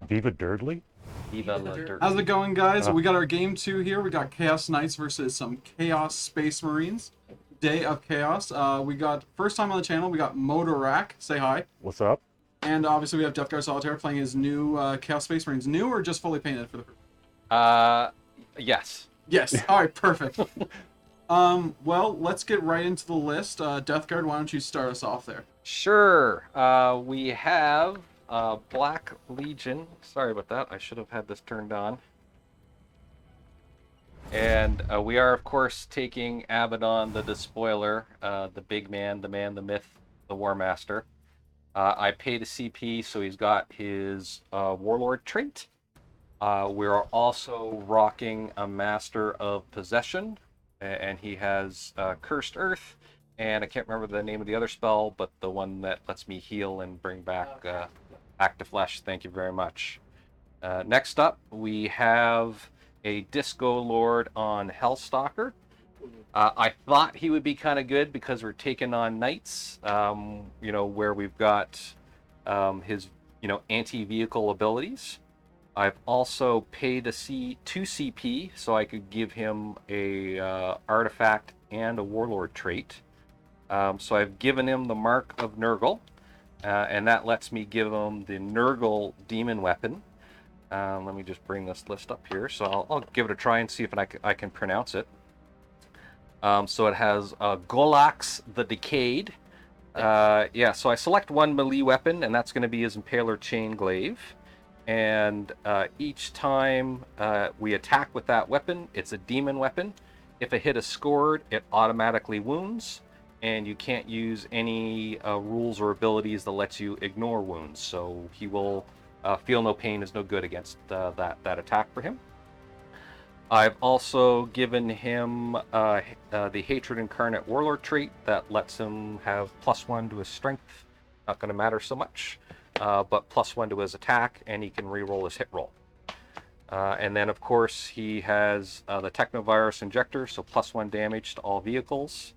Viva Durdley? Viva la Dirt. How's it going, guys? Uh, We got our game 2 here. We got Chaos Knights versus some Chaos Space Marines. Day of Chaos. We got, first time on the channel, we got Motorack. Say hi. What's up? And obviously we have Deathguardsolitar playing his new Chaos Space Marines. New or just fully painted for the first? Yes. Yes. Alright, perfect. Well, let's get right into the list. Deathguard, why don't you start us off there? Sure. We have Black Legion. Sorry about that. I should have had this turned on. And we are, of course, taking Abaddon, the Despoiler, the big man, the myth, the War Master. I paid a CP, so he's got his Warlord trait. We're also rocking a Master of Possession, and he has Cursed Earth, and I can't remember the name of the other spell, but the one that lets me heal and bring back back to flesh. Thank you very much. Next up, we have a Disco Lord on Hellstalker. I thought he would be kind of good because we're taking on Knights, where we've got his, anti-vehicle abilities. I've also paid a 2 CP so I could give him a artifact and a warlord trait. So I've given him the Mark of Nurgle, and that lets me give him the Nurgle demon weapon. Let me just bring this list up here. So I'll give it a try and see if I can pronounce it. So it has Golax the Decayed. So I select one melee weapon, and that's going to be his Impaler Chain Glaive. And each time we attack with that weapon, it's a demon weapon. If a hit is scored, it automatically wounds, and you can't use any rules or abilities that lets you ignore wounds. So he will feel no pain is no good against that attack for him. I've also given him the Hatred Incarnate Warlord trait that lets him have +1 to his strength. Not going to matter so much. But +1 to his attack, and he can reroll his hit roll. And then, of course, he has the Technovirus Injector, so +1 damage to all vehicles.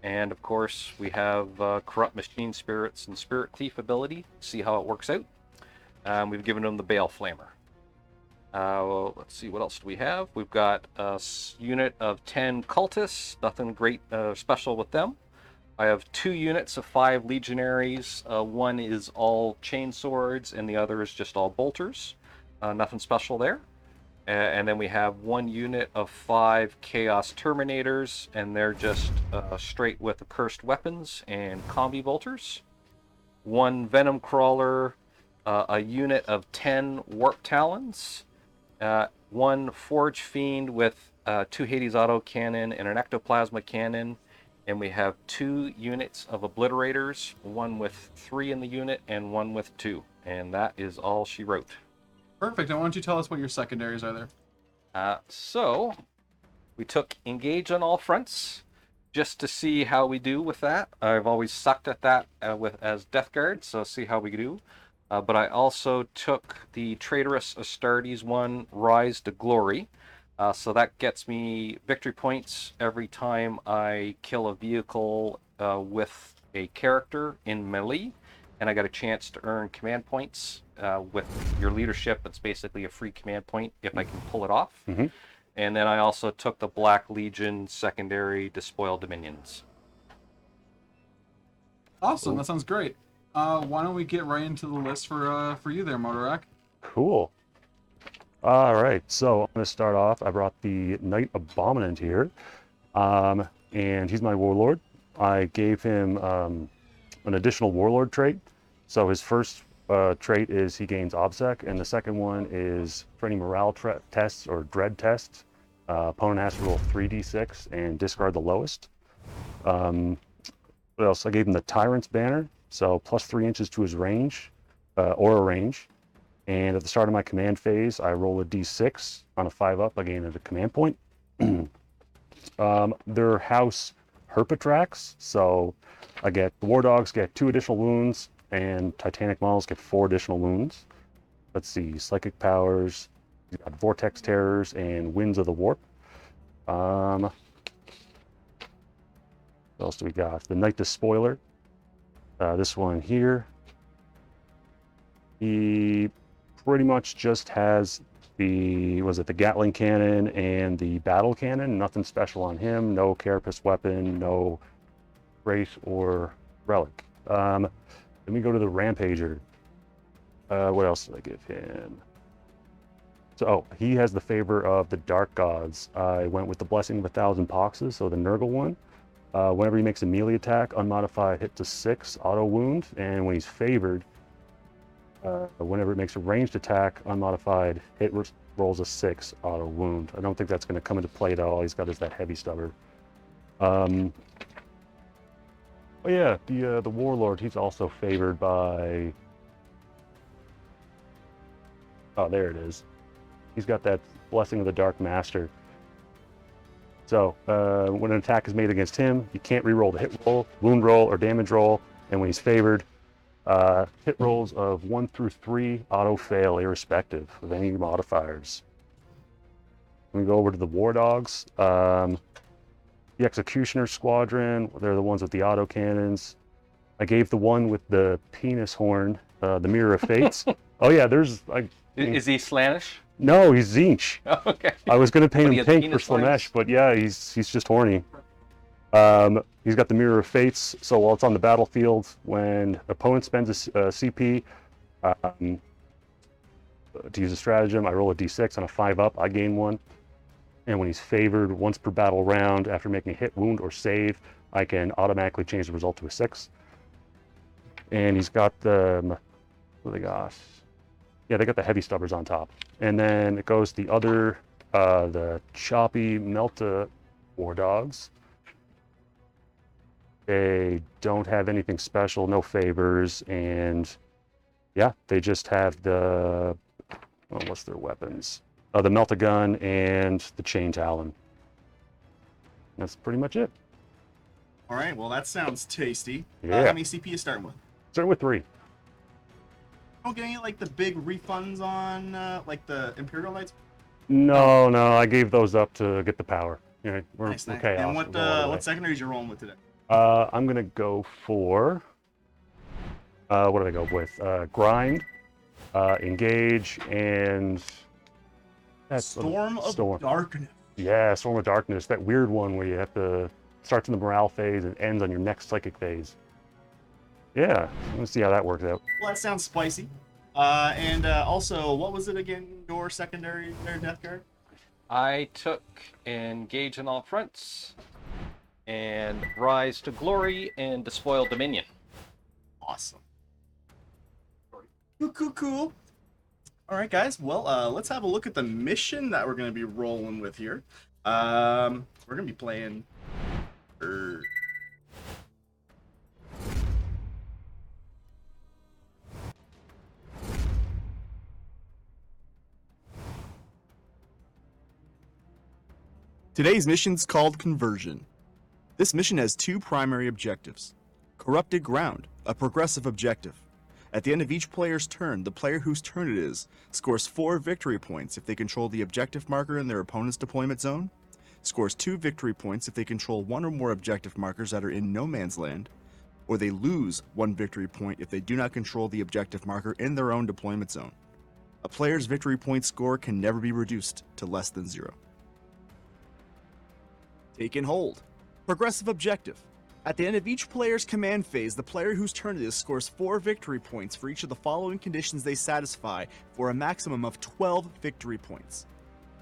And, of course, we have Corrupt Machine Spirits and Spirit Thief ability. See how it works out. We've given him the Bale Flamer. Let's see, what else do we have? We've got a unit of 10 Cultists. Nothing great special with them. I have 2 units of 5 Legionaries. One is all chain swords, and the other is just all bolters. Nothing special there. And then we have 1 unit of 5 Chaos Terminators, and they're just straight with the cursed weapons and combi bolters. 1 Venom Crawler, a unit of 10 Warp Talons, 1 Forge Fiend with 2 Hades Autocannon and an Ectoplasma Cannon. And we have 2 units of Obliterators, 1 with 3 in the unit and 1 with 2. And that is all she wrote. Perfect. And why don't you tell us what your secondaries are there? So we took Engage on all fronts just to see how we do with that. I've always sucked at that as Deathguard, so see how we do. But I also took the Traitorous Astartes one, Rise to Glory. So that gets me victory points every time I kill a vehicle with a character in melee, and I got a chance to earn command points with your leadership. It's basically a free command point if I can pull it off. Mm-hmm. And then I also took the Black Legion secondary Despoil Dominions. Awesome, that sounds great. Why don't we get right into the list for you there, Motorack? Cool. All right, so I'm going to start off. I brought the Knight Abominant here, and he's my Warlord. I gave him an additional Warlord trait. So his first trait is he gains OBSEC, and the second one is for any morale tests or dread tests, opponent has to roll 3d6 and discard the lowest. What else? I gave him the Tyrant's Banner, so +3 inches to his range, aura range. And at the start of my command phase, I roll a d6. On a 5-up, I gain a command point. Their house Herpetrax, so I get the War Dogs get 2 additional wounds, and Titanic models get 4 additional wounds. Let's see, Psychic Powers, you've got Vortex Terrors, and Winds of the Warp. What else do we got? The Knight Despoiler. This one here. He pretty much just has the Gatling cannon and the battle cannon. Nothing special on him. No carapace weapon. No race or relic. Let me go to the Rampager. What else did I give him? So, oh, he has the favor of the Dark Gods. I went with the Blessing of 1,000 Poxes, so the Nurgle one. Whenever he makes a melee attack, unmodified hit to 6, auto wound, and when he's favored, whenever it makes a ranged attack, unmodified hit rolls a 6, auto wound. I don't think that's going to come into play at all. He's got that heavy stubber. Oh yeah, the Warlord, he's also favored by... Oh, there it is. He's got that Blessing of the Dark Master. So, when an attack is made against him, you can't reroll the hit roll, wound roll, or damage roll. And when he's favored, hit rolls of 1 through 3 auto-fail irrespective of any modifiers. We go over to the War Dogs. The Executioner Squadron, they're the ones with the auto cannons. I gave the one with the penis horn, the Mirror of Fates. Oh yeah, there's... Is he Slanish? No, he's Zinch. Oh, okay. I was going to paint But he him has pink for penis horns? Slanesh, but yeah, he's just horny. He's got the Mirror of Fates, so while it's on the battlefield, when opponent spends a CP to use a stratagem, I roll a d6 on a 5-up, I gain 1. And when he's favored once per battle round, after making a hit, wound, or save, I can automatically change the result to a 6. And he's got the... What do they got? Yeah, they got the heavy stubbers on top. And then it goes the other, the choppy Melta War Dogs. They don't have anything special, no favors, and yeah, they just have the, oh, what's their weapons? The Melta Gun and the Chain Talon. That's pretty much it. All right, well, that sounds tasty. Yeah. How many CP you starting with? Starting with 3. Don't get any, like, the big refunds on, like, the Imperial Knights? No, I gave those up to get the power. Yeah, we're Nice. chaos. And We're going all the way. what secondaries you're rolling with today? I'm gonna go for what did I go with? Grind, engage, and that's Storm of Darkness. Yeah, Storm of Darkness. That weird one where you have to starts in the morale phase and ends on your next psychic phase. Yeah, let's see how that works out. Well, that sounds spicy. And also, what was it again? Your secondary there, Death Guard? I took Engage in All Fronts, and Rise to Glory, and Despoil Dominion. Awesome. Cool. All right, guys. Well, let's have a look at the mission that we're going to be rolling with here. We're going to be playing... Today's mission's called Conversion. This mission has 2 primary objectives. Corrupted Ground, a progressive objective. At the end of each player's turn, the player whose turn it is scores 4 victory points if they control the objective marker in their opponent's deployment zone, scores 2 victory points if they control 1 or more objective markers that are in no man's land, or they lose 1 victory point if they do not control the objective marker in their own deployment zone. A player's victory point score can never be reduced to less than 0. Take and hold. Progressive objective. At the end of each player's command phase, the player whose turn it is scores 4 victory points for each of the following conditions they satisfy, for a maximum of 12 victory points.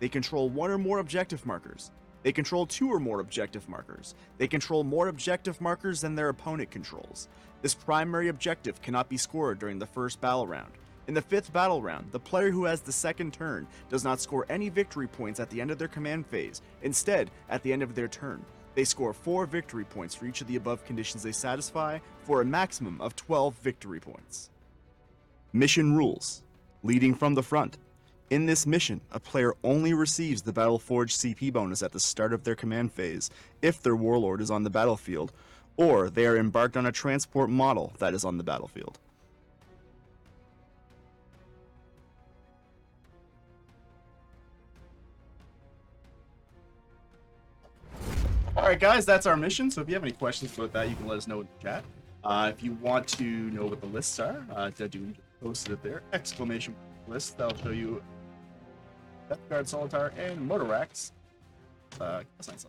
They control 1 or more objective markers. They control 2 or more objective markers. They control more objective markers than their opponent controls. This primary objective cannot be scored during the first battle round. In the 5th battle round, the player who has the second turn does not score any victory points at the end of their command phase. Instead, at the end of their turn, they score 4 victory points for each of the above conditions they satisfy, for a maximum of 12 victory points. Mission rules. Leading from the front. In this mission, a player only receives the Battleforged CP bonus at the start of their command phase if their warlord is on the battlefield, or they are embarked on a transport model that is on the battlefield. Alright guys, that's our mission, so if you have any questions about that, you can let us know in the chat. If you want to know what the lists are, do post it there, exclamation list that'll show you Deathguardsolitar and Motoracks. That's nice.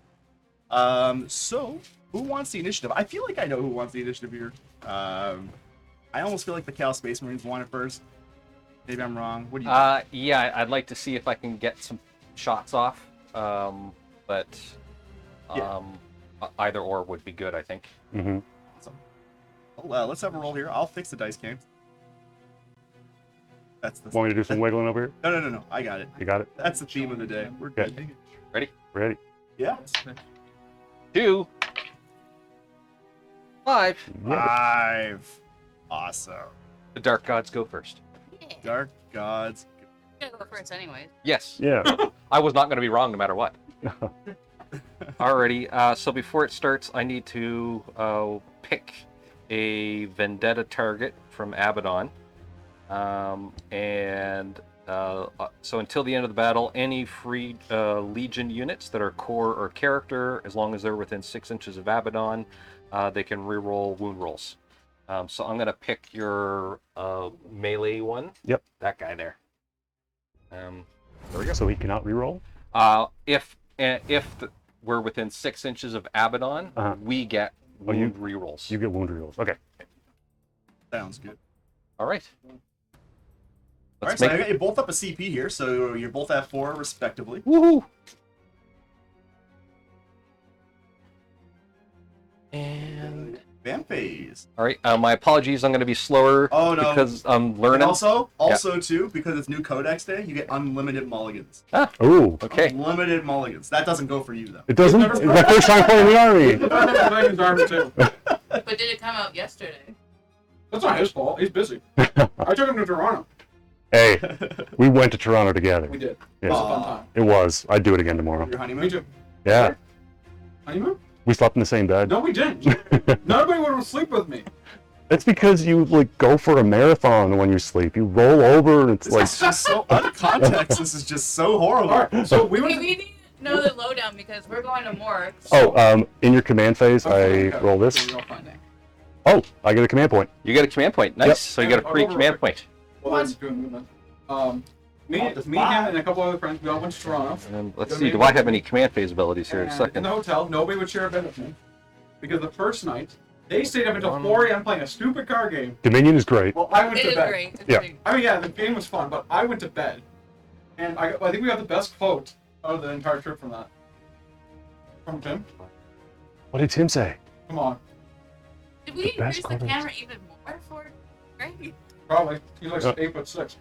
So who wants the initiative? I feel like I know who wants the initiative here. I almost feel like the Chaos Space Marines want it first. Maybe I'm wrong. What do you think? Yeah, I'd like to see if I can get some shots off. But either or would be good, I think. Mm-hmm. Awesome. Well, let's have a roll here. I'll fix the dice cams. That's the. Want me to do some wiggling over here? No. I got it. You got it? That's the theme of the day. We're Okay. good. Ready? Ready? Yeah. 2, 5. Yeah. 5. Awesome. The Dark Gods go first. Yeah. Dark Gods. Gotta go first anyways. Yes. Yeah. I was not going to be wrong no matter what. Alrighty, so before it starts, I need to pick a Vendetta target from Abaddon. So until the end of the battle, any free Legion units that are core or character, as long as they're within 6 inches of Abaddon, they can reroll wound rolls. So I'm going to pick your melee one. Yep. That guy there. There we go. So he cannot reroll? If we're within 6 inches of Abaddon, we get wound rerolls. You get wound rerolls. Okay. Sounds good. All right. All right, so I got you both up a CP here, so you're both at 4 respectively. Woohoo! And Vamp phase. all right, my apologies. I'm going to be slower Oh, no. because I'm And learning. also too, because it's new Codex Day, you get unlimited mulligans. Ooh. Okay. Unlimited mulligans. That doesn't go for you though. It doesn't? It's my first time playing the army. Dragon's armor too. But did it come out yesterday? That's not his fault. He's busy. I took him to Toronto. Hey, we went to Toronto together. We did. Yeah. It was a fun time. It was. I'd do it again tomorrow. Your honeymoon? Me too. Yeah. Honeymoon? We slept in the same bed. No, we didn't. Nobody would sleep with me. That's because you like go for a marathon when you sleep. You roll over and it's This like is just so out of context. This is just so horrible. All right, so we We went. need to know the lowdown because we're going to Morg. in your command phase, I roll this. Real fun day. Oh, I get a command point. You get a command point. Nice. Yep. So you get a Yeah, free I'll command override. point. Well, that's doing movement. Me, Up to him, 5. and a couple other friends, we all went to Toronto. And let's Good see. man. Do I have any command phase abilities here? In a And in second. the hotel, nobody would share a bed with me. Because the first night, they stayed up until 4 a.m. playing a stupid card game. Dominion is great. Well, I went It to is bed. great. It's Yeah. great. I mean, yeah, the game was fun, but I went to bed. And I think we got the best quote out of the entire trip from that. From Tim. What did Tim say? Come on. Did we The best increase the quarters. camera even more for Greg? Probably. He's like Yeah. 8'6".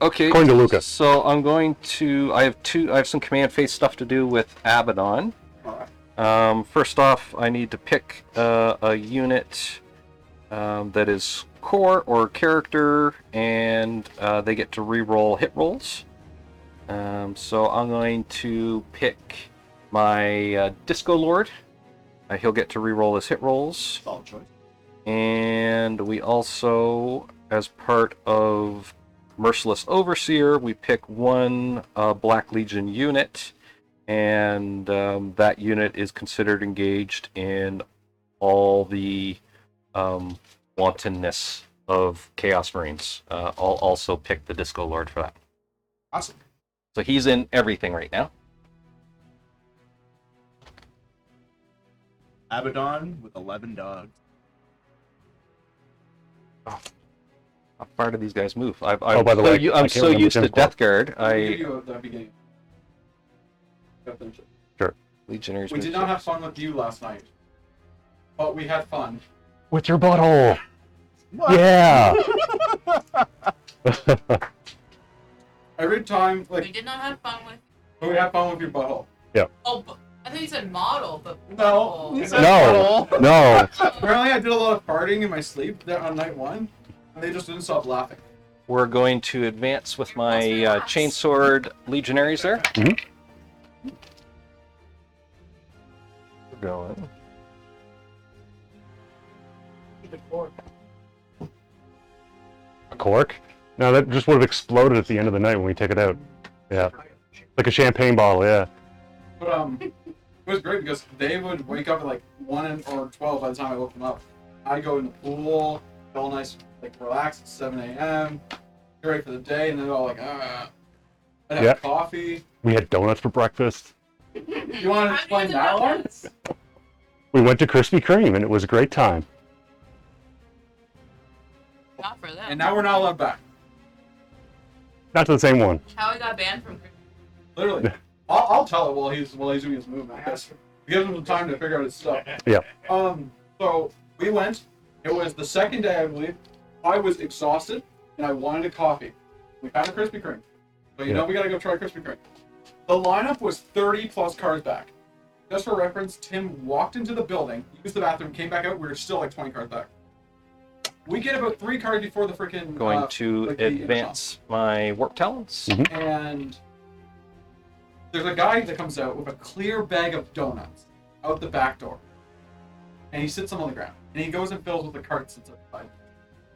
Okay. According to Lucas. So I'm going to. I have some command phase stuff to do with Abaddon. Alright. First off, I need to pick a unit that is core or character, and they get to reroll hit rolls. So I'm going to pick my Disco Lord. He'll get to reroll his hit rolls. Solid choice. And we also, as part of Merciless Overseer, we pick one Black Legion unit, and that unit is considered engaged in all the wantonness of Chaos Marines. I'll also pick the Disco Lord for that. Awesome. So he's in everything right now. Abaddon with 11 dogs. How far do these guys move? By the way, I I'm can't so remember used to Tim's quote. Death Guard. I'll give I you at the beginning. Gotta finish it. Legionnaires. We did not have fun with you last night. But we had fun. With your butthole. What? Yeah. Every time, We like, did not have fun with. we had fun with your butthole. Oh, but I think you said model, but. No. butthole. You said No. butthole. No. Apparently, I did a lot of farting in my sleep there on night 1, and they just didn't stop laughing. We're going to advance with my chainsword legionaries there. Mhm. We're going. A cork? No, that just would have exploded at the end of the night when we take it out. Yeah. Like a champagne bottle, yeah. But it was great because they would wake up at like 1 or 12 by the time I woke them up. I go in the pool, all nice, like relaxed at 7 a.m. get ready for the day, and they're all like, I'd have Yeah. coffee. We had donuts for breakfast. You want to explain that one? We went to Krispy Kreme, and it was a great time. Not for them. And now we're not allowed back. Not to the same one. How I got banned from. Literally. I'll tell it while he's doing his movement. It gives him some time to figure out his stuff. Yeah. So we went. It was the second day, I believe. I was exhausted, and I wanted a coffee. We found a Krispy Kreme. So you know we gotta go try Krispy Kreme. The lineup was 30 plus cars back. Just for reference, Tim walked into the building, used the bathroom, came back out. We were still like 20 cars back. We get about 3 cars before the freaking. Going to like the advance my warp talents. and there's a guy that comes out with a clear bag of donuts out the back door. And he sits them on the ground. And he goes and fills with the carts that's outside.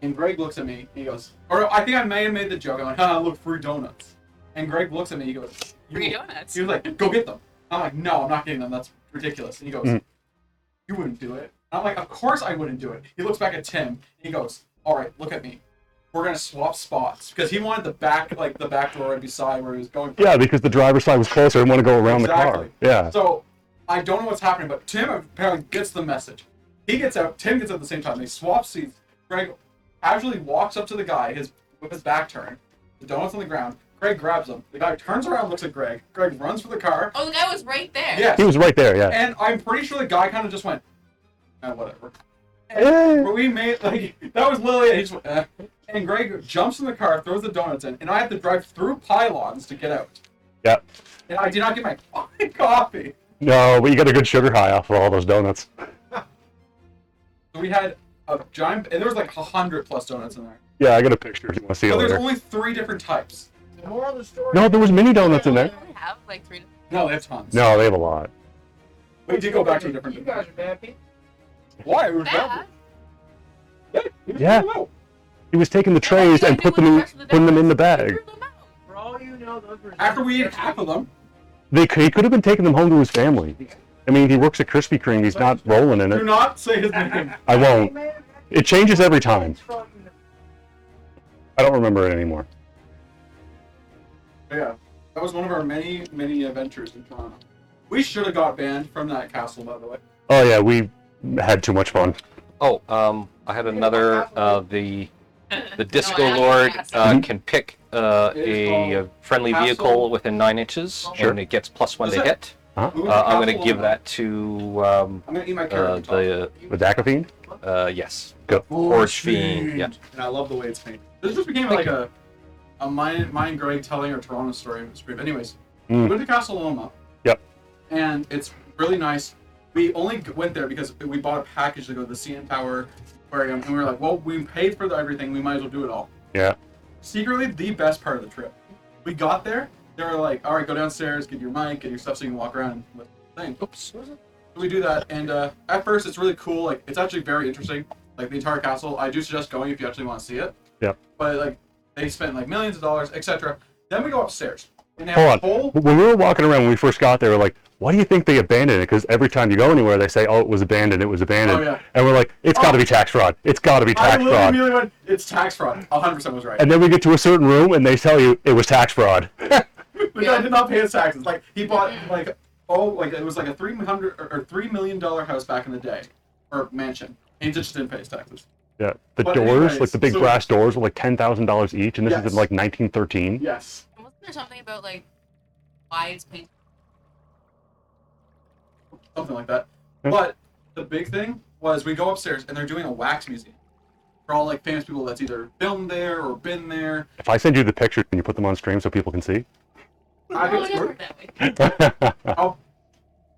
And Greg looks at me, and he goes, or I think I may have made the joke. I went, look, free donuts. And Greg looks at me, he goes, Free donuts. He was like, go get them. I'm like, no, I'm not getting them. That's ridiculous. And he goes, you wouldn't do it. I'm like, of course I wouldn't do it. He looks back at Tim, and he goes, all right, look at me. We're going to swap spots. Because he wanted the back door right beside where he was going. Yeah, because the driver's side was closer and want to go around the car. Yeah. So, I don't know what's happening, but Tim apparently gets the message. He gets out, Tim gets out at the same time. They swap seats. Greg casually walks up to the guy with his back turned. The donuts on the ground. Greg grabs them. The guy turns around, looks at Greg. Greg runs for the car. Oh, the guy was right there. Yes. He was right there, yeah. And I'm pretty sure the guy kind of just went, whatever. And we made, that was Lily, and he just went, And Greg jumps in the car, throws the donuts in, and I have to drive through pylons to get out. Yep. And I did not get my fucking coffee. No, but you got a good sugar high off of all those donuts. So we had a giant, and there was like 100 plus donuts in there. Yeah, I got a picture if you want to see it So there's later. only 3 different types. The moral of the story. No, there was mini donuts in there. They only have like 3. No, they have tons. No, they have a lot. We did go back to a different. You guys are bad people. Why? It was Bad. Yeah. He was taking the trays and putting them in the bag. For all you know, those were. After we ate half of them. He could have been taking them home to his family. I mean, he works at Krispy Kreme. He's not rolling in Do it. not say his name. I won't. It changes every time. I don't remember it anymore. Yeah, that was one of our many, many adventures in Toronto. We should have got banned from that castle, by the way. Oh yeah, we had too much fun. Oh, I had another. The Disco I Lord have to can pick a friendly Castle. vehicle within 9 inches, Sure. and it gets +1 Is to it? hit. Huh? Who's the I'm going to castle give on that to I'm gonna eat my carrot. the The Dacafiend? yes, Go. Forge Fiend. Yeah. And I love the way it's painted. This just became like a mine and Greg telling our Toronto story in the stream. Anyways, we went to Castle Loma. Yep. And it's really nice. We only went there because we bought a package to go to the CN Tower Aquarium, and we were like, well, we paid for everything, we might as well do it all. Yeah. Secretly, the best part of the trip. We got there, they were like, all right, go downstairs, get your mic, get your stuff so you can walk around with the thing. Oops. So we do that, and at first it's really cool. Like, it's actually very interesting. Like, the entire castle, I do suggest going if you actually want to see it. Yep. But, like, they spent, like, millions of dollars, etc. Then we go upstairs. And they Hold have on. a whole... When we were walking around when we first got there, we're like, why do you think they abandoned it? Because every time you go anywhere, they say, oh, it was abandoned, it was abandoned. Oh, yeah. And we're like, it's got to be tax fraud. It's got to be I tax literally fraud. immediately went, it's tax fraud. 100% was right. And then we get to a certain room, and they tell you it was tax fraud. The guy did not pay his taxes. Like, he bought, like, it was like a $3 million house back in the day. Or mansion. And he just didn't pay his taxes. Yeah. The But doors, anyways, like the big so- brass doors, were like $10,000 each, and this is Yes. in like 1913. Yes. Wasn't there something about like why it's painted? Something like that. Yeah. But the big thing was we go upstairs and they're doing a wax museum for all like famous people that's either filmed there or been there. If I send you the pictures, can you put them on stream so people can see? I Oh, think never it's that way. I'll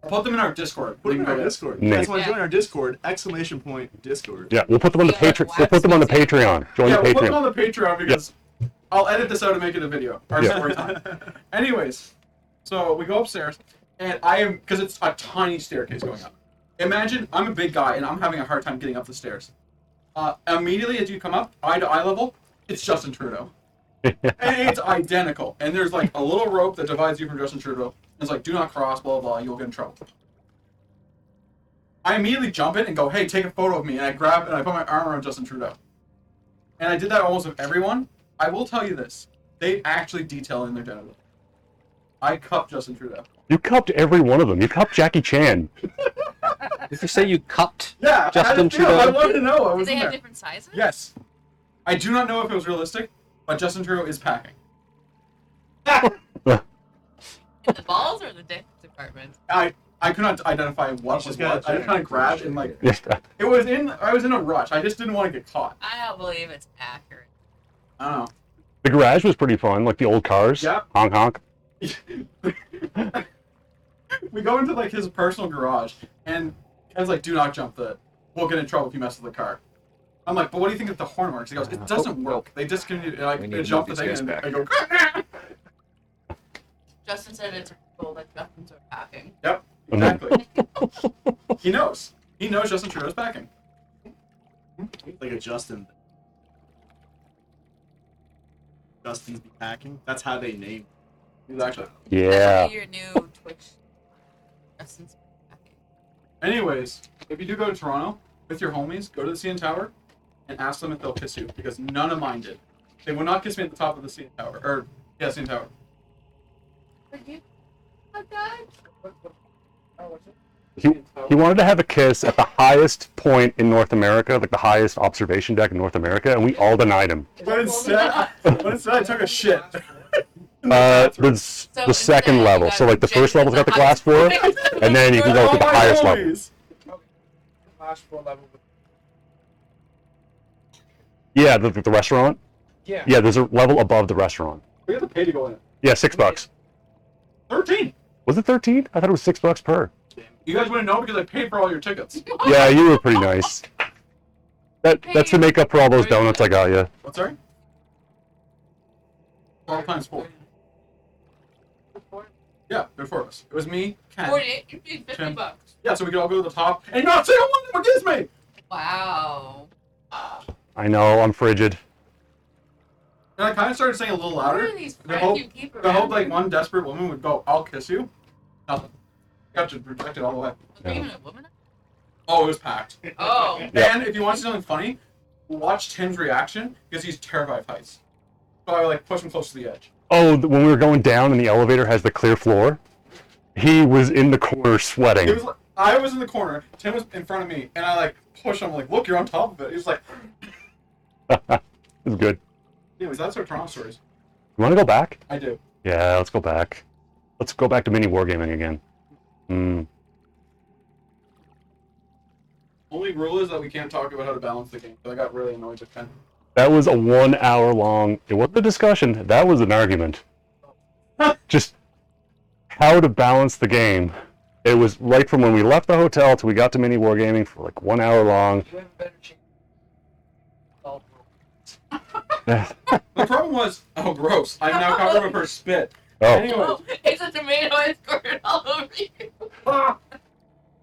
put them in our Discord. Put They them can in go our there. Discord. You Nice. guys want to Yeah. join our Discord? Exclamation point Discord. Yeah, we'll put them on the Yeah, Patreon. We'll put them on the wax Patreon. Join Yeah, the we'll put them Patreon. on the Patreon because I'll edit this out and make it a video. Our Yeah. story time. Anyways, so we go upstairs and I am, because it's a tiny staircase going up. Imagine I'm a big guy and I'm having a hard time getting up the stairs. Immediately as you come up, eye to eye level, it's Justin Trudeau. And it's identical. And there's like a little rope that divides you from Justin Trudeau. It's like, do not cross, blah, blah, blah, you'll get in trouble. I immediately jump in and go, hey, take a photo of me. And I grab and I put my arm around Justin Trudeau. And I did that almost with everyone. I will tell you this. They actually detail in their genitals. I cupped Justin Trudeau. You cupped every one of them. You cupped Jackie Chan. Did you say you cupped? Yeah, Justin I Trudeau? wanted to know. I Do was they in have there. different sizes? Yes. I do not know if it was realistic, but Justin Trudeau is packing. In the balls or the dick department? I could not identify what was just what. gotta I just kind of grabbed and like Yeah. it was in. I was in a rush. I just didn't want to get caught. I don't believe it's accurate. I don't know. The garage was pretty fun, like the old cars. Yep. Honk honk. We go into like his personal garage, and Ken's like, "Do not jump the. We'll get in trouble if you mess with the car." I'm like, "But what do you think if the horn works?" He goes, "It doesn't work. They discontinued. Like We need they to jump the move thing, these and guys I go." Justin said it's cool that Justin's are packing. Yep. Exactly. He knows. He knows Justin Trudeau's packing. Like a Justin. Justin's be packing. That's how they name. Exactly. Yeah. That'll be your new Twitch. Justin's packing. Anyways, if you do go to Toronto with your homies, go to the CN Tower and ask them if they'll kiss you, because none of mine did. They would not kiss me at the top of the CN Tower. Or, yeah, CN Tower. Would you? Oh, God. He wanted to have a kiss at the highest point in North America, like the highest observation deck in North America, and we all denied him. But instead, I took a shit. The second level. So like the first level's got the glass floor, and then you can go to the highest level. homies. Last floor level. Yeah, the restaurant. Yeah. Yeah, there's a level above the restaurant. We have to pay to go in it. Yeah, $6. 13. Was it 13? I thought it was $6 per. You guys wouldn't know because I paid for all your tickets. Yeah, you were pretty nice. That's to make up for all those donuts I got you. What, sorry? 12 times 4. Yeah, there were 4 of us. It was me, Ken. 48. You paid 50 Tim. bucks. Yeah, so we could all go to the top and not say one would kiss me. Wow. I know, I'm frigid. And I kind of started saying a little What louder. are these The friends hope, you keep the around? hope like one desperate woman would go, "I'll kiss you." Nothing. Got to reject it all the way. Was there even a woman? Oh, it was packed. Oh. Yeah. And if you want to see something funny, watch Tim's reaction because he's terrified of heights. So I would like push him close to the edge. Oh, when we were going down and the elevator has the clear floor, he was in the corner sweating. It was like, I was in the corner, Tim was in front of me, and I like push him like, "Look, you're on top of it." He was like, It was good. anyways, that's our Toronto stories. You want to go back? I do. Yeah, let's go back. Let's go back to mini wargaming again. Only rule is that we can't talk about how to balance the game. So I got really annoyed with Ken. That was a 1 hour long. It wasn't a discussion. That was an argument. Just how to balance the game. It was right from when we left the hotel till we got to mini wargaming for like 1 hour long. You have a better chance. Oh, The problem was, oh gross, I'm now covered with her spit. Oh, Anyways, Oh, it's a tomato and squirted all over you. ah!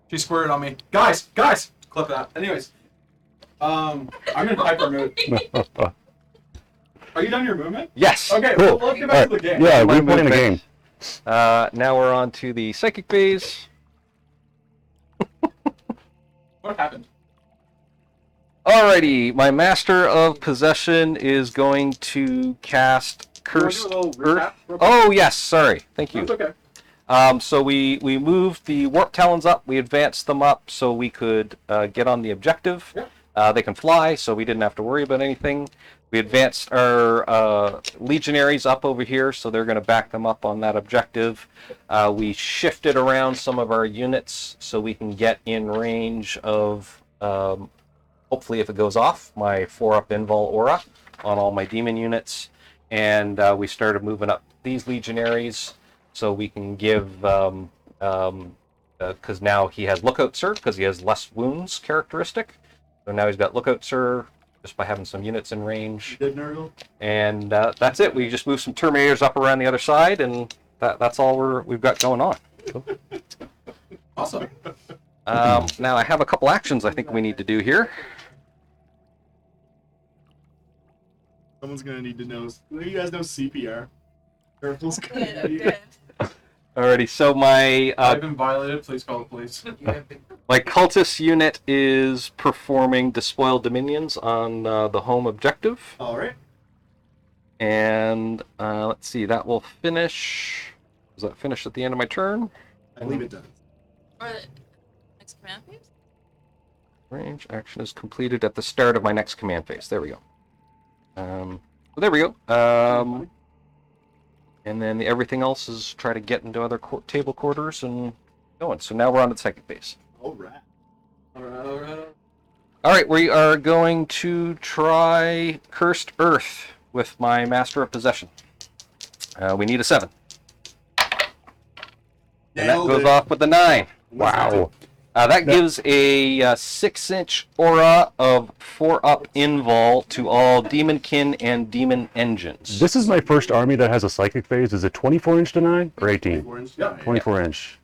She squirted on me. Guys, clip that. Anyways, I'm in hyper mood. Are you done your movement? Yes. Okay, Cool. well, let's get back to the game. yeah, My we're playing the game. movement. Now we're on to the psychic phase. What happened? Alrighty, my Master of Possession is going to cast Cursed You wanna do a Earth. little recap real quick? Oh yes, sorry, thank you. That's okay. So we moved the Warp Talons up, we advanced them up so we could get on the objective. Yeah. They can fly, so we didn't have to worry about anything. We advanced our legionaries up over here, so they're going to back them up on that objective. We shifted around some of our units so we can get in range of, hopefully if it goes off, my 4-up Invul Aura on all my demon units. And we started moving up these legionaries so we can give, because now he has Lookout Sir, because he has less wounds characteristic. So now he's got Lookout Sir, just by having some units in range. Did Nurgle? And that's it. We just moved some Terminators up around the other side, and that's all we've got going on. Awesome. Now I have a couple actions I think we need to do here. Someone's gonna need to know. Do you guys know CPR? Turtles. Good. Alrighty, so my I've been violated. Please call the police. you have been. my cultist unit is performing Despoiled Dominions on the home objective. All right. And let's see, that will finish. Does that finish at the end of my turn? I believe it does. Or next command phase? Range action is completed at the start of my next command phase. There we go. Well, there we go. And then everything else is try to get into other table quarters and going. So now we're on to the second phase. All right. All right, we are going to try Cursed Earth with my Master of Possession. We need a 7. And that Nailed goes it. off with a 9. Wow. That gives a 6-inch aura of 4-up invul to all Demonkin and Demon Engines. This is my first army that has a psychic phase. Is it 24-inch deny or 18? 4-inch Yeah. die. 24-inch.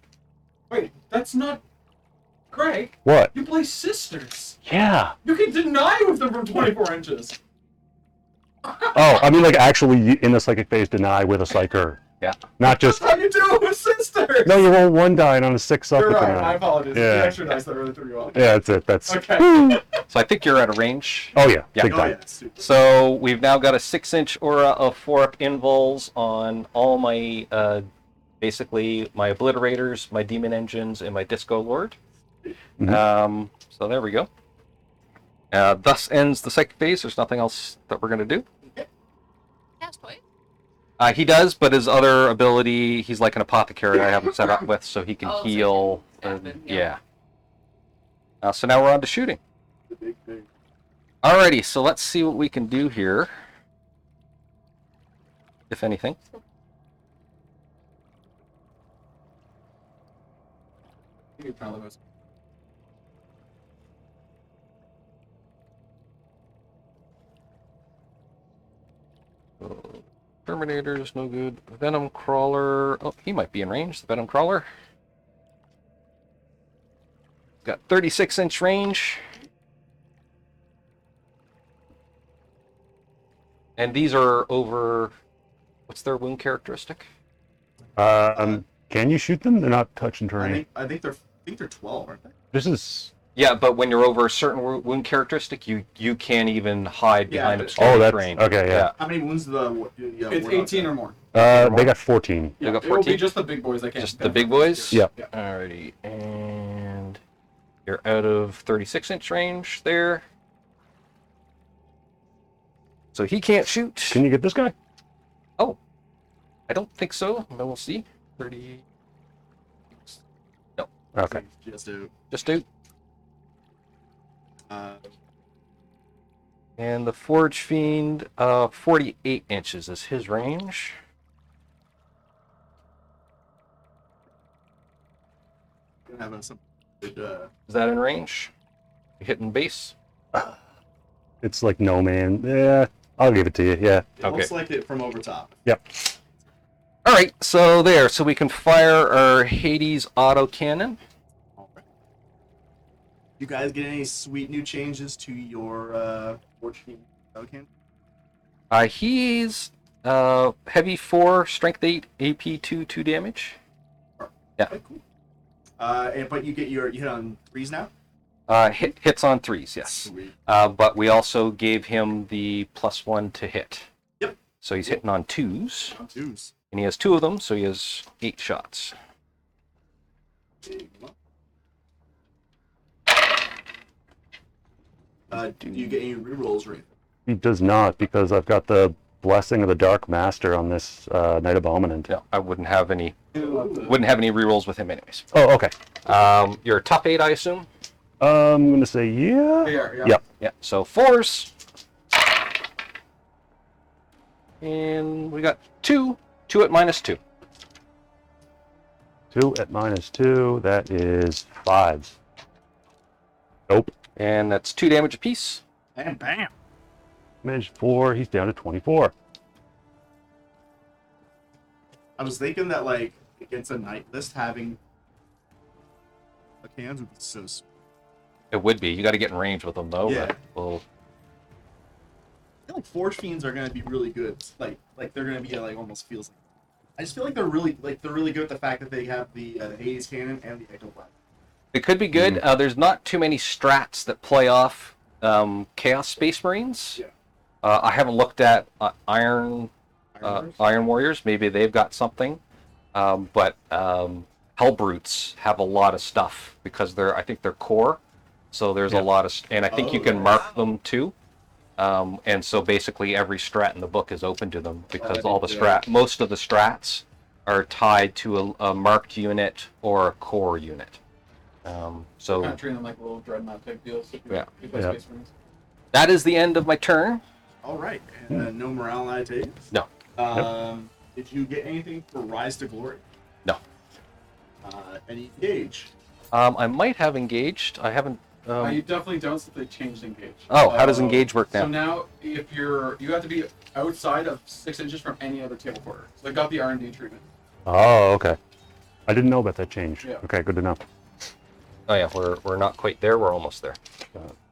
Wait, that's not. Greg, What? you play sisters. Yeah. You can deny with them from 24 inches. Oh, I mean like actually in the psychic phase deny with a psyker. Yeah. Not just. That's how you do it with sisters. No, you roll 1 die and on a 6 up You're with right. deny. My apologies. Yeah. The extra dice that really threw you off. Yeah, that's it. That's. Okay. So I think you're at a range. Oh yeah, Yeah. big Oh, time. yeah. Super. So we've now got a 6-inch aura of 4-up invuls on all my, basically my Obliterators, my Demon Engines, and my Disco Lord. Mhm. So there we go. Thus ends the second phase. There's nothing else that we're going to do. Cast twice. He does, but his other ability, he's like an apothecary I haven't set up with, so he can Oh, so heal. he can tap in, Yeah. yeah. So now we're on to shooting. The big thing. Alrighty, so let's see what we can do here. If anything. You probably was. Terminator's no good. Venom Crawler. Oh, he might be in range, the Venom Crawler. Got 36-inch range. And these are over. What's their wound characteristic? Can you shoot them? They're not touching terrain. I think they're 12, aren't they? This is. Yeah, but when you're over a certain wound characteristic, you can't even hide Yeah, behind but- obscuring Oh, that's terrain. okay. Yeah. How many wounds It's 18 or more. They got 14. Yeah, got it will be 14? just the big boys that can't. Just the big boys? Yeah. Alrighty, and you're out of 36-inch range there. So he can't shoot. Can you get this guy? Oh, I don't think so. But we'll see. 30. Okay. Just out. Just out. Uh, And the Forge Fiend, 48 inches is his range. gonna have some good. Is that in range? You hitting base? It's like no man. Yeah, I'll give it to you. Yeah. It Okay. looks like it from over top. Yep. All right, so there. So we can fire our Hades autocannon. All right. You guys get any sweet new changes to your Fortune token? He's heavy 4, strength 8, AP 2, 2 damage. Yeah. Okay, cool. But you hit on 3s now. Hits on 3s, yes. Sweet. But we also gave him the +1 to hit. Yep. So he's hitting on 2s, On 2s. and he has 2 of them, so he has 8 shots. Big one. Do you get any rerolls or anything? He does not because I've got the Blessing of the Dark Master on this Night Abominant. No, I wouldn't have any rerolls with him anyways. Oh, okay. You're a tough 8, I assume? I'm gonna say yeah. They are, yeah. Yep. Yeah, so 4s. And we got 2 at -2. 2 at -2. That is 5s. Nope. And that's 2 damage apiece. And bam! Managed 4. He's down to 24. I was thinking that like against a night list having a cans would be so sweet. It would be. You got to get in range with them though. Yeah. But, well, I feel like Forge Fiends are gonna be really good. Like they're gonna be like almost feels like. I just feel like they're really good at the fact that they have the Hades cannon and the Echo Blast. it could be good. There's not too many strats that play off Chaos Space Marines. Yeah. I haven't looked at Iron Warriors. Maybe they've got something. But Hellbrutes have a lot of stuff because I think they're core. So there's a lot of, and I think you can mark them too. And so basically every strat in the book is open to them because most of the strats are tied to a marked unit or a core unit. So kind of treating them like little dreadnought type deals. Yeah. Space Marines. that is the end of my turn. All right. And no morale I take. No. Did you get anything for Rise to Glory? No. Any engage? I might have engaged. I haven't. You definitely don't, since they changed engage. Oh, how does engage work now? So now, if you have to be outside of 6 inches from any other table quarter. So they got the R&D treatment. Oh, okay. I didn't know about that change. Yeah. Okay, good to know. Oh yeah, we're not quite there. We're almost there.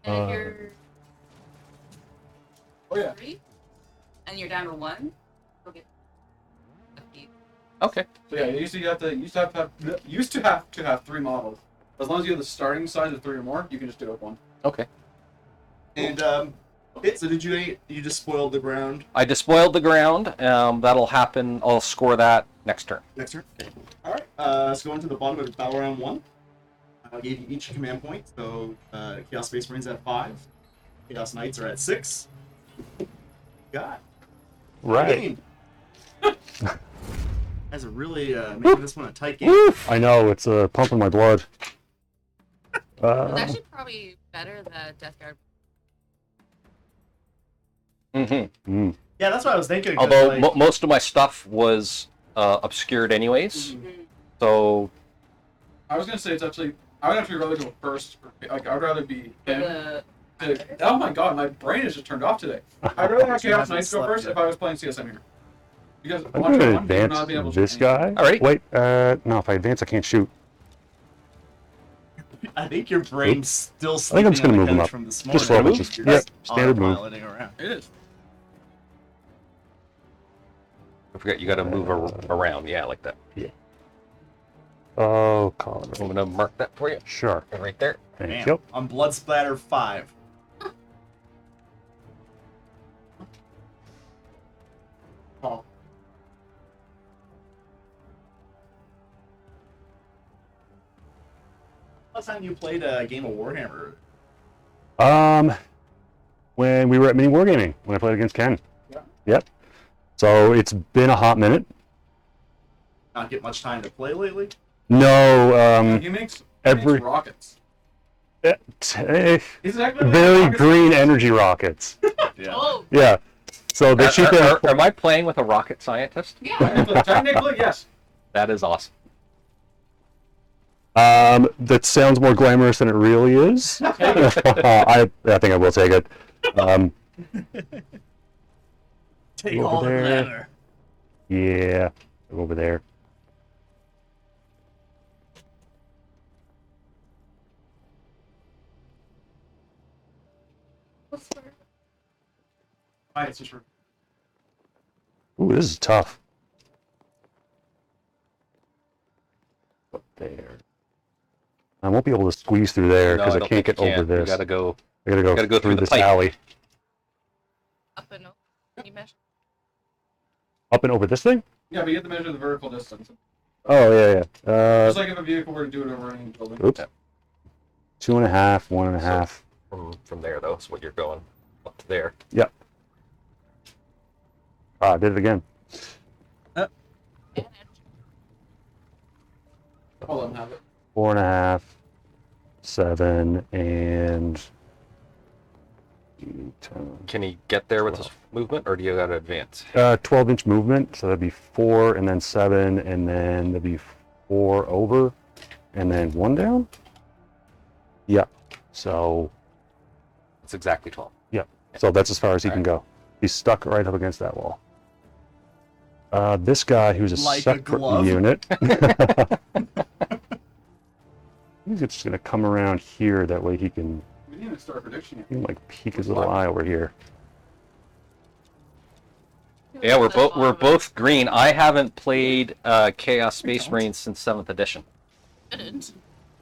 And if you're Oh yeah. 3, and you're down to 1, you'll get a feat. Okay. So yeah, you used to have to have 3 models. As long as you have the starting size of 3 or more, you can just do it with 1. Okay. And so did you just spoiled the ground? I despoiled the ground. That'll happen. I'll score that next turn. Next turn. Okay. All right. Let's go into the bottom of battle round 1. I gave you each a command point. So Chaos Space Marines at 5. Chaos Knights are at 6. God. Right. Guys are really making this one a tight game. Woof! I know, it's pumping my blood. It's actually probably better that Deathguard. Mm-hmm. Yeah, that's what I was thinking. 'cause, Although like, most of my stuff was obscured anyways, so I was gonna say it's actually. I would actually rather go first. Like I'd rather be him. Oh my god, my brain is just turned off today. I'd rather have Chaos Knights go first if I was playing CSM here. Because I'm watch going to one, you will not be able advance to this shoot anything. guy. All right. Wait, no, if I advance, I can't shoot. I think your brain's still I think sleeping I'm just going to on move the him couch up. from this morning. Just slowly. Move? Just, You're yep, just standard move. autopiloting around. It is. I forget you got to move around. Yeah, like that. Oh, Colin. I'm gonna mark that for you. Sure. Right there. Thank Damn. you. On Blood Splatter 5. Oh. Last time you played a game of Warhammer? When we were at Mini Wargaming, when I played against Ken. Yeah. Yep. So it's been a hot minute. Not get much time to play lately? No, He makes every- rockets. eh, Exactly. very green energy rockets. Yeah. Oh, Yeah. So they shoot them. Am I playing with a rocket scientist? yeah. Technically, yes. That is awesome. That sounds more glamorous than it really is. I think I will take it. Take Over all the there. glamour. Yeah, over there. Alright, it's just. Ooh, this is tough. Up there. I won't be able to squeeze through there No, because I don't can't think get you over can. this. You gotta go. I gotta go through the this pipe. alley. Up and over. You measure. Up and over this thing? Yeah, but you have to measure the vertical distance. Oh, yeah, yeah. Just like if a vehicle were to do it over any building. Oops. 2.5, 1.5. From there though, is what you're going up to there. Yep. Ah, I did it again. And I'll let him have it. 4.5, 7, and 10. Can he get there with his movement, or do you gotta advance? 12-inch movement, so that'd be 4, and then 7, and then that'd be 4 over, and then 1 down. Yeah. So, It's exactly 12. yeah. So that's as far as he can go. He's stuck right up against that wall. This guy, who's a Like a separate glove? unit. He's just gonna come around here. That way he can, We didn't even start a prediction yet. he can like peek his little eye over here. Yeah, we're both green. I haven't played Chaos Space Marines since 7th edition. Didn't.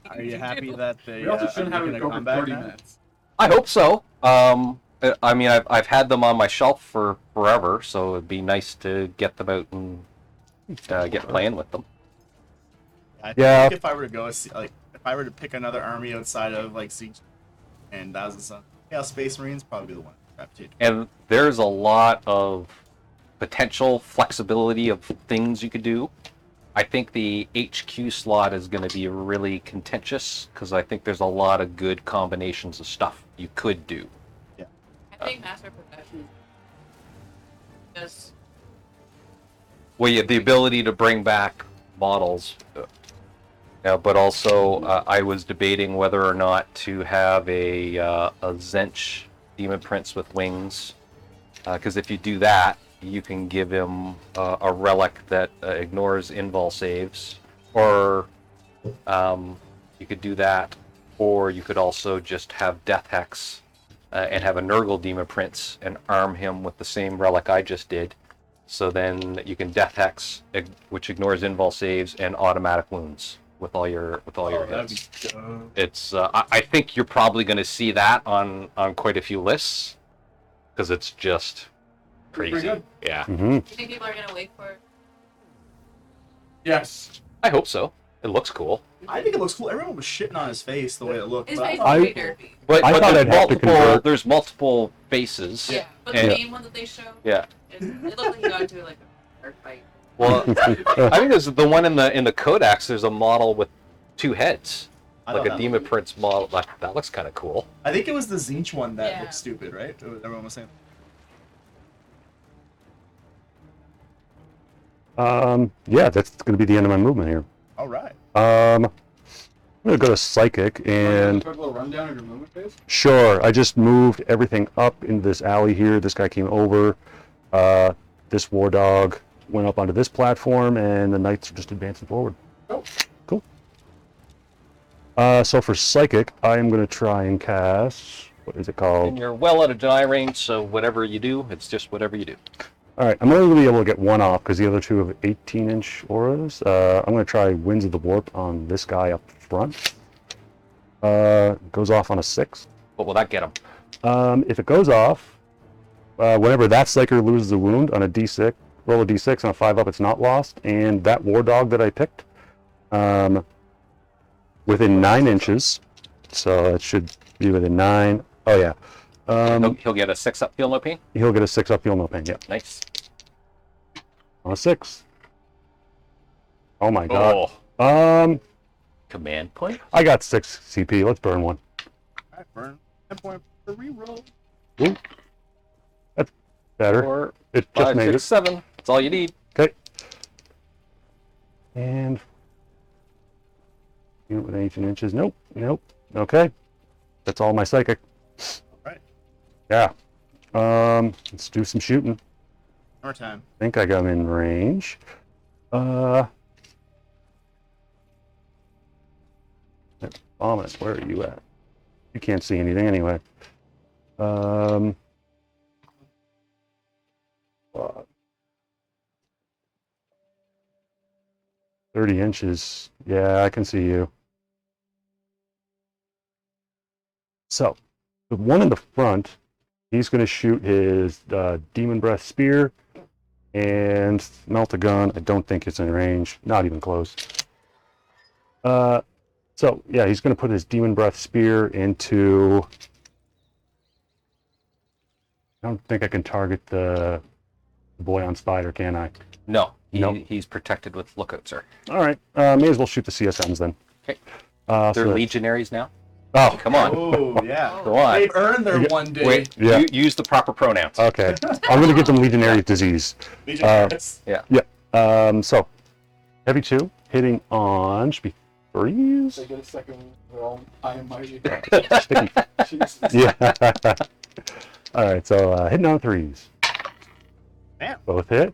Are you happy that they We also shouldn't have making it a go for comeback 30 now? minutes. I hope so. I mean, I've had them on my shelf for forever, so it'd be nice to get them out and get playing with them. I think Yeah. if I were to go, like, if I were to pick another army outside of like Siege and Thousand Sun, yeah, Space Marines probably the one to gravitate. And there's a lot of potential flexibility of things you could do. I think the HQ slot is going to be really contentious because I think there's a lot of good combinations of stuff you could do. I think Master Profession does. Well, yeah, the ability to bring back models. But also, I was debating whether or not to have a Zench Demon Prince with wings. Because if you do that, you can give him a relic that ignores invul saves. Or you could do that. Or you could also just have Death Hex and have a Nurgle Demon Prince and arm him with the same relic I just did. So then you can Death Hex, which ignores invul saves and automatic wounds with all your hits. It's I think you're probably going to see that on quite a few lists because it's just Pretty crazy. good. Yeah, Hmm. Do you think people are gonna wait for it? Yes. I hope so. It looks cool. I think it looks cool. Everyone was shitting on his face the way it looked. His but I face is thought- I- pretty derpy. But, I but thought there's I'd have to convert. there's multiple faces. Yeah, but And- the main one that they show, Yeah. it looked like he got into like a hard fight. Well, I think there's the one in the Codex. There's a model with two heads, I like thought a that Demon looked- Prince model. That looks kind of cool. I think it was the Zinch one that Yeah. looked stupid, right? Everyone was saying. Yeah, that's going to be the end of my movement here. All right. I'm going to go to Psychic, and Quick little rundown of your movement phase. sure, I just moved everything up into this alley here. This guy came over. This War Dog went up onto this platform, and the Knights are just advancing forward. Oh. Cool. So for Psychic, I am going to try and cast, what is it And called? you're well out of deny range, so whatever you do, it's just whatever you do. All right, I'm only going to be able to get one off because the other two have 18-inch auras. I'm going to try Winds of the Warp on this guy up front. Goes off on a 6. What will that get him? If it goes off, whenever that Psyker loses a wound on a d6, roll a d6 on a 5 up, it's not lost. And that War Dog that I picked, within 9 inches, so it should be within 9. Oh yeah. He'll get a 6-up, feel no pain. He'll get a 6 up, feel no pain. Yeah, Nice. on a 6. Oh my god. Command point. I got 6 CP. Let's burn one. All right, burn 10 point for reroll. Ooh. That's better. 4, It just 5, made 6, 7. That's all you need. it. Okay. And unit with 18 inches. Nope. Nope. Okay. That's all my Psychic. Right. Yeah. Let's do some shooting. More time. I think I got him in range. Ominous, where are you at? You can't see anything anyway. Uh, 30 inches. Yeah, I can see you. So, the one in the front, he's going to shoot his Demon Breath Spear and melt a gun. I don't think it's in range. Not even close. So, yeah, he's going to put his Demon Breath Spear into... I don't think I can target the boy on Spider, can I? No. Nope. He's protected with lookout, sir. All right. May as well shoot the CSMs then. Okay. So They're that's- legionaries now. Oh, Come on. Oh, yeah. Go on. They've earned their Yeah. one day. Wait. Yeah. Use the proper pronouns. okay. I'm going to give them Legionary Disease. Legionaries. So, heavy 2, hitting on, should be 3s? They get a second. They're all high and mighty. Sticky. Jesus. Yeah. All right, so hitting on 3s. Man. Both hit.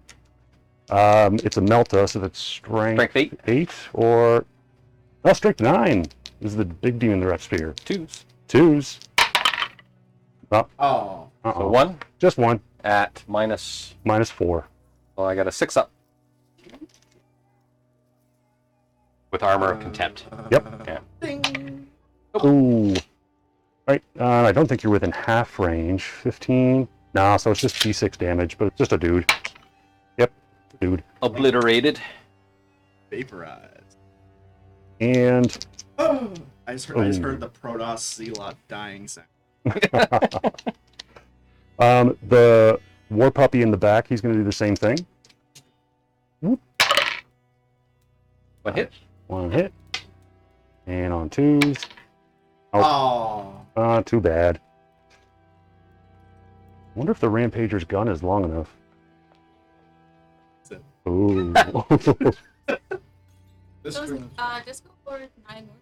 It's a Melta, so that's strength, Strength 8. 8 or... Oh, strength 9. This is the big demon Breath Spear. 2s. 2s. Oh, Oh. uh-oh. So 1 Just 1. at minus... -4. Well, I got a 6-up. With armor of contempt. Yep. Yeah. Ding. Ooh. Right, I don't think you're within half range. 15. Nah, so it's just D6 damage, but it's just a dude. Yep, dude. Obliterated. Vaporized. And I just heard the ToRRaDaS dying sound. the war puppy in the back, he's going to do the same thing. Whoop. 1 hit. 1 hit. And on 2s. Oh. Too bad. Wonder if the Rampager's gun is long enough. Ooh. This So, screen. just go for 9 more.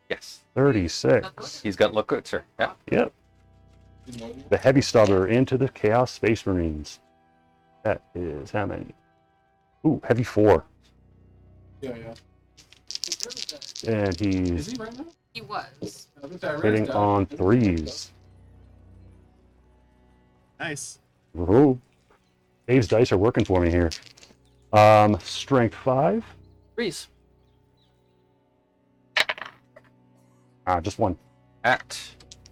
Yes. 36. He's got look good, sir. Yeah. Yep. The heavy stubber into the Chaos Space Marines. That is how many? Ooh, heavy 4. Yeah, yeah. And Is he's he right now? He was. I think I read hitting that. on 3s. Nice. Ooh. Dave's dice are working for me here. Strength 5. 3s. Just 1. At.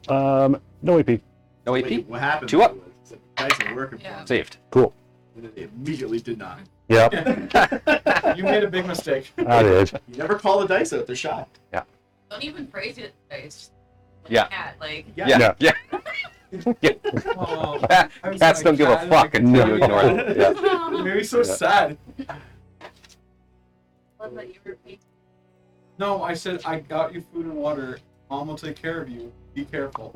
No AP. No AP. Wait, what happened? 2 up. was the dice are working Yeah. for him. Saved. Cool. They immediately did not. Yep, You made a big mistake. I did. You never call the dice out, they're shot. Don't even praise it. It's like Yeah. a cat, like. Yeah. Yeah. Yeah. Oh, I was Cats like, don't give a cat, fuck like, until you no. ignore them. Yeah. It made me so Yeah. sad. Love that you repeat. No, I said I got you food and water. Mom will take care of you. Be careful.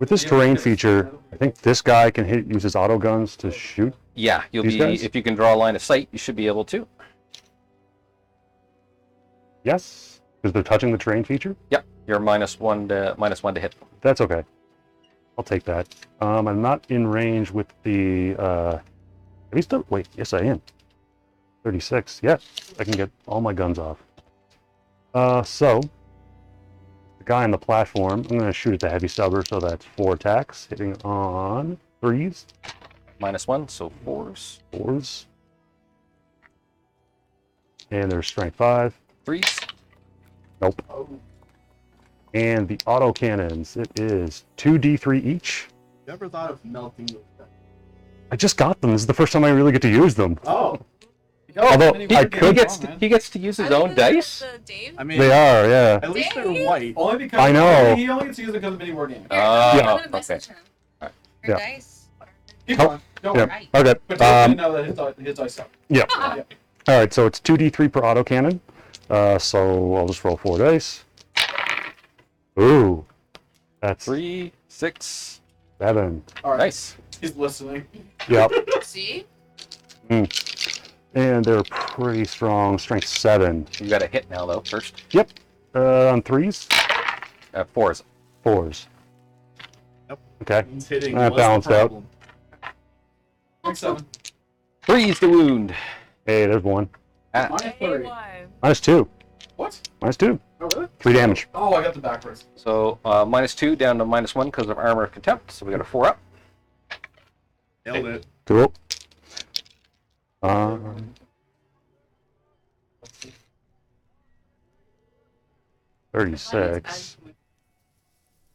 With this Yeah, terrain okay. feature, I think this guy can use his auto guns to shoot. Yeah, you'll These be guys? if you can draw a line of sight, you should be able to. Yes, because they're touching the terrain feature. Yep, you're -1 to hit. That's okay. I'll take that. I'm not in range with the. Heavy stubber. Wait, yes, I am. 36. Yeah, I can get all my guns off. So the guy on the platform, I'm going to shoot at the heavy stubber, so that's 4 attacks, hitting on 3s, -1, so 4s, 4s, and there's strength 5. 3s. Nope. And the auto cannons, it is 2d3 each. You ever thought of melting those dice? I just got them. This is the first time I really get to use them. Oh, Although Many I more could games, He gets to use his own dice. Dave? I mean, They are, yeah. at least they're Dang. white. Only because I know. He only gets to use it because of mini war gaming. Here, Oh, I'm gonna okay. message him. Alright. Your Yeah. dice. Keep Oh, going. Don't Yeah. worry. Right. Okay. But Dave didn't know that his dice suck. Yeah. Yeah. All right. So it's 2d3 per auto cannon. So I'll just roll 4 dice. Ooh, that's 3, 6. All 7. right. Nice. He's listening. Yep. See? And they're pretty strong. Strength 7. You got a hit now though. First. Yep. On 3s, 4s. 4s. Yep. Okay. Means hitting That was the balanced out. problem. Like 7. 3's the wound. Hey, there's 1. At. Minus 3. -2. What? -2. Oh, really? 3 damage. Oh, I got the backwards. So -2 down to -1 because of armor contempt. So we got a 4 up. Nailed it. Cool. 36.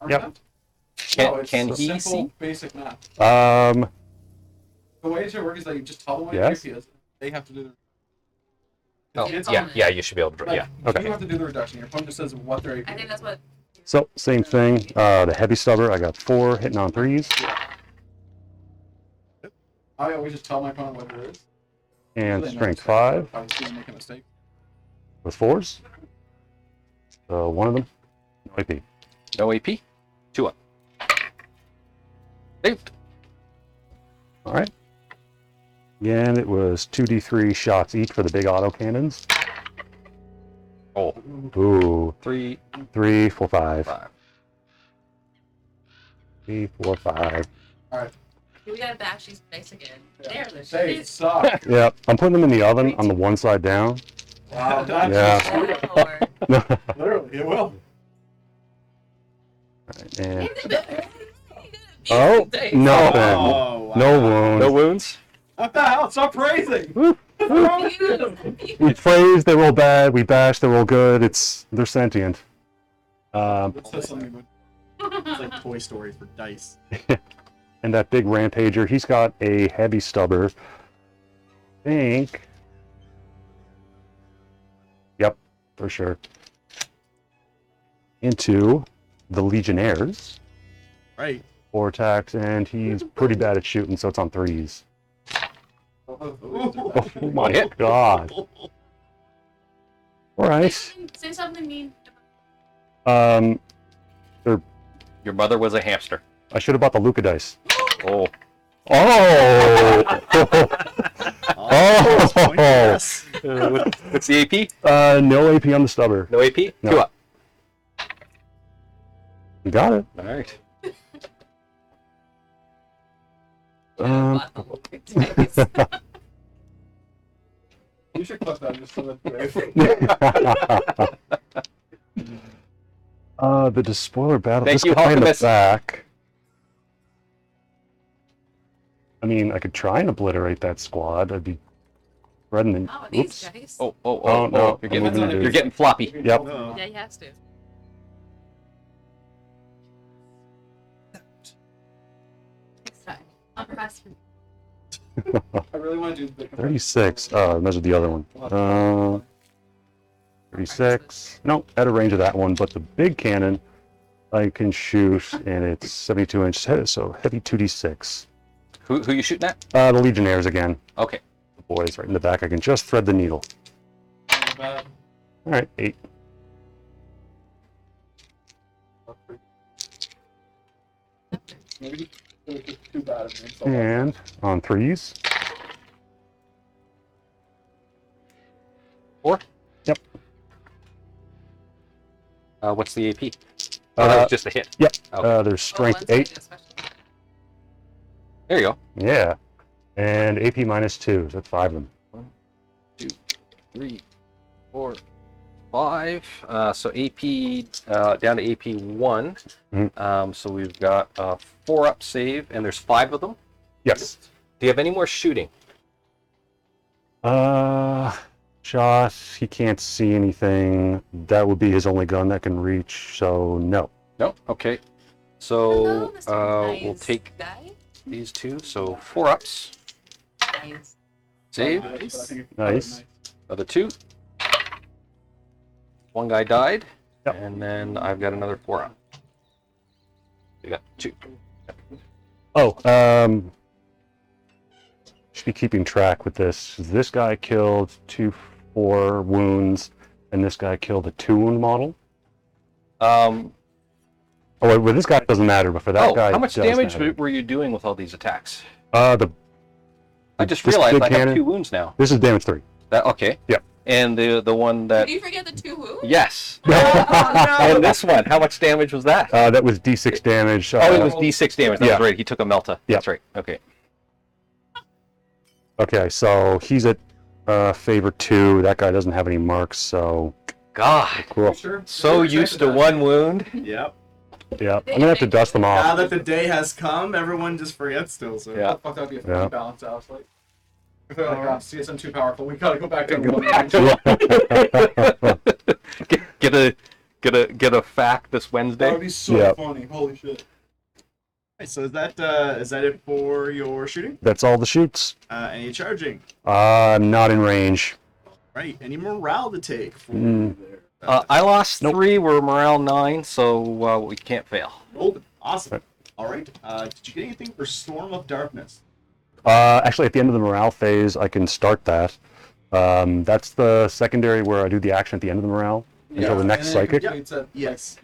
Yep. Aren't Can- no, it's can a he simple, see? basic math. Um, The way it should work is that you just tell them what Yes. your is. They have to do the. Oh, It's yeah, you should be able to. like, Yeah. Okay. You have to do the reduction. Your opponent just says what their AP I think that's what. so same thing. The heavy stubber, I got 4 hitting on 3s, I always just tell my opponent what it is. and So they know strength it's 5 if I see them make a mistake. with 4s. So one of them, no AP. No AP. 2 up. Saved. All right. Again, it was 2d3 shots each for the big auto cannons. Oh, Ooh, 3, 3, 4, 5. 5. 3, 4, 5. We gotta bash these dice again. Yeah. They're the They shit. suck. Yep, I'm putting them in the oven on the one side down. Wow, that's Yeah. Lord. literally it will. And These oh, dice. nothing. Oh, wow. No wounds. No wounds. What the hell? Stop praising. Woo, woo. We praise, they roll bad. We bash, they roll good. They're sentient. That says something good. It's like Toy Story for dice. And that big rampager, he's got a heavy stubber. I think. Yep, for sure. Into the Legionnaires. Right. 4 attacks, and he's pretty bad at shooting, so it's on 3s. Oh my god. Alright. Say something mean. Your mother was a hamster. I should have bought the Luca dice. Oh. Oh! Oh, point, yes. What's the AP? No AP on the stubber. No AP? No. 2 up. You got it. All right. You should clip that just so that the Despoiler battle. Thank This you, guy in the Alchemist. back. I mean, I could try and obliterate that squad. I'd be spreading the. Oh, these Oops. guys. Oh, Oh, no. You're I'm moving getting, it. you're getting floppy. Yep. No. Yeah, he has to. Next time. I'll press for I really want to do the 36. Measure the other one. 36. No, at a range of that one, but the big cannon I can shoot, and it's 72 inch head, so heavy 2d6. Who you shooting at? The Legionnaires again. Okay. The boys right in the back. I can just thread the needle. bad. All right, 8. Maybe it was just too bad of me. So And on 3s. 4? Yep. What's the AP? Oh, that was just a hit. Yep. Okay. There's strength 8. There you go. Yeah. And AP minus 2. So that's 5 of them. 1, 2, 3, 4, 5. So AP down to AP 1. Mhm. So we've got 4 up save, and there's 5 of them. Yes. Do you have any more shooting? Josh, he can't see anything. That would be his only gun that can reach, so no. No. Okay. So we'll take these 2. So 4 ups. Nice. Save. I think it- Nice. Another 2. One guy died. Yep. And then I've got another 4 up. You got 2. Oh, should be keeping track with this. This guy killed 2 4 wounds, and this guy killed a 2 wound model. Oh, well, this guy doesn't matter, but for that guy, how much it does damage matter. were you doing with all these attacks? I just realized big I have cannon- 2 wounds now. This is damage 3. That okay? Yep. And the one that Did you forget the 2 wounds? yes. Oh, And this one, how much damage was that? That was D6 damage. Oh, it was D6 damage. That yeah. was right. He took a melta. Yeah. That's right. Okay. Okay, so he's at favor 2. That guy doesn't have any marks, so God, cool. You sure? so You're used to that. 1 wound. Yep. Yeah, I'm gonna have to dust them Now off. that the day has come, everyone just forgets still. So. Yeah. Fuck, that'd be a Yeah. funny balance out. Like, if they're like, oh, CSM too powerful, we gotta go back to Go back to get a fact this That Wednesday. would be so Yeah. funny. Holy shit. Right, so is that it for your shooting? That's all the shoots. Any charging? I'm not in range. Right. Any morale to take? For Mm. I lost Nope. 3. We're morale 9, so we can't fail. Golden. Awesome. All right. Did you get anything for Storm of Darkness? Actually, at the end of the morale phase, I can start that. That's the secondary where I do the action at the end of the morale until the next And then it psychic. completes at, Yes.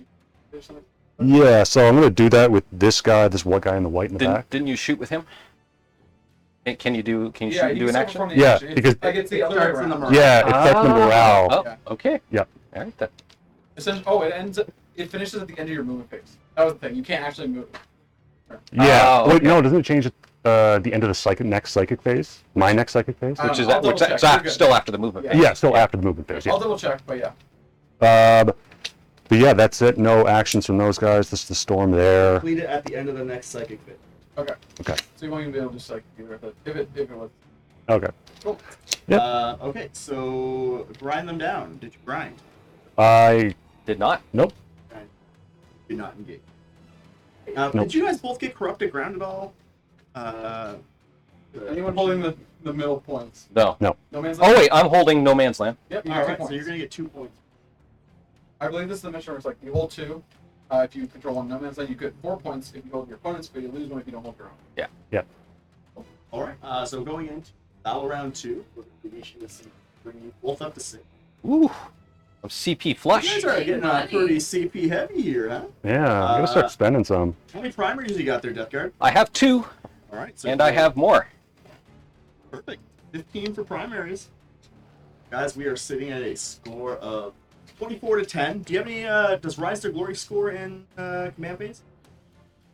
there's something- Yeah, so I'm gonna do that with this guy, this white guy in the white in the back. Didn't you shoot with him? Can you Yeah, shoot and you do an can action? perform the Yeah, action. because- Like it's the other way starts in the around. morale. Yeah, it sets the morale. Oh, okay. Yep. All right then. It ends. It finishes at the end of your movement phase. That was the thing. You can't actually move. Yeah. Oh, Wait, okay. no, doesn't it change at the end of the next psychic phase? My next psychic phase? I don't Which is know, I'll which double is check. You're good. still after the movement. Yeah. phase. Yeah, still after the movement phase. I'll Yeah. double check, but yeah. But yeah, that's it. No actions from those guys. This is the storm there. Complete it at the end of the next psychic phase. Okay. Okay. So you won't even be able to just like either if it was. Okay. Cool. Yep. Okay, so grind them down. Did you grind? I Did not. nope. You're not engaged. Nope. Did you guys both get corrupted ground at all? Anyone holding the middle points? No. No man's land? Oh wait, I'm holding no man's land. Yep, you All get 2 right, so points. you're gonna get 2 points. I believe this is the mission where it's like you hold 2. If you control one no man's land, you get 4 points if you hold your opponent's, but you lose 1 if you don't hold your own. Yeah. All right. So going into battle round 2, we're going to bring you both up to 6. Ooh, I'm CP You flush. guys are getting pretty CP heavy here, huh? Yeah, I'm gonna start spending some. How many primaries you got there, Deathguard? I have 2, All right. So and I have more. perfect 15 for primaries. Guys, we are sitting at a score of 24 to 10. Do you have any? Does Rise to Glory score in command phase?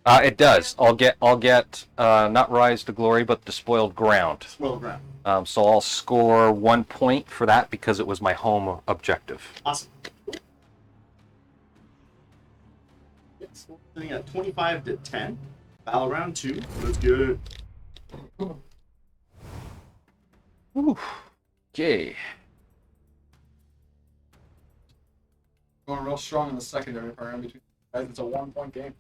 It does. I'll get not Rise to Glory, but Despoiled Ground. Spoiled ground. So I'll score 1 point for that because it was my home objective. Awesome. Yes, we're sitting at 25 to 10. Battle round 2. Let's get it. Ooh. Okay. Going real strong in the secondary program between guys. It's a 1-point game.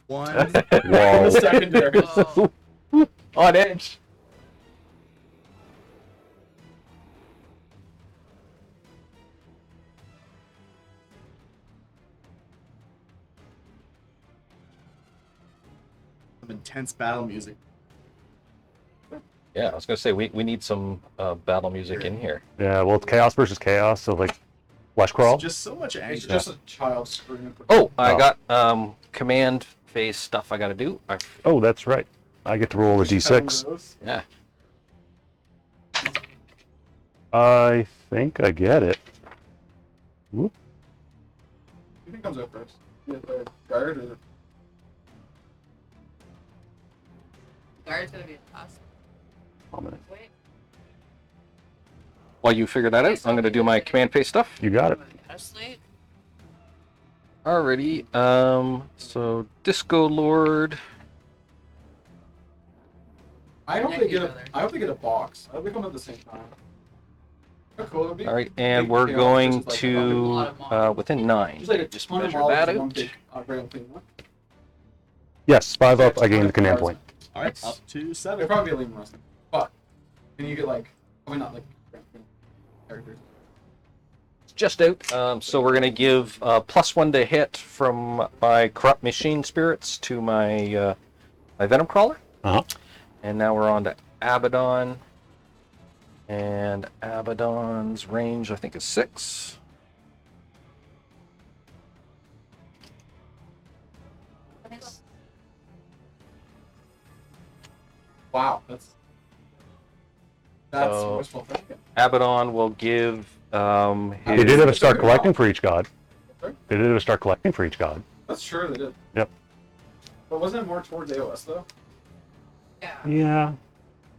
1. In Whoa. the secondary. Whoa. On edge. Some intense battle music. Yeah, I was gonna say we need some battle music in here. Yeah, well, it's chaos versus chaos, so like flesh crawl. It's just so much It's anger. just a child screaming. Oh, I Oh. got command phase stuff I gotta do. Oh, that's right. I get to roll a d6. Yeah. I think I get it. Whoop. Who think comes out first? Yeah, the guard or Guard's gonna be a toss. Dominant. Wait. While you figure that out, I'm gonna do my command phase stuff. You got it. Slate. Alrighty. So Disco Lord. I hope Neck they get each a. other. I hope they get a box. I hope they come at the same time. How cool would it be? All right, and Big we're chaos going versus, like, to within 9. Just like a Just ton of measure models that in one out. big, random thing. Yes, 5 up. I gain the command point. All right, up to They'd 7. probably be leaving wrestling, but then you get like, I mean not like characters. Just out. So we're gonna give +1 to hit from my corrupt machine spirits to my my venom crawler. Uh huh. And now we're on to Abaddon. And Abaddon's range, I think, is 6. Wow, that's So- wishful thinking. Abaddon will give They his. did have a start collecting for each god. Sorry? They did have a start collecting for each god. That's true, they did. Yep. But wasn't it more towards AOS though? Yeah. Yeah.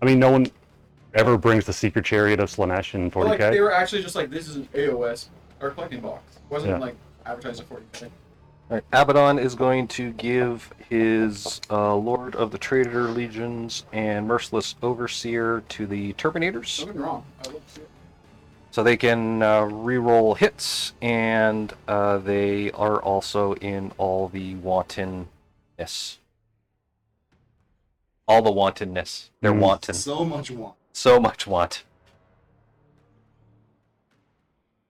I mean, no one ever brings the Secret Chariot of Slanesh in But, like 40k. they were actually just like, this is an AOS or collecting box. It wasn't Yeah. like advertised at 40k. Alright, Abaddon is going to give his Lord of the Traitor Legions and Merciless Overseer to the Terminators. Don't get me wrong. I love to see it. So they can re-roll hits, and they are also in all the wantonness. All the wantonness. They're Mm. wanton. So much want. So much want.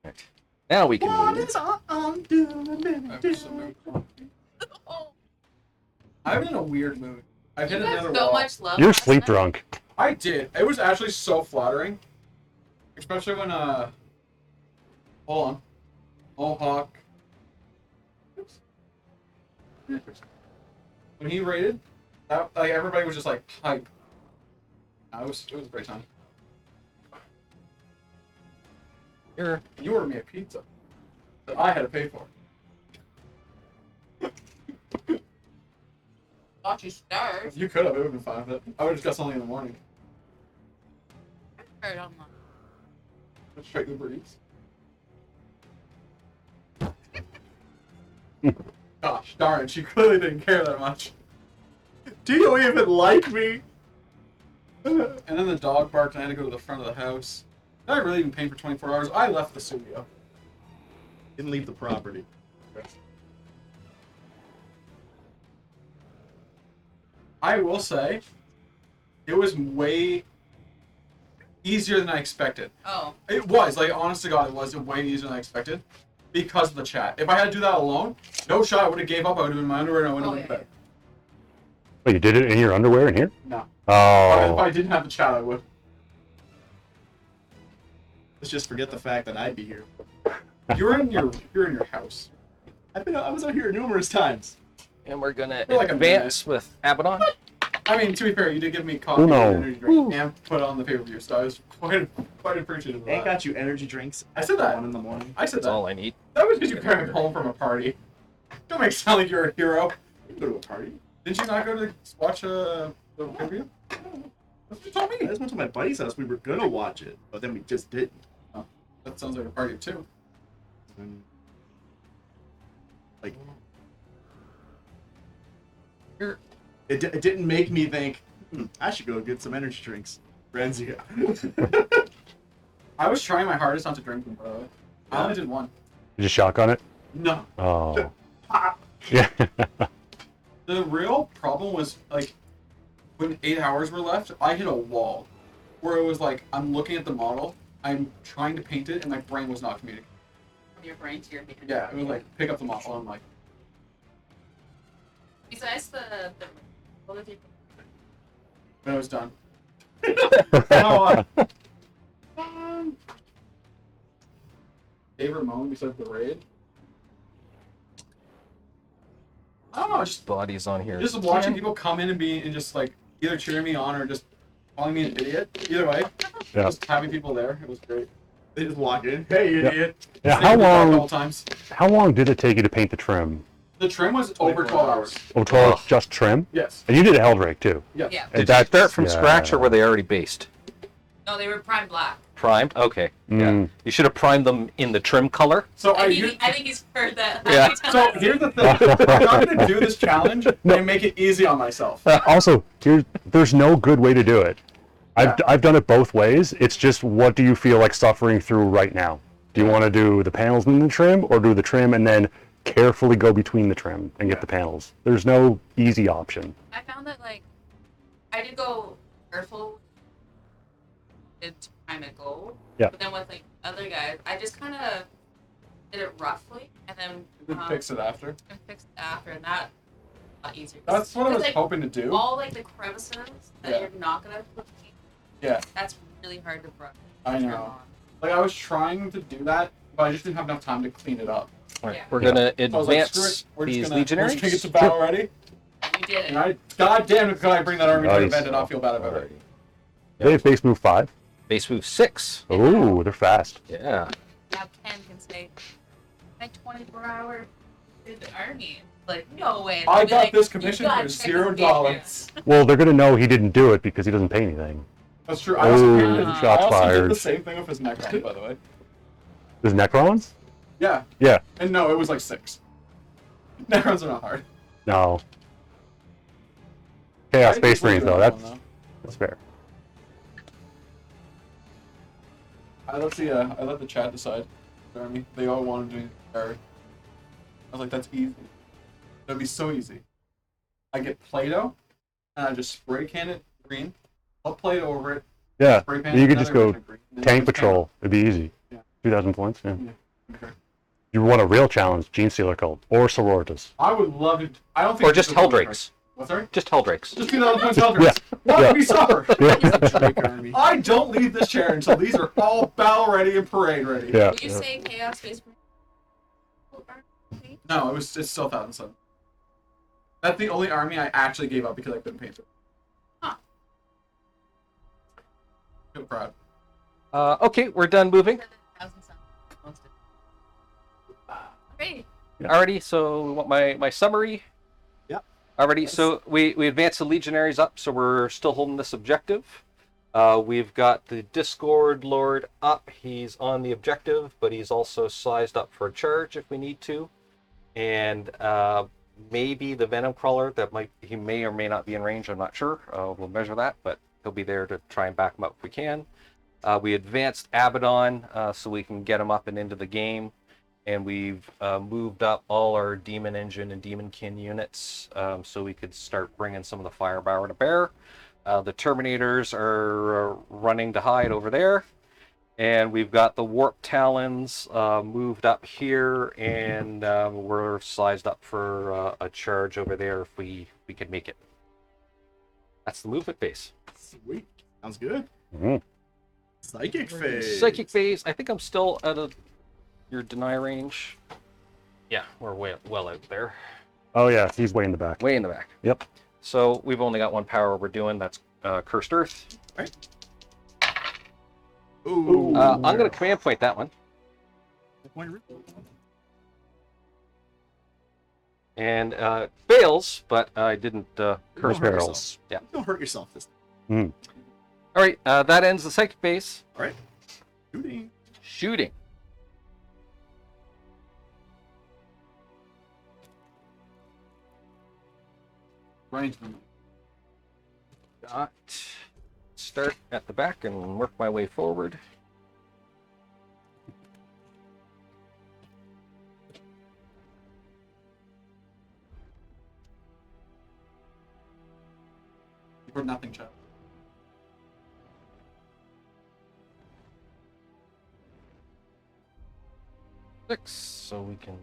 Right. Now we can What move. is on I'm so moved. Oh, I'm in a weird mood. I've you hit got another so wall. much love. You're last sleep night. drunk. I did. It was actually so flattering. Especially when hold on. Mohawk. Oops. When he raided, that, like everybody was just like hype. It was a great time. Here. You ordered me a pizza that I had to pay for. Thought you starved. You could have. It would have been fine with it. I would have just got something in the morning. Heard online. Straight Uber Eats. Gosh darn it, she clearly didn't care that much. Do you even like me? And then the dog barked and I had to go to the front of the house. Did I really even pay for 24 hours? I left the studio. Didn't leave the property. I will say, it was way easier than I expected. Oh. It was, like, honest to God, it was way easier than I expected because of the chat. If I had to do that alone, no shot, I would have gave up. I would have been in my underwear and I would have went to bed. Wait, you did it in your underwear in here? No. If Oh. I didn't have the chat, I would. Let's just forget the fact that I'd be here. You're in your house. I was out here numerous times. And we're gonna For like a advance with Abaddon. I mean, to be fair, you did give me coffee Uno. and energy drink and put it on the pay-per-view, so I was quite appreciative of Ain't that. got you energy drinks. I said that. 1 in the morning. I said That's that. all I need. That was because you came home from a party. Don't make it sound like you're a hero. You can go to a party. Didn't you not go to watch the pay-per-view? That's what you told I me. just went to my buddy's house. We were gonna watch it, but then we just didn't. Oh, that sounds like a party too. And, like, it didn't make me think, I should go get some energy drinks. Enzio. I was trying my hardest not to drink them, by the way. I only did one. Did you shotgun it? No. Oh. Yeah. The real problem was, like, when 8 hours were left, I hit a wall. Where it was like, I'm looking at the model, I'm trying to paint it, and my brain was not communicating. Your brain to your hand. Yeah, it was like, pick up the model, I'm like, Besides the what was your when I was done. No, favorite moment besides the raid? I don't know, just Bodies on here. watching people come in and just like either cheering me on or just calling me an idiot. Either way, Yeah. just having people there, it was great. They just walk in. Hey, Yeah. idiot. Yeah. Stayed How in the dark a couple long? times. How long did it take you to paint the trim? The trim was over 12 hours. Oh, 12 Ugh. just trim? Yes. And you did a Heldrake too. Yes. Yeah. And Did you that's- start from scratch or were they already based? No, they were prime black. Primed? Okay. Yeah. Mm. You should have primed them in the trim color. So I used- think he's heard that. Yeah. So here's the thing. I'm not going to do this challenge and make it easy on myself. Also, there's no good way to do it. I've done it both ways. It's just, what do you feel like suffering through right now? Do you want to do the panels in the trim, or do the trim and then carefully go between the trim and get the panels? There's no easy option. I found that like I did go careful to prime it gold. Yeah. But then with like other guys, I just kind of did it roughly and then Fix it after. and fixed it after, and that a lot easier. That's what I was like, hoping to do. all like the crevices that Yeah. you're not gonna put. Yeah, That's really hard to brush. I trim know. on. Like I was trying to do that, but I just didn't have enough time to clean it up. All right. Yeah. We're gonna So I was like, screw advance it. We're just these gonna get legionaries. to battle ready. You did it. And I, god damn it, could I bring that army to the Nice. event and not feel bad about it? They have base move 5. Base move 6. Ooh, they're fast. Yeah. Now Ken can say, "My 24-hour did the army." Like, no way. I They'll be got like, this "You commission gotta for check $0. the pages." Well, they're gonna know he didn't do it because he doesn't pay anything. That's true. I also, Ooh, painted, shots I also did fired. the same thing with his Necron, by the way. There's Necrons? Yeah. Yeah. And no, it was like 6. Necrons are not hard. No. Chaos I Space just leave Marines it though. alone, That's fair. I let the chat decide. Army. They all wanted to do Barry. I was like, that's easy. That'd be so easy. I get Play-Doh, and I just spray can it green, put Play-Doh over it, Yeah. spray pan You it, could just another go version of green, and then tank just patrol. It'd be easy. Yeah. 2,000 points. Yeah. Okay. You want a real challenge? Gene Stealer Cult or Sororitas? I would love to. I don't think. Or just this is a Helldrakes. What's sorry? Just Helldrakes. Just 2,000 points Helldrakes. Why Yeah. would we suffer? Drake army. I don't leave this chair until these are all battle ready and parade ready. Yeah. Would you say Chaos Space Marine? No, it's still 1,007. That's the only army I actually gave up because I couldn't paint it. Huh. Feel proud. Okay, we're done moving. 1,000 something. Most of it. Okay. Yeah. Alrighty, so we want my summary. Yep. Alrighty, so we advanced the legionaries up, so we're still holding this objective. We've got the Discord Lord up. He's on the objective, but he's also sized up for a charge if we need to. And maybe the Venom Crawler, he may or may not be in range, I'm not sure. We'll measure that, but he'll be there to try and back him up if we can. We advanced Abaddon so we can get him up and into the game. and we've moved up all our Demon Engine and Demonkin units so we could start bringing some of the firepower to bear. The Terminators are running to hide over there. And we've got the Warp Talons moved up here, and we're sized up for a charge over there if we could make it. That's the movement phase. Sweet. Sounds good. Mhm. Psychic phase. Psychic phase, I think I'm still out of your deny range. Yeah, we're well out there. Oh yeah, he's way in the back. Way in the back. Yep. So we've only got one power we're doing, that's Cursed Earth. Right. Ooh. I'm going to command point that one. And fails, but I didn't curse Don't hurt barrels. yourself. Yeah. Don't hurt yourself this Mm. All right, that ends the psychic phase. All right. Shooting. Shooting. Rangeman. Got start at the back and work my way forward. You heard nothing, Chad. Six, so we can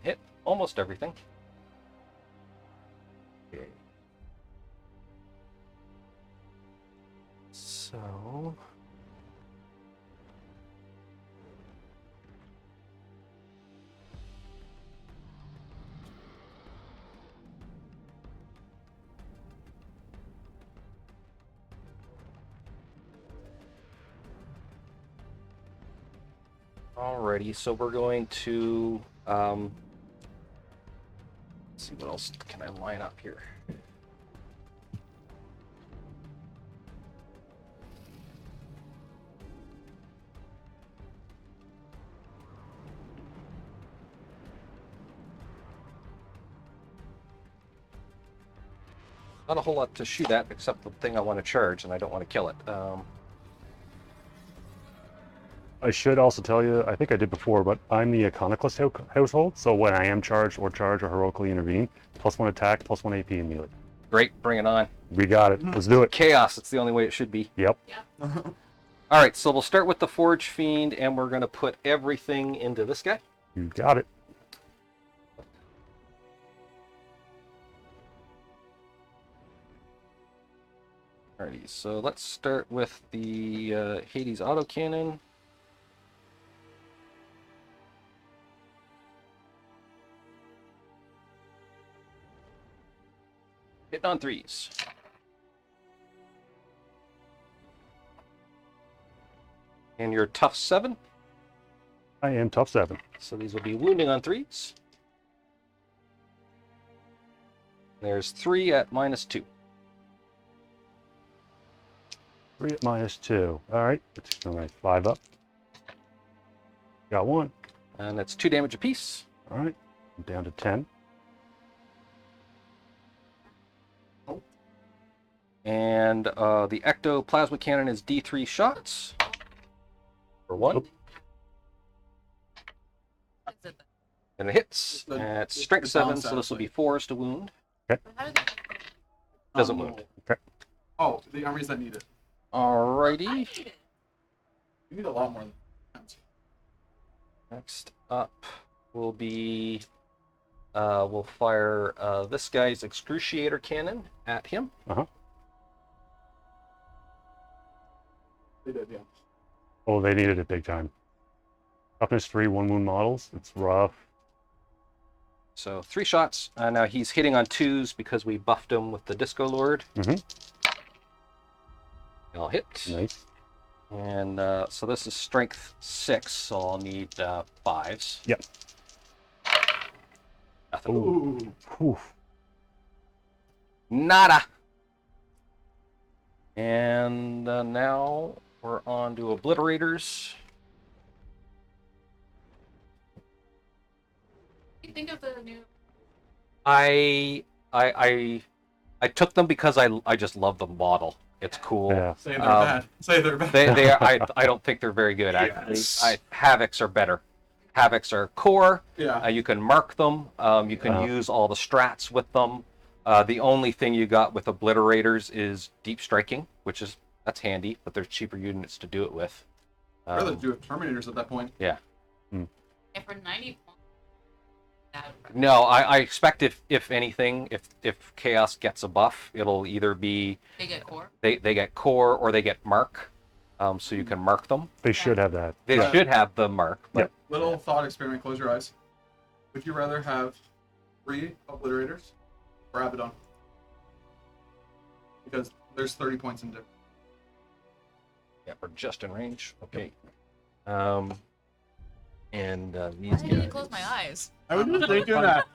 hit almost everything. Okay. So alrighty, so we're going to let's see what else can I line up here. Not a whole lot to shoot at except the thing I want to charge, and I don't want to kill it. I should also tell you, I think I did before, but I'm the Iconoclast household, so when I am charged or heroically intervene, +1 attack, +1 AP immediately. Great, bring it on. We got it. Let's do it. Chaos, it's the only way it should be. Yep. Alright, so we'll start with the Forge Fiend, and we're going to put everything into this guy. You got it. Alrighty, so let's start with the Hades autocannon. Hitting on 3s. And your tough 7. I am tough 7. So these will be wounding on 3s. There's 3 at -2. 3 at -2. All right. All right. 5 up. Got 1. And that's 2 damage apiece. All right. I'm down to 10. And the Ecto Plasma Cannon is D3 shots. For 1. Nope. And it hits. The- And it's the strength 7, balance so this will be outplay. 4s to wound. How did they... Doesn't wound. Oh, the armies that need it. Alrighty. You need a lot more than that. Next up will be we'll fire this guy's Excruciator Cannon at him. They did, yeah. Oh, they needed it big time. Toughness 3, 1 wound models. It's rough. So 3 shots. Now he's hitting on 2s because we buffed him with the Disco Lord. Mhm. I'll hit. Nice. And so this is strength 6, so I'll need 5s. Yep. Nothing. Ooh. Whew. Nada. And now we're on to Obliterators. What do you think of the new... I took them because I just love the model. It's cool. Yeah. Say they're bad. Say they're bad. They I don't think they're very good actually. Yes. Havocs are better. Havocs are core. Yeah. You can mark them. You can use all the strats with them. The only thing you got with Obliterators is deep striking, that's handy, but there's cheaper units to do it with. I'd rather do it Terminators at that point. Yeah. And for 90 points, No, I expect if anything, if Chaos gets a buff, it'll either be they get core. they get core or they get mark, so you can mark them. They should have that. They should have the mark. But Little thought experiment. Close your eyes. Would you rather have 3 Obliterators or Abaddon? Because there's 30 points in difference. Yeah, we're just in range. Okay. And I these didn't guys. close my eyes. I was just thinking that.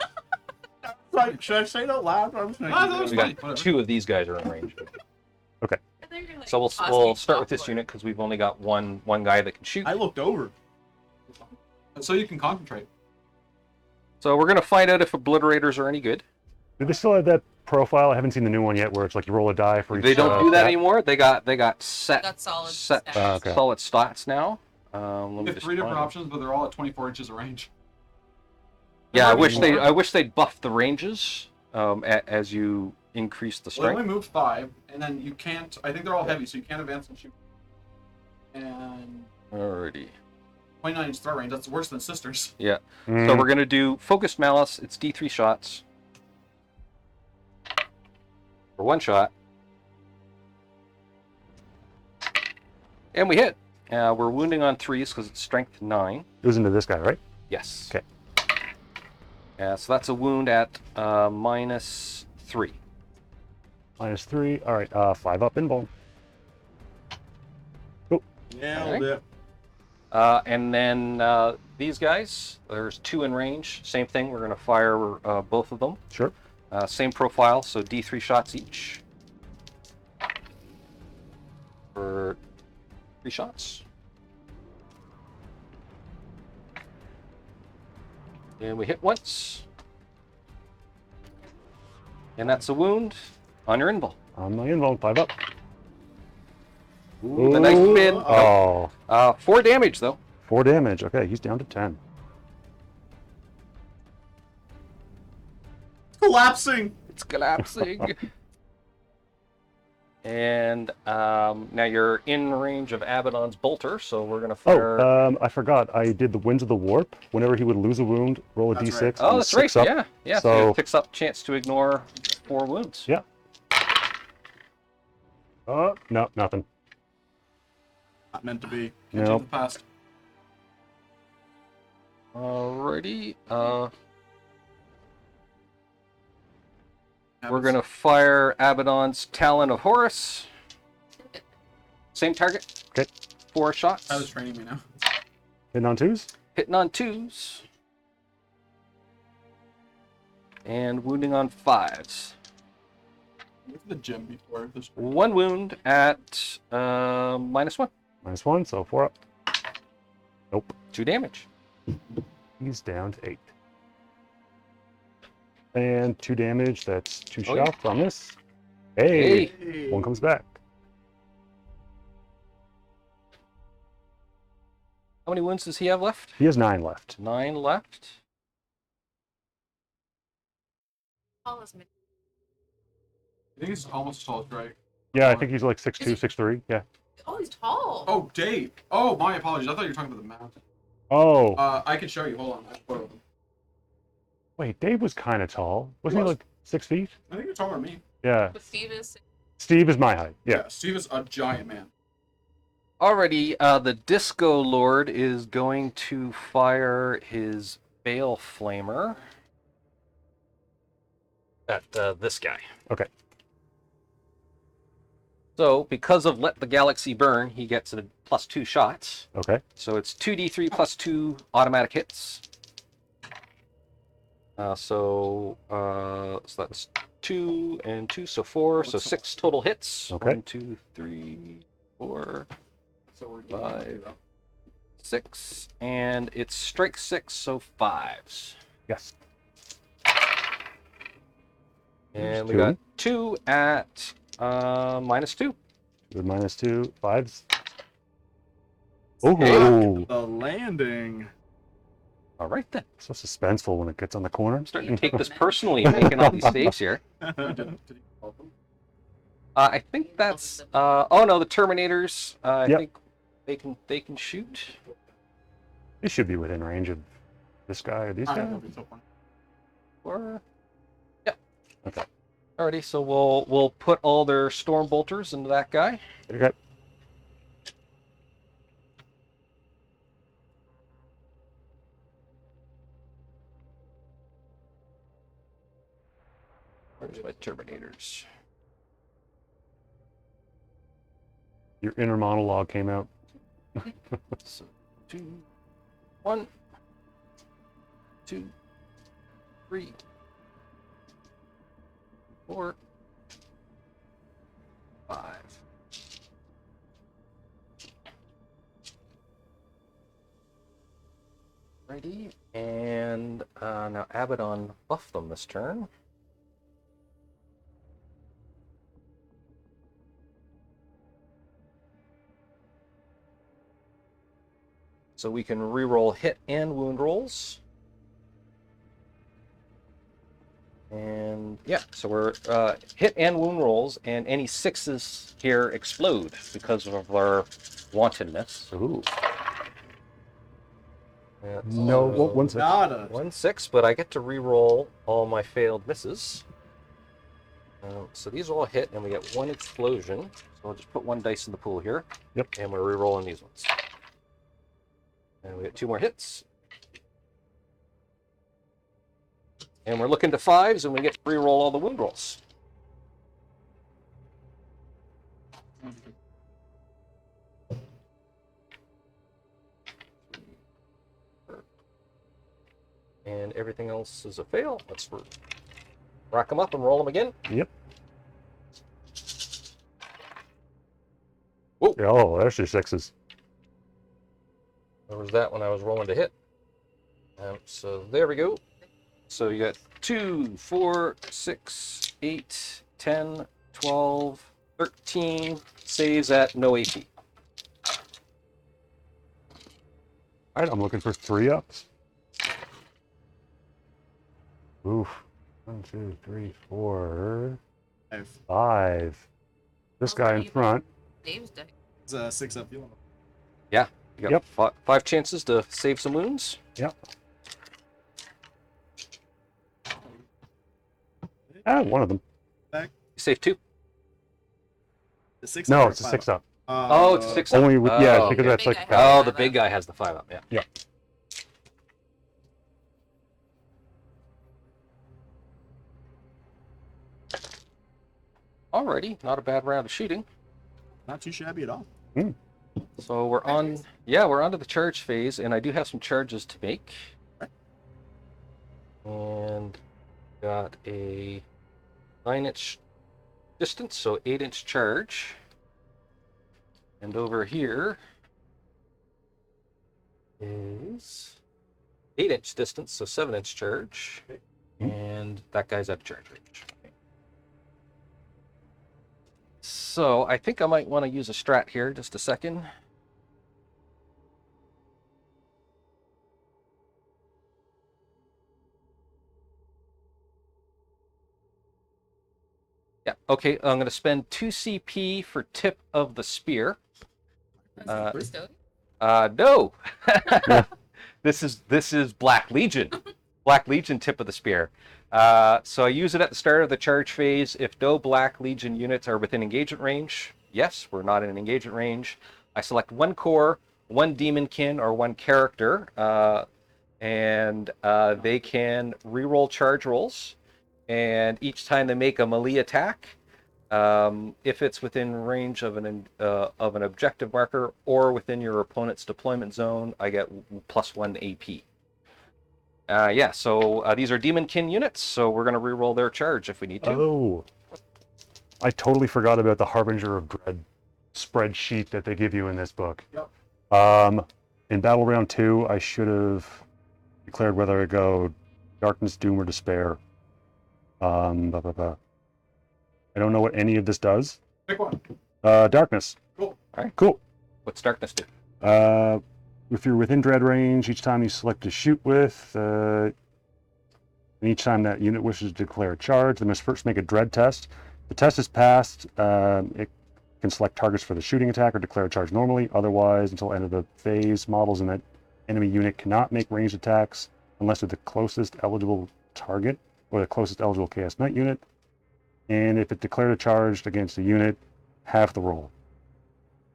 Like, should I say it out loud? I was Ah, thinking that was We funny. got Whatever. 2 of these guys are in range. I thought you were gonna, like, So we'll toss start me with this popcorn. unit because we've only got one guy that can shoot. I looked over. So you can concentrate. So we're gonna find out if Obliterators are any good. Do they still have that profile? I haven't seen the new one yet, where it's like you roll a die for each. They don't do that stat. anymore. They got set Got solid set stats. Okay. solid stats now. Let You me have just 3 different find- options, but they're all at 24 inches of range. Yeah, There might be more. I wish they'd buff the ranges as you increase the Well, they strength. only moved 5, and then you can't. I think they're all heavy, so you can't advance and shoot. And Alrighty. 29 inch throw range. That's worse than Sisters. Yeah. Mm. So we're gonna do focused malice. It's D3 shots for 1 shot, and we hit. We're wounding on 3s because it's strength 9. It was into this guy, right? Yes. Okay. So that's a wound at -3. -3. All right. 5 up invuln. Nailed it. And then these guys, there's 2 in range. Same thing. We're gonna fire both of them. Sure. Same profile, so D3 shots each for 3 shots. And we hit once. And that's a wound on your invul. On my invuln, 5 up. Ooh, the nice Ooh. spin. Oh, 4 damage though. 4 damage. Okay, he's down to 10. Collapsing. It's collapsing. And now you're in range of Abaddon's bolter, so we're gonna fire. Oh, I forgot. I did the Winds of the Warp. Whenever he would lose a wound, roll a That's d6. right. Oh, and that's right. 6 up. Yeah, yeah. So So- it picks up chance to ignore 4 wounds. Yeah. Oh, no, nothing. Not meant to be. Can't Nope. change the past. Alrighty. We're gonna fire Abaddon's Talon of Horus. Same target. Okay. 4 shots. Tyler's training me now. Hitting on 2s? Hitting on 2s. And wounding on 5s. Look at the gym before this. 1 wound at -1. -1, so 4 up. Nope. 2 damage. He's down to 8. And 2 damage. That's 2 Oh, yeah. shots on this. Hey, Hey. one comes back. How many wounds does he have left? He has 9 left. 9 left. Tall as mid- I think he's almost as tall as Drake. Yeah, I think he's like 6'2", Is he- 6'3". Yeah. Oh, he's tall. Oh, Dave. Oh, my apologies. I thought you were talking about the mountain. Oh, I can show you. Hold on. I have a photo of him. wait, Dave was kind of tall. Wasn't he was. like 6 feet? I think you're taller than me. Yeah. But Steve is. Steve is my height. Yeah. Steve is a giant man. Already, the Disco Lord is going to fire his Bale Flamer at this guy. Okay. So, because of Let the Galaxy Burn, he gets a +2 shots. Okay. So it's 2d3 +2 automatic hits. So that's 2 and 2, so 4, so 6 total hits. Okay. 1, 2, 3, 4, So we're 5, 6, and it's strike 6, so 5s. Yes. And There's we 2. got 2 at -2. With -2, 5s. Okay. Oh, The landing. All right then. so suspenseful when it gets on the corner. I'm starting to take this personally, making all these saves here. Did he call them? I think that's. Oh no, the Terminators. I Yep. think they can shoot. It should be within range of this guy or these I guys. don't know if it's so funny. Or yeah. Okay. Alrighty, so we'll put all their storm bolters into that guy. Okay. Where's my Terminators? Your inner monologue came out. So 2, 1, 2, 3, 4, 5. Righty, and now Abaddon buffed them this turn. So we can reroll hit and wound rolls. And yeah, so we're hit and wound rolls, and any 6s here explode because of our wantonness. Ooh. Yeah, No, so one sec. Nada. 1 6, but I get to re-roll all my failed misses. So these all hit, and we get 1 explosion. So I'll just put 1 dice in the pool here. Yep. And we're re-rolling these ones. And we get 2 more hits. And we're looking to 5s, and we get to re-roll all the wound rolls. And everything else is a fail. Let's rack them up and roll them again. Yep. Whoa. Oh, there's your 6s. Where was that when I was rolling to hit? So there we go. So you got 2, 4, 6, 8, 10, 12, 13 saves at no AP. All right, I'm looking for 3 ups. Oof. 1, 2, 3, 4, 5. This guy in front. Dave's dead. It's a 6-up. You Yeah, you got Yep. 5 chances to save some wounds. Yep. Ah, one of them. You save 2. The 6 No, it's a 6 up. Oh, it's a 6 up. Only with, yeah, Oh, because okay. that's Big like. guy. Oh, the big guy has the 5 up, yeah. Yeah. Alrighty, not a bad round of shooting. Not too shabby at all. So we're on, yeah, we're on to the charge phase, and I do have some charges to make. And got a 9-inch distance, so 8-inch charge. And over here is 8-inch distance, so 7-inch charge. And that guy's at charge range. So I think I might want to use a strat here, just a second. Yeah, okay, I'm going to spend 2 CP for tip of the spear. Stoic? No. This is Black Legion. Black Legion tip of the spear. So I use it at the start of the charge phase. If no Black Legion units are within engagement range, yes, we're not in engagement range. I select 1 core, 1 demonkin, or 1 character, and they can reroll charge rolls. And each time they make a melee attack, if it's within range of an objective marker or within your opponent's deployment zone, I get +1 AP. Yeah, so these are Demonkin units, so we're going to reroll their charge if we need to. Oh. I totally forgot about the Harbinger of Dread spreadsheet that they give you in this book. Yep. In Battle Round 2, I should have declared whether I go Darkness, Doom, or Despair. I don't know what any of this does. Pick one. Darkness. Cool. Cool. What's darkness do? If you're within dread range, each time you select to shoot with, and each time that unit wishes to declare a charge, they must first make a dread test. If the test is passed, it can select targets for the shooting attack or declare a charge normally. Otherwise, until end of the phase, models in that enemy unit cannot make ranged attacks unless they're the closest eligible target or the closest eligible Chaos Knight unit. And if it declared a charge against a unit, half the roll.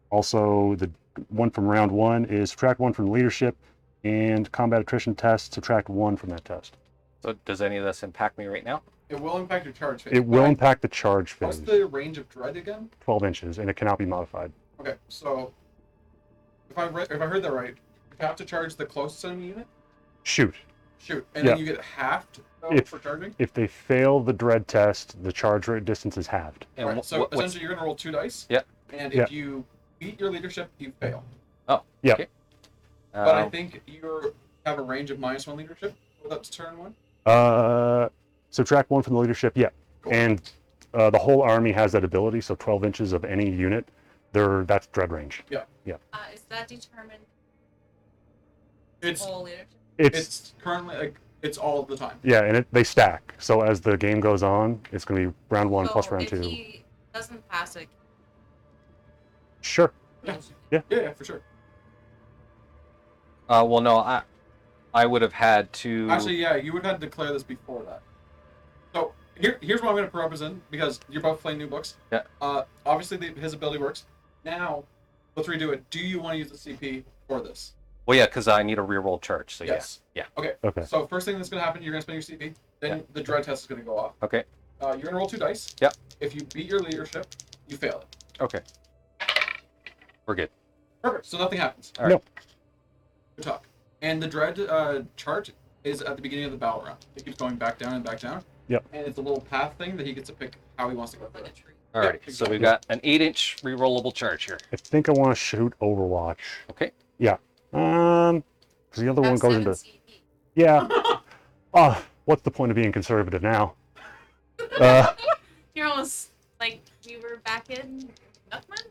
Also, the one from round 1 is subtract 1 from the leadership, and combat attrition test, subtract 1 from that test. So does any of this impact me right now? It will impact your charge phase. It will impact the charge What's phase. the range of dread again? 12 inches, and it cannot be modified. Okay, so if I heard that right, you have to charge the closest enemy unit. Shoot. Shoot, and Yeah. then you get halved for charging. If they fail the dread test, the charge rate distance is halved. And Right, so what's- essentially, you're gonna roll 2 dice. Yeah. And Yeah. if you beat your leadership, you fail. Oh, Yeah. okay. But I think you have a range of -1 leadership. Well, that's turn 1. Subtract 1 from the leadership, yeah. Cool. And the whole army has that ability, so 12 inches of any unit, that's dread range. Is that determined It's whole leadership? it's currently like it's all the time. Yeah, and they stack. So as the game goes on, it's going to be round 1 plus So round if 2. he doesn't pass it, Sure. Yeah, for sure. Well, no, I would have had to. Actually, yeah, you would have to declare this before that. So here's what I'm going to represent because you're both playing new books. Yeah. Obviously, his ability works. Now, let's redo it. Do you want to use the CP for this? Well, yeah, because I need a reroll charge. So Yes. yeah. Okay. Okay. So first thing that's going to happen, you're going to spend your CP. Then the dread test is going to go off. Okay. You're going to roll 2 dice. Yep. If you beat your leadership, you fail it. Okay. We're good. Perfect. So nothing happens. All right. Nope. Good talk. And the dread chart is at the beginning of the battle round. It keeps going back down and back down. Yep. And it's a little path thing that he gets to pick how he wants to go like through a it. tree. Alrighty. Yeah, So exactly. we've got an 8-inch rerollable charge here. I think I want to shoot Overwatch. Okay. Yeah. Because the other one Have goes 7 into... CP. Yeah. What's the point of being conservative now? You're almost like we were back in Duckman.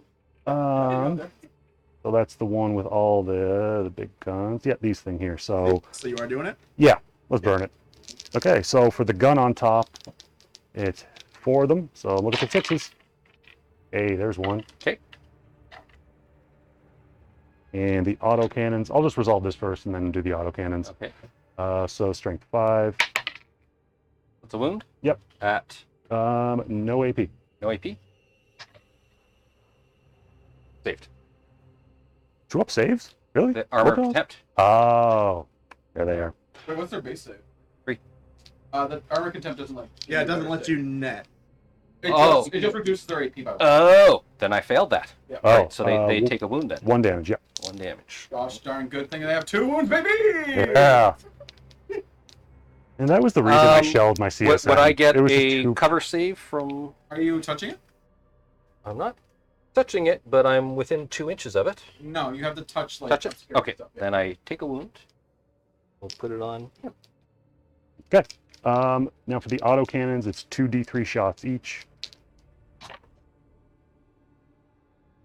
So that's the one with all the big guns. Yeah, these thing here. So So you are doing it? yeah, let's burn it. Okay, so for the gun on top, it's 4 of them. So look at the 6s. Hey, there's one. Okay. And the auto cannons. I'll just resolve this first and then do the auto cannons. Okay. So strength 5. What's a wound? Yep. At No AP. no AP. Saved. 2 up saves? Really? The armor What else? contempt. Oh, there they are. Wait, what's their base save? 3. The armor contempt doesn't like. Yeah, it doesn't let you net. It just reduces their AP by 1. Oh, then I failed that. Yeah. Oh, Right, so they take a wound then. 1 damage. Yeah. 1 damage. Gosh darn good thing they have 2 wounds, baby! Yeah. And that was the reason I shelled my CSM. Would I get It was just a too- cover save from? Are you touching it? I'm not touching it, but I'm within 2 inches of it. No, you have to touch like. Touch it? obscure Okay, stuff, yeah. then I take a wound. We'll put it on. Okay. Now for the auto cannons, it's 2d3 shots each.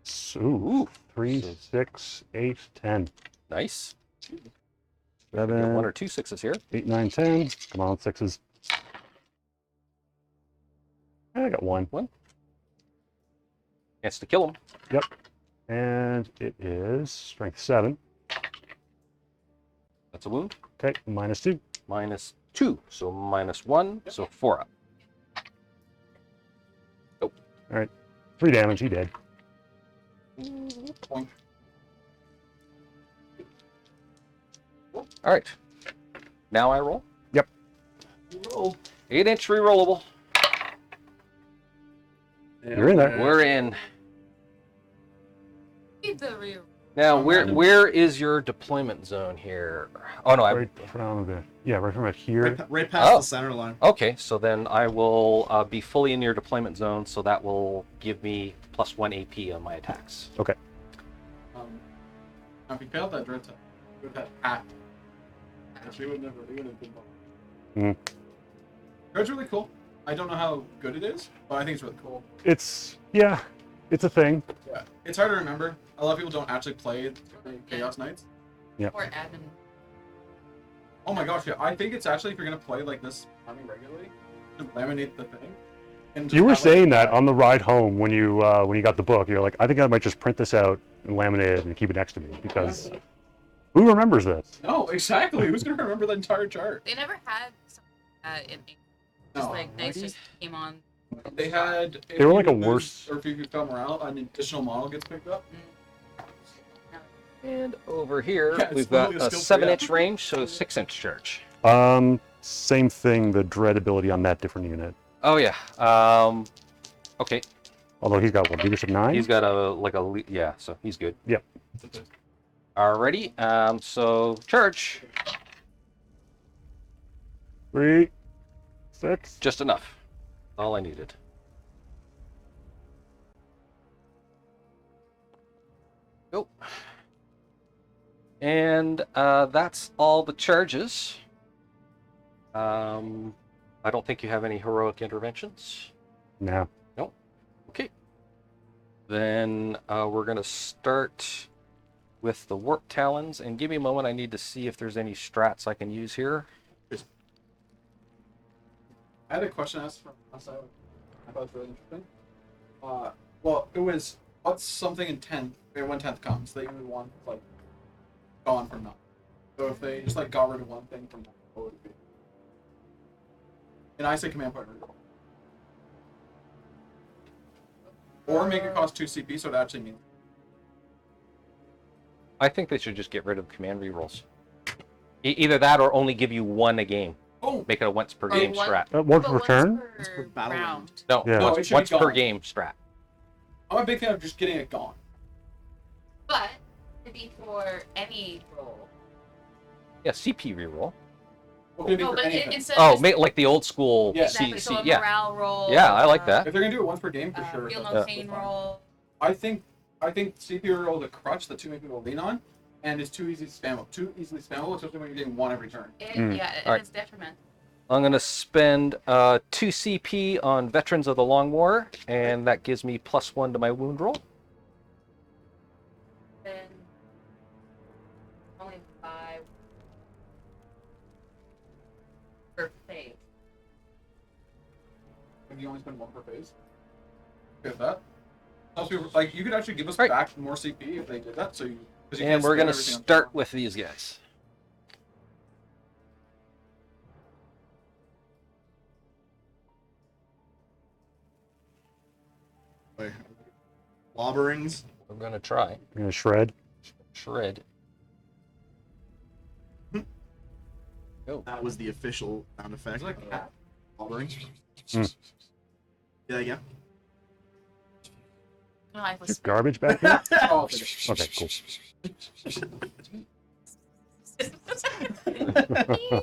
So, ooh, 3, 6, 8, 10. Nice. Get 7, 1 or 2 6s here. 8, 9, 10. Come on, 6s. I got 1. Chance to kill him. Yep. And it is strength 7. That's a wound. Okay, minus 2. Minus 2, so minus 1, so 4 up. All right, 3 damage. He dead. Point. All right. Now I roll. Yep. Roll. 8-inch rerollable. You're in there. We're in. Need the rear. Now, where is your deployment zone here? Oh no, Right from the right from right here. Right past Oh. the center line. Okay, so then I will be fully in your deployment zone, so that will give me +1 AP on my attacks. Okay. Now if you failed that dread test, you would have had half. We would never. We would have been. Mm. Dread's really cool. I don't know how good it is, but I think it's really cool. It's yeah. It's a thing. Yeah, it's hard to remember. A lot of people don't actually play Chaos Knights. Or admin. Oh my gosh, yeah. I think it's actually, if you're gonna play like this army regularly, to laminate the thing. And just You were have, like, saying that on the ride home when you got the book. You're like, I think I might just print this out and laminate it and keep it next to me because who remembers this? No, exactly. Who's gonna remember the entire chart? They never had something like that in English. No. Just like Knights just came on. They had. if They were you like a lose, worse- Or if you fell morale, an additional model gets picked up. And over here, Yeah, it's we've got literally a a skill tree, 7-inch range, so 6-inch charge. Same thing. The dread ability on that different unit. Oh yeah. Okay. Although he's got what, leadership 9? He's got yeah, so he's good. Yep. Alrighty. So charge. 3, 6. Just enough. All I needed. Go. And that's all the charges. I don't think you have any heroic interventions. No. No. Okay. Then we're going to start with the Warp Talons. And give me a moment. I need to see if there's any strats I can use here. I had a question asked from last time. I thought it was really interesting. Well, it was what's something in 10th, when 10th comes that you would want like gone from now. So if they just like got rid of one thing from that, what would it be? And I say command point reroll. Or make it cost 2 CP, so it actually means. I think they should just get rid of command rerolls. Either that or only give you one a game. Oh, Make it a once per Oh, game one- strat. One But per once turn? per battle round. No, Yeah. No, it once, should be once per gone. game strat. I'm a big fan of just getting it gone. But it'd be for any role. Yeah, CP reroll. What can it be No, for but anything? instead Oh, of make like the old school Yeah. exactly, so a yeah. morale roll. Yeah, I like that. If they're gonna do it once per game, for sure. Feel that's no perfectly pain fine. roll. I think CP roll is a crutch that too many people lean on, and it's too easy to spam. Too easily spammable, especially when you're getting one every turn. Yeah, and Alright. it's detriment. I'm going to spend 2 CP on Veterans of the Long War, and that gives me +1 to my wound roll. Then only 5 per phase. If you only spend one per phase. Okay with that. Also, like you could actually give us Right. back more CP if they did that. So you. 'Cause you And can't we're spend going to everything on start turn with these guys. Wait. Lobberings. We're going to try. I'm going to shred. Shred. That was the official sound one. effect. It's like cat. Lobberings. Mm. Yeah. No, I Is was garbage back here? Oh, Okay, cool.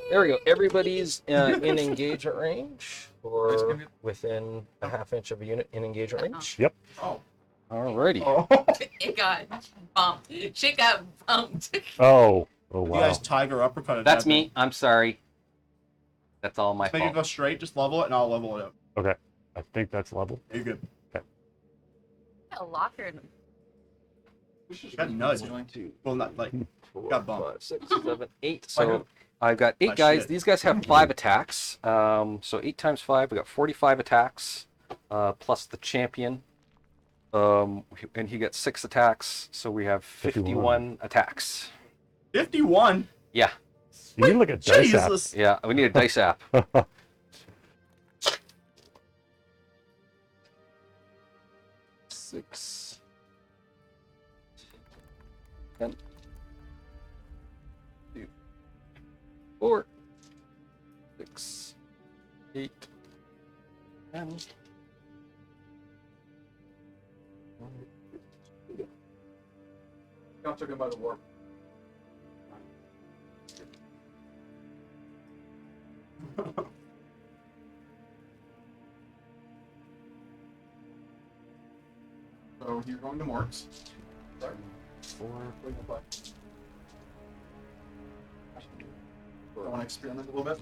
There we go. Everybody's in engagement range, Nice, or give me- within a half-inch of a unit in engagement range. Yep. Oh, Alrighty. Oh. It got bumped. Shit got bumped. Oh. Oh, You wow. guys tiger uppercut it. That's me. I'm sorry. That's all my Just make it fault. go straight. Just level it, and I'll level it up. Okay. I think that's level. You're good. A locker in we should Got nudged. Really. Well, not like. 4, Got bumped. 5, 6, 7, 8. By So who? I've got 8 By guys. shit. These guys have 5 attacks. So 8 times 5, we got 45 attacks, plus the champion. And he gets 6 attacks, so we have 51 attacks. 51. Yeah, You need like a dice app. Jesus. yeah. We need a dice app. 6, 10, 2, 4, 6, 8, 10. Got taken by the warp. So you're going to Morks. Sorry. 4, What are you gonna play? I want to experiment a little bit.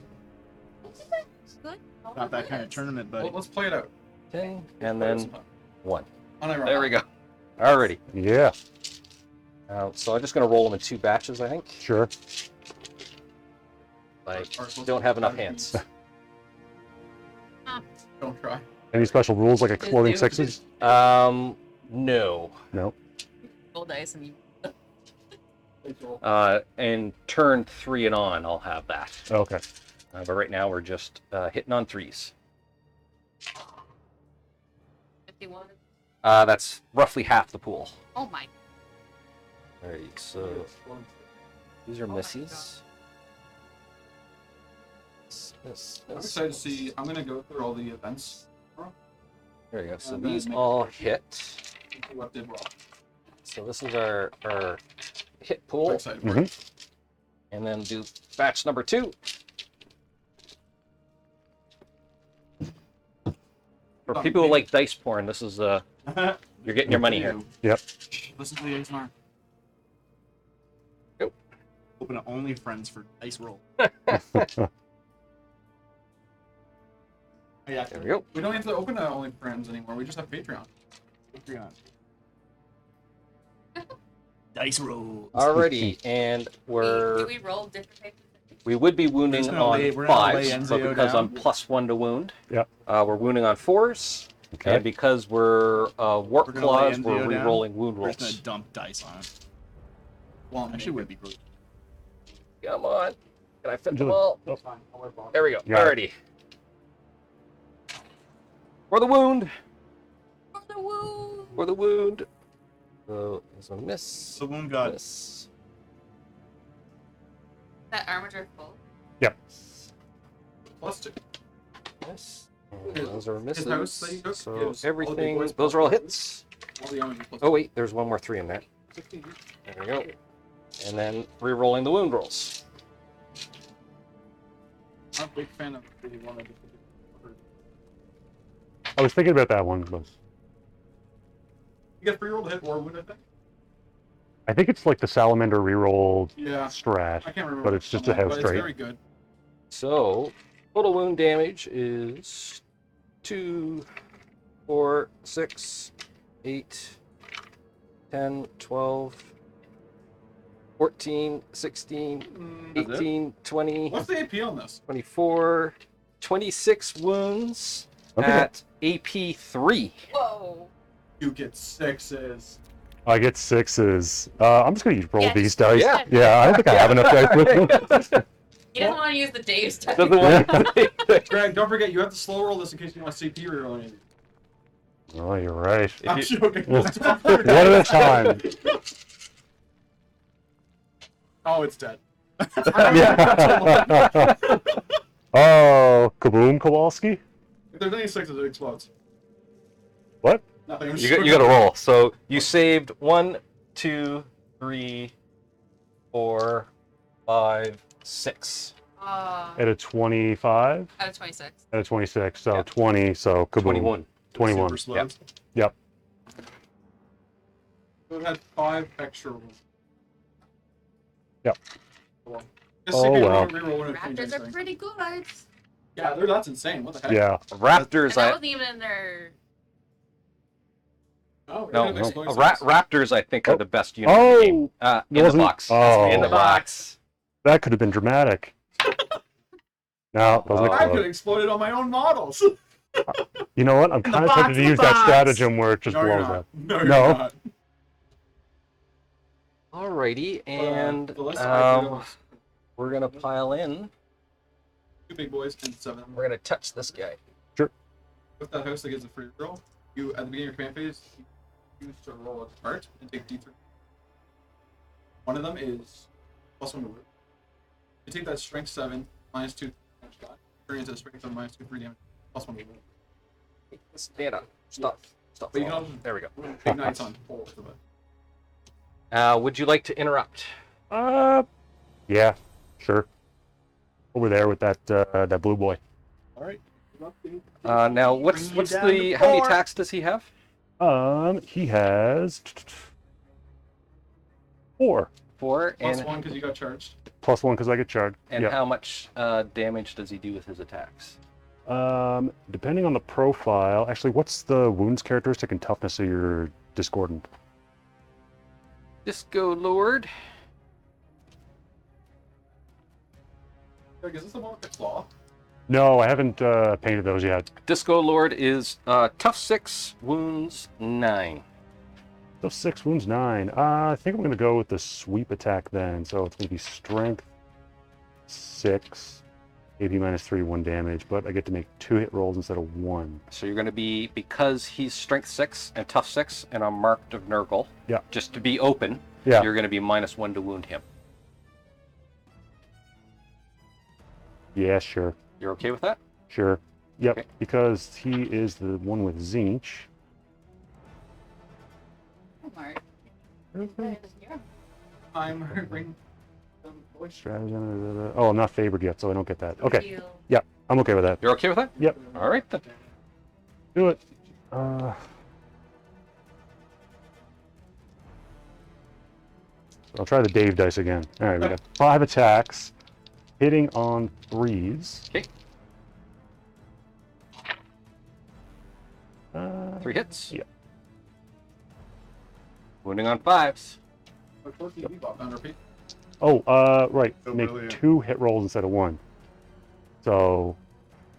It's good. Not that kind of tournament, buddy. Well, let's play it out. 10, and Play it then sometime. 1. Unironic. There we go. Alrighty. Yeah, So I'm just going to roll them in 2 batches, I think. sure. I don't have enough hands. Don't try. Any special rules like exploding Just do. sixes? No. No. Roll dice and you. And turn 3 and on, I'll have that. Okay. But right now we're just hitting on 3s. 51. That's roughly half the pool. Oh my. Alright, so these are missies. I'm excited to see. I'm gonna go through all the events. There you go. So And then these make all sure. hit. See what did wrong. So this is our hit I'm pool. excited. hmm And then do batch number 2. For Oh, people who maybe- like dice porn, this is you're getting your money here. Yep. Listen to the ASMR. Go. Open an OnlyFriends for dice roll. Yeah, There we go. We don't have to open OnlyFriends anymore. We just have Patreon. Patreon. Dice roll. Alrighty, and Do we roll different papers? we would be wounding gonna on lay- we're gonna lay 5s, but Enzio because down. I'm +1 to wound, Yep. we're wounding on 4s. Okay. And because we're warp We're gonna lay claws, we're Enzio down. re-rolling wound We're just rolls. gonna dump dice on it. Well, Actually, would be great. Come on, can I fit them Do it. all? Oh, fine. I'll worry about it. There we go. Got it. Alrighty. For the wound. For the woo. For the wound. So there's a miss. The wound got Miss. That armature full. Yep. +2. Miss. And those are misses. house that you took So gives all the everything. boys Those are all +2. hits. All the oranges +2. Oh wait, there's one more 3 in there. There we go. And then re-rolling the wound rolls. I'm a big fan of the one I did. I was thinking about that one, but You get free roll to hit or wound, I think. I think it's like the salamander rerolled Yeah. strat. I can't remember. But what it's just on a house but trait. It's very good. So total wound damage is 2, 4, 6, 8, 10, 12, 14, 16, That's it? 18, 20, What's the AP on this? 24, 26 wounds Okay. at AP 3. Whoa. You get 6s. I get 6s. I'm just gonna roll Yes. these dice. Yeah. Yeah, I don't think I have enough dice with me. He doesn't want to use the Dave's dice. Doesn't want Greg, don't forget, you have to slow roll this in case you want CP reroll anything. Oh, you're right. I'm you- joking. One at a time. Oh, it's dead. Yeah. Oh, kaboom, Kowalski. If there's any 6s, it explodes. What? Nothing. I'm You just got to roll. So you saved 1, 2, 3, 4, 5, 6. At a 25? Out of 26. At a 26, so Yeah. 20, so kaboom. 21. 21. super slow. Yep. Yep. So it had 5 extra rolls. Yep. Well, just Oh, CP well. reroll wouldn't change Raptors are anything. pretty good. And Yeah, that's insane. What the heck? Yeah. Raptors, that I wasn't even in their. Oh, no, yeah, exploding Ra- 6s. Raptors I think Oh. are the best unit in the game. It In the wasn't- box. Oh. In the box. That could have been dramatic. No, it doesn't Oh. I could explode. explode it on my own models. You know what? I'm kind of tempted to use that stratagem where it just No, you're blows not. up. No, you're No. not. Alrighty, and The list I did um, was we're gonna pile in. 2 big boys and 7. We're gonna touch this guy. With that house that gives a free roll, you at the beginning of your command phase, you use to roll a card and take D3. One of them is +1 to root. You take that strength 7 -2 damage die. Turn into strength 7 -2 3 damage +1 to root. Stand up. Stop. Stop. But you can falling. also There we go. big knights on both of it. Would you like to interrupt? Yeah, sure. Over there with that blue boy. All right. Now, what's Bring you down the to how many 4. attacks does he have? He has 4 4. +1 because you got charged. +1 because I get charged. And Yep. how much damage does he do with his attacks? Depending on the profile, actually, what's the wounds characteristic and toughness of your Discordant? Disco Lord. Greg, is this the one with the claw? No, I haven't painted those yet. Disco Lord is tough 6, wounds 9. Those 6 wounds 9. I think I'm going to go with the sweep attack then. So it's going to be strength 6, AP minus 3, 1 damage, but I get to make 2 hit rolls instead of 1. So you're going to be, because he's strength 6 and tough 6 and I'm marked of Nurgle, Yeah. just to be open, Yeah. you're going to be -1 to wound him. Yeah, sure. You're okay with that? Sure. Yep, Okay. because he is the one with Zinch. Mark. I'm ring. Strategy. Oh, I'm not favored yet, so I don't get that. Okay. Yeah, I'm okay with that. You're okay with that? Yep. All right then. Do it. I'll try the Dave dice again. All right, we got 5 attacks, hitting on 3s. Okay. 3 hits. Yeah. Wounding on 5s. Look for TV buff on repeat. Oh, right. Oh, Make brilliant. 2 hit rolls instead of 1. So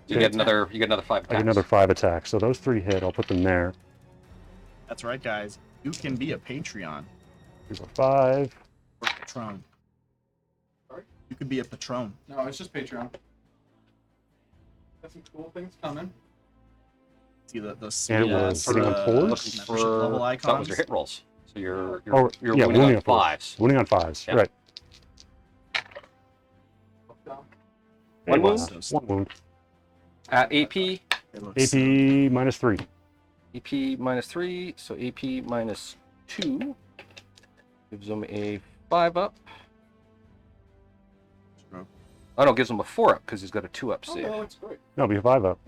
You get another 5 attacks. I get another 5 attacks. So those 3 hit. I'll put them there. That's right, guys. You can be a Patreon 3, 4, 5. or Patron. Sorry? You could be a Patron. No, it's just Patreon. Got some cool things coming. See the And it was hitting on 4s? Looking membership for level that was icons. your hit rolls. So you're Oh, you're yeah, wounding on on 4s. 5s. Wounding on 5s. Yeah. Right. One Hey, wound? wow. 1 wound. AP It looks AP minus 3. AP -3, so AP -2 gives him a 5 up. Sure. Oh no, gives him a 4 up because he's got a 2 up Oh, save. that looks great. No, it'll be a 5 up.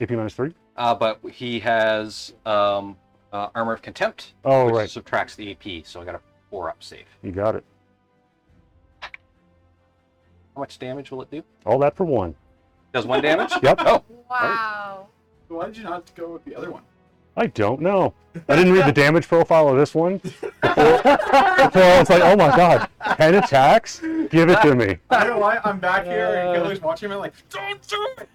AP minus 3? But he has Armor of Contempt, Oh, which right. subtracts the AP, so I got a 4 up save. You got it. How much damage will it do? All that for 1. Does 1 damage? Yep. Oh, Wow. So why did you not go with the other one? I don't know. I didn't read the damage profile of this one. Before I was like, oh my god, 10 attacks? Give it to me. I don't know why. I'm back here and Kelly's watching me like, don't do it!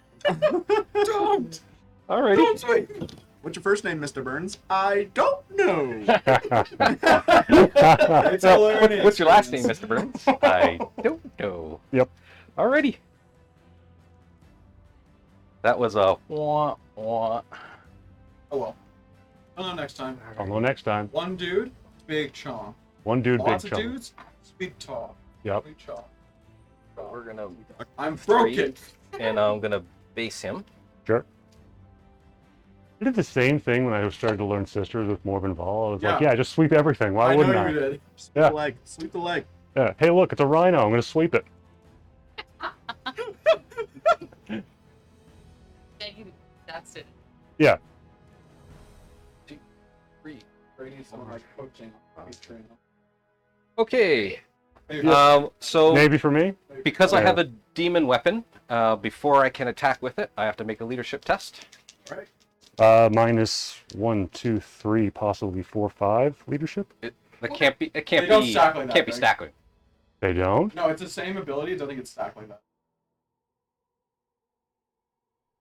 Don't! alrighty. Don't do it! What's your first name, Mr. Burns? I don't know. It's a learning What's your last name, experience. Mr. Burns? I don't know. Yep. Alrighty. That was a wah wah. Oh well. I'll know next time. I'll know next time. One dude, big chomp. One dude, Lots big of chunk. dudes, sweet talk. Yep. Big chomp. We're gonna I'm broken. and I'm gonna base him. Sure. I did the same thing when I started to learn Sisters with Morbin Vol. I was like, Yeah. yeah, just sweep everything. Why I wouldn't know I? you did. Sweep Yeah. the leg. Sweep the leg. Yeah. Hey, look, it's a rhino. I'm going to sweep it. That's it. Yeah. 2, 3. Brady, someone like coaching. He's training. Okay. Maybe. So Maybe for me? because I Yeah. have a demon weapon, before I can attack with it, I have to make a leadership test. Right. Minus 1, 2, 3, possibly 4, 5 leadership? That can't be. It can't They don't be. stack like that, Can't be right? stacking. They don't? No, it's the same ability. It doesn't get stacked like that.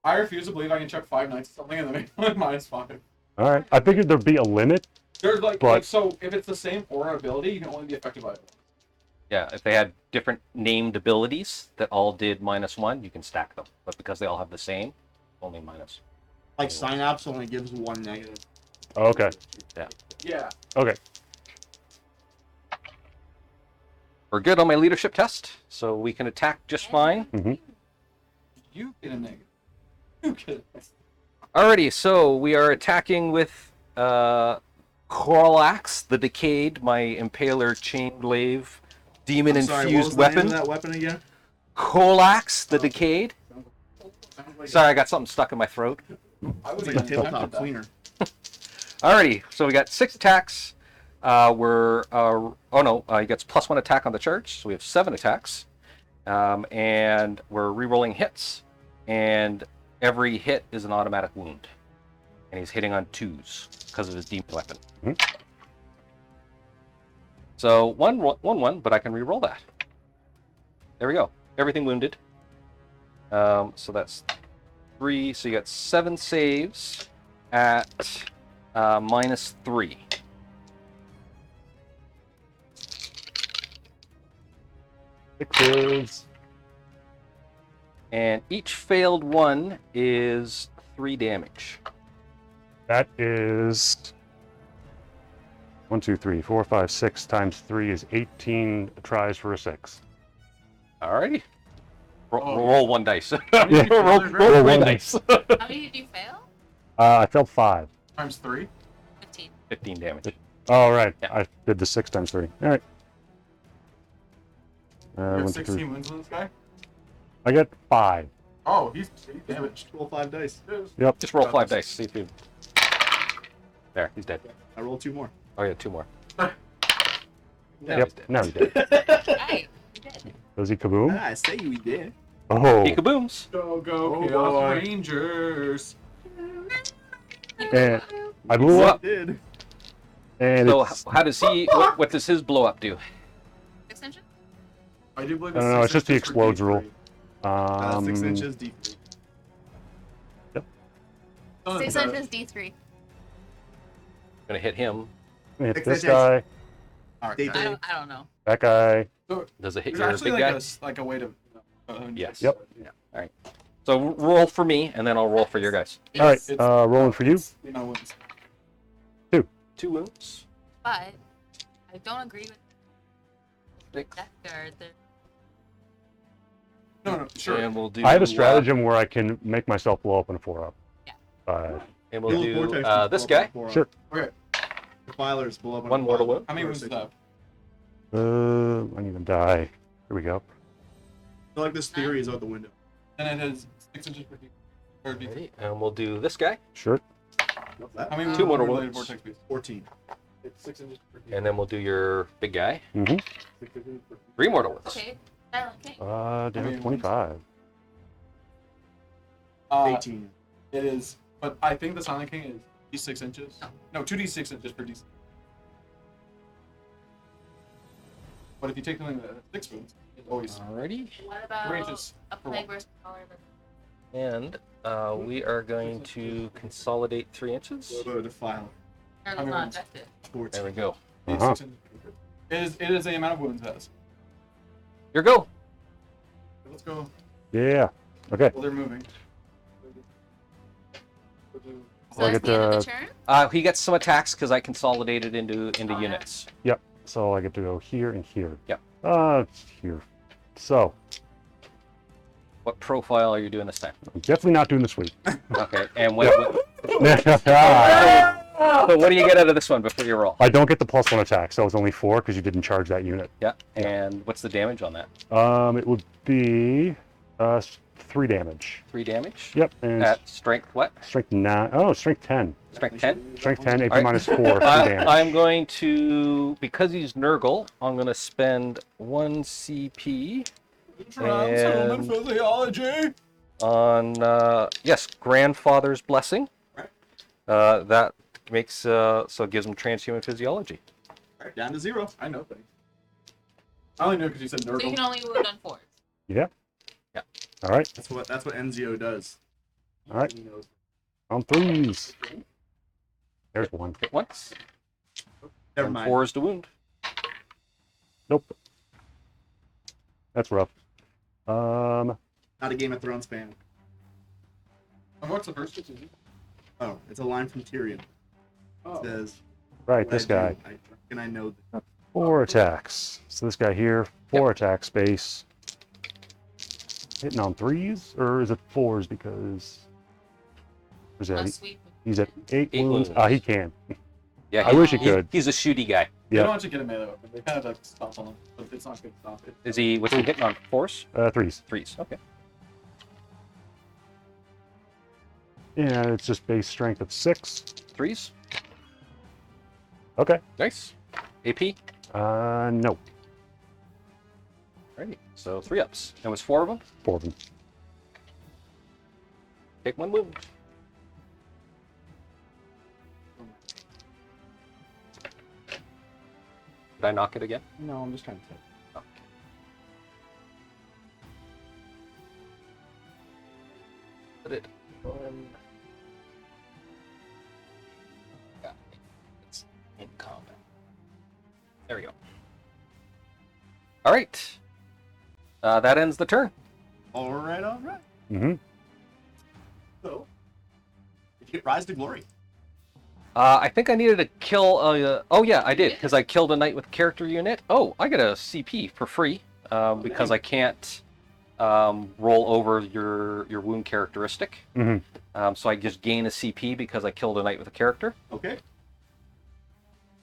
I refuse to believe I can chuck 5 knights or something and then make one -5. All right. I figured there'd be a limit. There's like, But- so if it's the same aura ability, you can only be affected by it. Yeah, if they had different named abilities that all did -1, you can stack them. But because they all have the same, only minus. Like Synapse only gives 1 negative. Oh, okay. Yeah. Okay. We're good on my leadership test, so we can attack just fine. You get a negative. You get a negative. Alrighty, so we are attacking with Corlax, the Decayed, my Impaler chain glaive demon I'm sorry, what infused was the name weapon. of that weapon again? Corlax, the Decayed. Sounds like Sorry, I got something stuck in my throat. I It's would like a even tabletop attempted that. cleaner. Alrighty, so we got 6 attacks. He gets +1 attack on the charge, so we have 7 attacks. And we're re-rolling hits. and every hit is an automatic wound. And he's hitting on 2s because of his demon weapon. Mhm. So 1-1, but I can re-roll that. There we go. Everything wounded. So that's 3. So you got 7 saves at -3. Sixes. And each failed one is 3 damage. That is 1, 2, 3, 4, 5, 6 times 3 is 18 tries for a 6. Alrighty. Oh. Roll 1 dice. Yeah. roll Roll 3 one dice. How many did you fail? I failed 5. Times 3. 15. 15 damage. Oh, right. Yeah. I did the 6 times 3. All right. You 1, have 2, 3. 16 wounds on this guy? I get 5. Oh, he's damaged. Roll 5 dice. Yep. Just roll 5 dice. See if you. There, he's dead. I rolled 2 more. Oh yeah, 2 more. Yep. he's dead. Now he's dead. Right. You did. Does he kaboom? I say we did. Oh. He kabooms. Go, go, Oh, Chaos boy. Rangers. And I blew up. Did. And So it's, how does he? What does his blow up do? 6 inches? I do believe I don't know, it's just the 6 inches for explodes rule. D3. 6 inches, D3. Doesn't 6 matter. inches, D3. Gonna hit him. hit 6 this inches. guy, Alright. D3. I don't know. that guy. Does it hit There's your actually big like guy? like a way to. Yes. Yep. All right. So roll for me, and then I'll roll for your guys. All right, It's- rolling for you. No wounds. 2 wounds. But I don't agree with 6. Death Guard. No, sure. And we'll do. I have a stratagem where I can make myself blow up in a 4-up. Yeah. And we'll Heal do vortex this blow guy. up on 4-up. Sure. Okay. Defilers blow up on 1 a mortal defiler. wound. How many wounds does that? I need to die. Here we go. I feel like this theory is out the window. And it is 6 inches per D. Or D3. Alrighty, and we'll do this guy, Sure. What's that? How many 2 mortal related wounds. vortex beasts? 14. It's 6 inches per D. and then we'll do your big guy. Mm-hmm. 3 mortal wounds. Okay. Silent King. Damn, 25. 18. It is, but I think the Silent King is D6 inches. No, 2d6 inches per D6. But if you take something that's 6 wounds, it's always Alrighty, What about ranges. a plague burst collar? and we are going to consolidate 3 inches. What about a defiler? Nurgle's many not wounds? infected. 14. There we go. D6 Uh-huh. inches. It is the amount of wounds it has. Your go. Let's go. Yeah. Okay. Well, they're moving. So I that's get the end of the to- turn? He gets some attacks because I consolidated into yeah. units. Yep. So I get to go here and here. Yep. Here. So What profile are you doing this time? I'm definitely not doing the sweep. Okay, and what, I so what do you get out of this one before you roll? don't get the +1 attack, so it's only 4 because you didn't charge that unit. Yeah, and what's the damage on that? It would be 3 damage. 3 damage? Yep. And At strength what? strength 9. Oh, strength 10. Strength 10? Strength 10, AP Alright. minus 4, 3 damage. I'm going to, because he's Nurgle, I'm going to spend 1 CP Transhuman And- physiology. on, yes, Grandfather's Blessing. That makes, so it gives him transhuman physiology. Alright, down to 0. I know things. I only know because you said So you Nurgle. can only wound on 4s. Yeah. Yeah. All right. That's what Enzio does. All right. He knows. On 3s. There's 1. Hit once, Never and mind. 4 is the wound. Nope. That's rough. Not a Game of Thrones fan. And what's the first decision? Oh, it's a line from Tyrion. Oh. It says, Right, "What this I do, guy. and I know that." 4 attacks. So this guy here, 4 attack space. Hitting on 3s, or is it 4s because? Is A that, sweep. he's at 8 8 wounds. wounds. He can. Yeah, I wish he he's- could. He's a shooty guy. They Yeah. don't actually get a melee weapon. They kind of like stomp on them, but it's not good stomp. Is he, what's he hitting on? 4s? 3s. 3s, okay. Yeah, it's just base strength of 6. 3s? Okay. Nice. AP? No. Alrighty, so 3 ups. And was 4 of them? 4 of them. Take 1 wound. Did I knock it again? No, I'm just trying to think. Oh. Put it on. Yeah, it's in combat. There we go. All right. That ends the turn. All right, all right. Mm-hmm. So, did you get Rise to Glory? I think I needed to kill. Oh yeah, I did because I killed a knight with character unit. Oh, I get a CP for free because I can't roll over your wound characteristic. Mm-hmm. So I just gain a CP because I killed a knight with a character. Okay.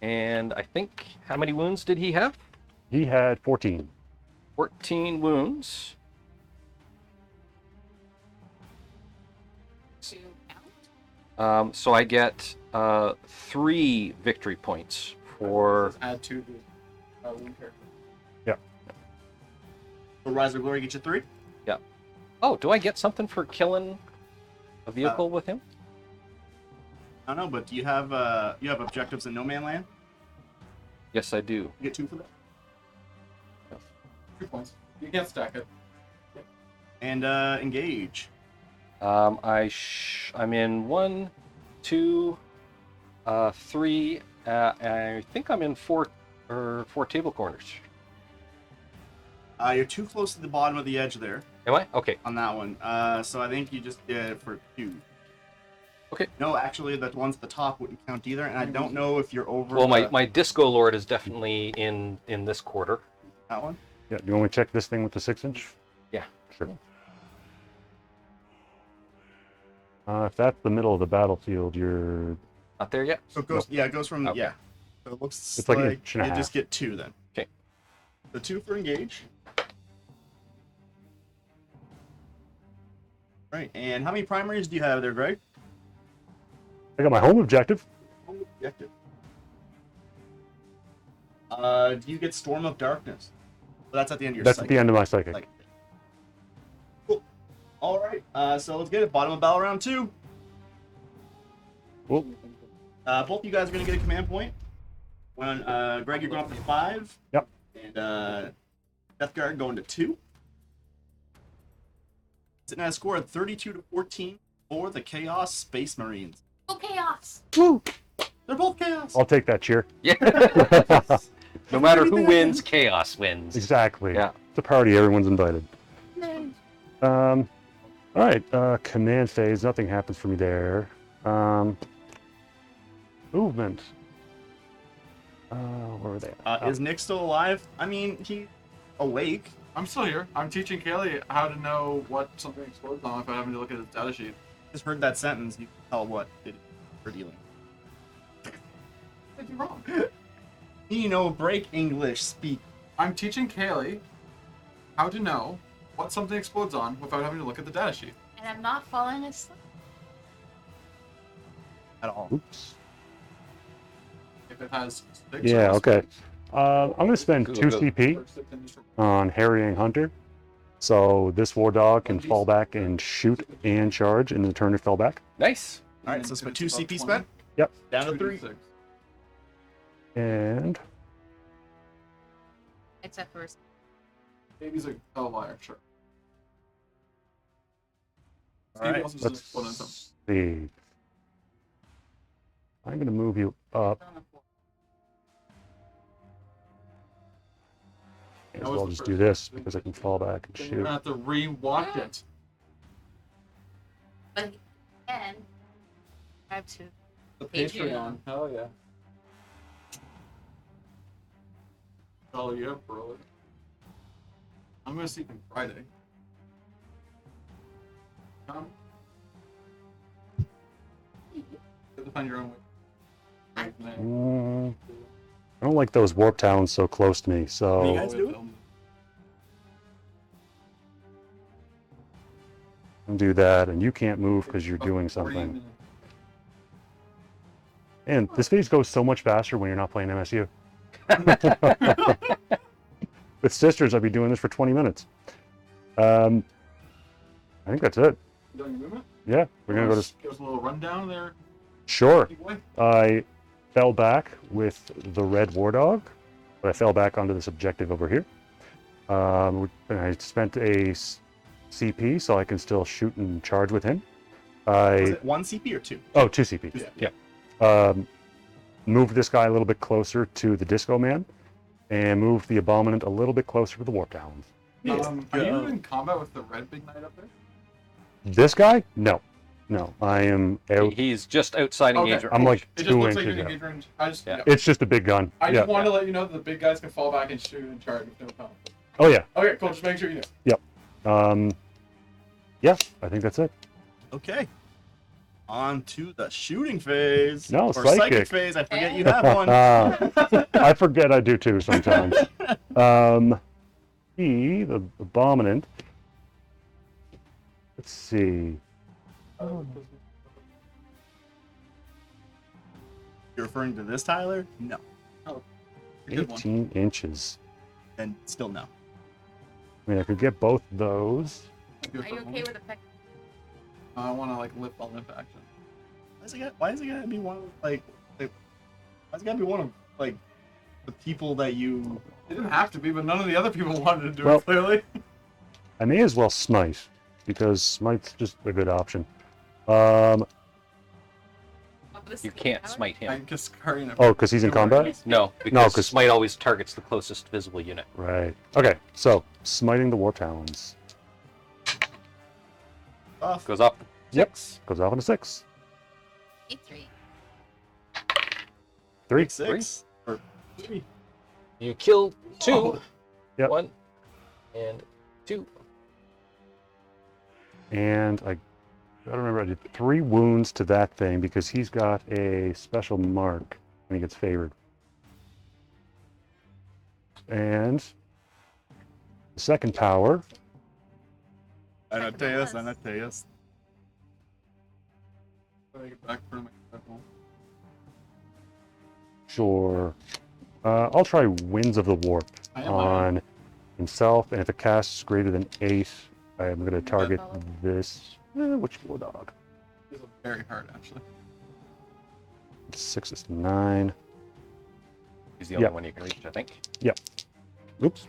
And I think how many wounds did he have? He had 14. 14 wounds. 2 count. So I get 3 victory points for. Just add 2 to the wound character. So Rise to Glory get you 3? Oh, do I get something for killing a vehicle with him? I don't know, but do you have objectives in No Man Land? Yes, I do. You get 2 for that. 2 points. You can't stack it. And engage. I'm in 1, 2, 3. I think I'm in 4 table corners. You're too close to the bottom of the edge there Am I? Okay. on that one. So I think you just did it for 2. Okay. No, actually, the ones at the top wouldn't count either, and I don't know if you're over. Well, my Disco Lord is definitely in this quarter. that one. Yeah. Do you want me to check this thing with the 6-inch? Yeah. Sure. If that's the middle of the battlefield, you're. Not there yet? So it goes. Yeah, it goes from Okay. yeah. So it looks It's like like, an inch and a you just half. get 2 then. Okay. The 2 for engage. Right, and how many primaries do you have there, Greg? I got my home objective. Objective. Do you get Storm of Darkness? So that's at the end of your That's cycle. at the end of my psychic. Like- Cool. All right, so let's get it. Bottom of battle round 2. Well, Both you guys are going to get a command point. When Greg, you're going up to 5. Yep. And Deathguard going to 2. Sitting at a score of 32-14 for the Chaos Space Marines. Go chaos. woo! They're both Chaos. I'll take that cheer. Yeah. No matter who wins, chaos wins. Exactly. Yeah. It's a party. Everyone's invited. No. All right. Command phase. Nothing happens for me there. Movement. Where are they? Is Nick still alive? I mean, he's awake. I'm still here. I'm teaching Kaylee how to know what something explodes on without having to look at his data sheet. Just heard that sentence. You can tell what we're dealing. What did you wrong? You know, break English, speak. I'm teaching Kaylee how to know what something explodes on without having to look at the data sheet. And I'm not falling asleep. At all. Oops. If it has 6 Yeah. or Okay. I'm gonna spend 2 CP on Harrying Hunter. So this war dog can fall back and shoot and charge in the turn it fell back. Nice. All right, so it's about 2 CP spent. Yep. Down to 3. And Except for Baby's a liar, sure. All right, also just explode on something. let's see. I'm gonna move you up. on the floor. As That was well the just first do this one. because I can fall back and Then you're shoot. gonna have to re-watch it. But then I have to. The Patreon. Patreon. Hell yeah. Oh yeah, bro. I'm gonna see him Friday. Come. You have to find your own way. I don't like those warp towns so close to me, What are you so guys doing? do that, and you can't move because you're doing something. And this phase goes so much faster when you're not playing MSU. With sisters, I'd be doing this for 20 minutes. I think that's it. You done your movement? Yeah, we're gonna go to. Give us a little rundown there. Sure. big boy. I fell back with the red war dog, but I fell back onto this objective over here. And I spent a CP so I can still shoot and charge with him. Was it 1 CP or 2? Oh, 2 CP. Yeah. Moved this guy a little bit closer to the Disco Man, and moved the Abominant a little bit closer to the Warp Talons. Are you in combat with the red big knight up there? This guy? No. No, I am out. He's just outside Okay. engage range. I'm like It just 2 looks like inches you're out. in range. I just, Yeah. yeah. It's just a big gun. I Yeah. just wanted to let you know that the big guys can fall back and shoot and charge with no problem. Oh, yeah. Okay, cool. Just make sure you know. Yeah, I think that's it. Okay. On to the shooting phase. No, or psychic. phase. I forget you have one. I forget I do too sometimes. The Abominant. Let's see. You're referring to this, Tyler? No. Good one. 18 inches. And still no. I mean, I could get both those. Do it Are for you a okay moment. with a peck? I want to like lip on lip action. Why is it gotta be one of why is it gotta be one of the people that you It didn't have to be, but none of the other people wanted to do Well- it clearly. I may as well smite, because smite's just a good option. You can't smite I him. just carrying it. Oh, because he's in combat? No, because 'cause- smite always targets the closest visible unit. Right. Okay, so smiting the Warp Talons. off. Goes up. Yep. Goes off on a 6. E3. 3. 6 or 3. You kill 2. Oh. Yep. 1 and 2. And I gotta remember, I did 3 wounds to that thing because he's got a special mark when he gets favored. And the second power, Anateus, Anateus. Back for my headphone. sure. I'll try Winds of the Warp I am on himself, and if it casts greater than 8, I am going to target follow. this. Which war dog? This is very hard, actually. 6 is 9. He's the only Yep. one you can reach, I think. Oops.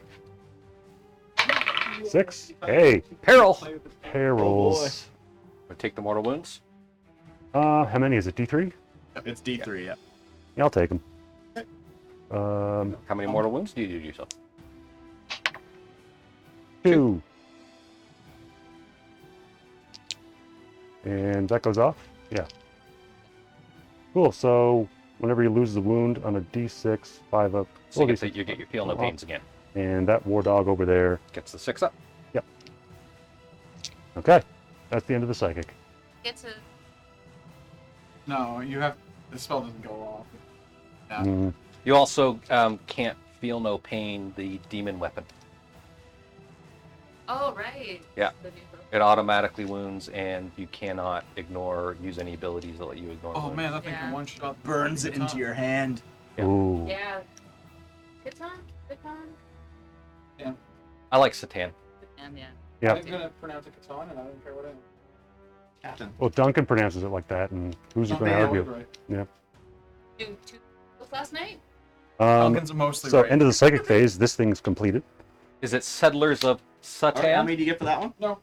6. Hey, Peril! perils. Would take the mortal wounds. How many is it? D3? It's D3, yeah. Yeah, I'll take them. How many mortal wounds do you do to yourself? 2. And that goes off? Yeah. Cool, so whenever you lose the wound on a D6, 5 up. So you oh, get, you get your feel no pains again. And that war dog over there. Gets the 6 up. Okay, that's the end of the psychic. Get to. No, you have. The spell doesn't go off. Yeah. Mm, You also can't feel no pain the demon weapon. Oh, right. Yeah. The new book. It automatically wounds, and you cannot use any abilities that let you ignore Oh wounds. man, that thing Yeah. can one shot. Burns it into your hand. Yeah. Ooh. Yeah. Kitan? I like Satan. And yeah. Yeah. I'm gonna pronounce it Katan, and I don't care what I am. Captain. Well, Duncan pronounces it like that, and who's going to argue? Right. Two books last night? Duncan's mostly So, right. end of the psychic phase, this thing's completed. Is it Settlers of Satan? Alright, how many do you get for that one? No.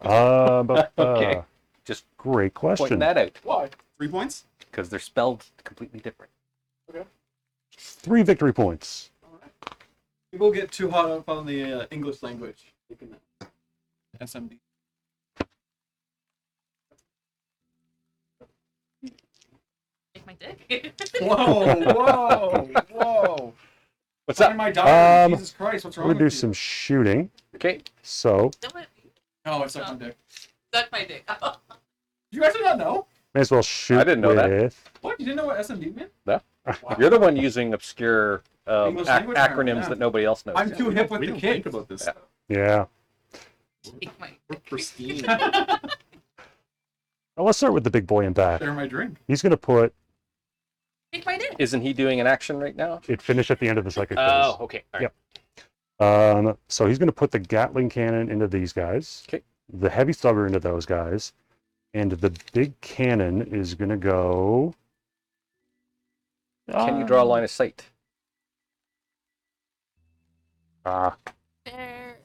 Okay. Just Great pointing question. that out, Why? 3 points? because they're spelled completely different. 3 victory points. People get too hot up on the English language. They can SMD. Make my dick. Whoa! What's Find up? my diary. Um, Jesus Christ, what's I'm wrong going to do with you? some shooting. Okay. So, Do it. Oh, it's suck my dick. Suck my dick. You guys did not know? may as well shoot I didn't know that. with... What? You didn't know what SMD meant? No. Wow. You're the one using obscure English language acronyms term, yeah. that nobody else knows. I'm too hip with We the don't kids. think about this Yeah. stuff. Yeah. Take my We're dick. pristine. Now, let's start with the big boy in back. Share my drink. He's going to put Take my dick. Isn't he doing an action right now? it finish at the end of the psychic phase. Oh, okay. All right. Yep. So he's going to put the Gatling cannon into these guys. Okay. The heavy stubber into those guys. And the big cannon is going to go... Can you draw a line of sight? Ah, There.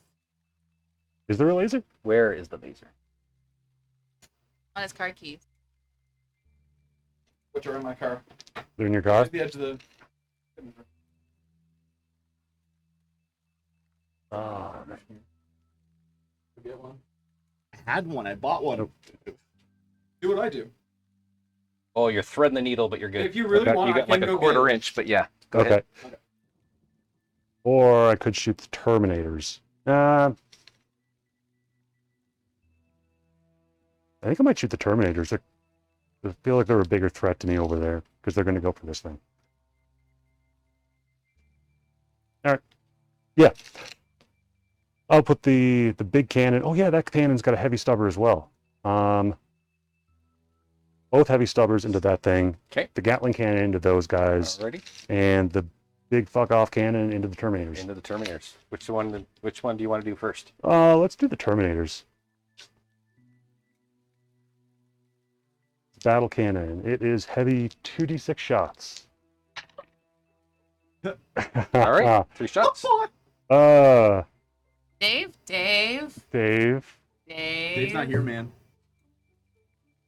is there a laser? Where is the laser? On his car keys. Which are in my car. They're in your car? Just the edge of the. Ah, Get one. I had one. I bought one. Do what I do. Oh, you're threading the needle, but you're good. If you really Okay. want, You I got can like a go quarter get it. inch, but yeah. Go okay. ahead. Okay. Or I could shoot the Terminators. I think I might shoot the Terminators. I feel like they're a bigger threat to me over there because they're going to go for this thing. All right. Yeah. I'll put the big cannon. Oh yeah, that cannon's got a heavy stubber as well. Both heavy stubbers into that thing. Okay. The Gatling cannon into those guys, Alrighty. and the big fuck off cannon into the Terminators. Into the Terminators. Which one do you want to do first? Let's do the Terminators. Battle cannon. It is heavy 2d6 shots. All right. 3 shots. Dave. Dave. Dave's not here, man.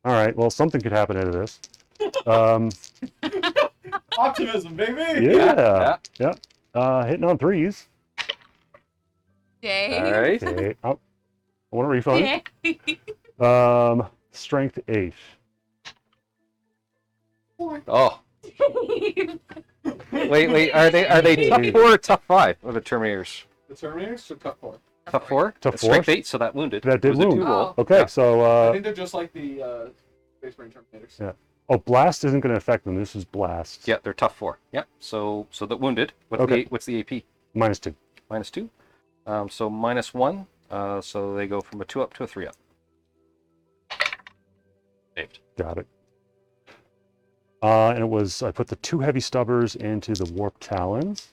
All right. Well, something could happen out of this. Optimism, baby. Yeah. Hitting on 3s. Dave. All right. Okay. Oh, I want a refund. Dave. Strength 8. Oh. Wait. Are they tough 4 or tough 5? Or the Terminators? The Terminators took cut 4. Tough 4? Tough It's Strength 4? 8, so that wounded. That did It was a wound. 2 roll. Oh. Okay, Yeah. so I think they're just like the Space Marine Terminators. Yeah. Oh, blast isn't going to affect them. This is blast. Yeah, they're tough 4. Yeah. So that wounded. Okay. What's the AP? -2. -2. So -1. So they go from a 2 up to a 3 up. Saved. Got it. And it was, I put the 2 heavy stubbers into the warp talons.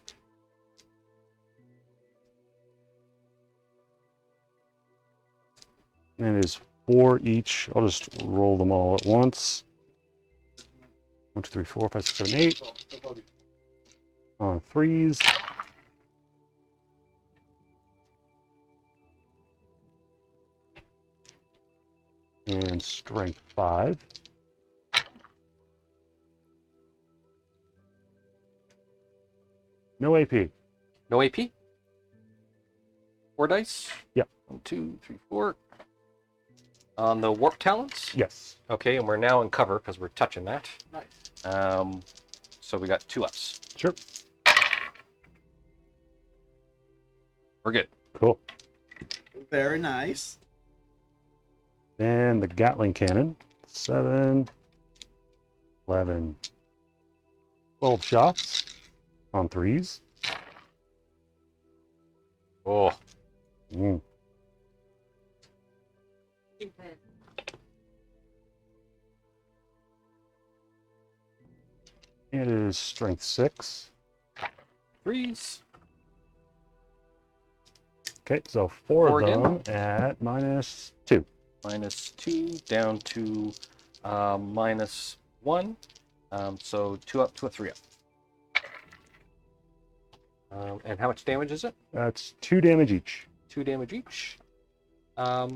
And it is 4 each. I'll just roll them all at once. 1, 2, 3, 4, 5, 6, 7, 8. On 3s. And strength 5. No AP. No AP? 4 dice? Yep. 1, 2, 3, 4. On the warp talons? Yes. Okay, and we're now in cover because we're touching that. Nice. So we got 2 ups. Sure. We're good. Cool. Very nice. And the Gatling cannon. 7, 11, 12 shots on 3s. Oh, Mm. It is strength 6. 3s. Okay, so 4 Four of again? them at -2. -2 down to -1. So 2 up to a 3 up. And how much damage is it? That's 2 damage each. 2 damage each. How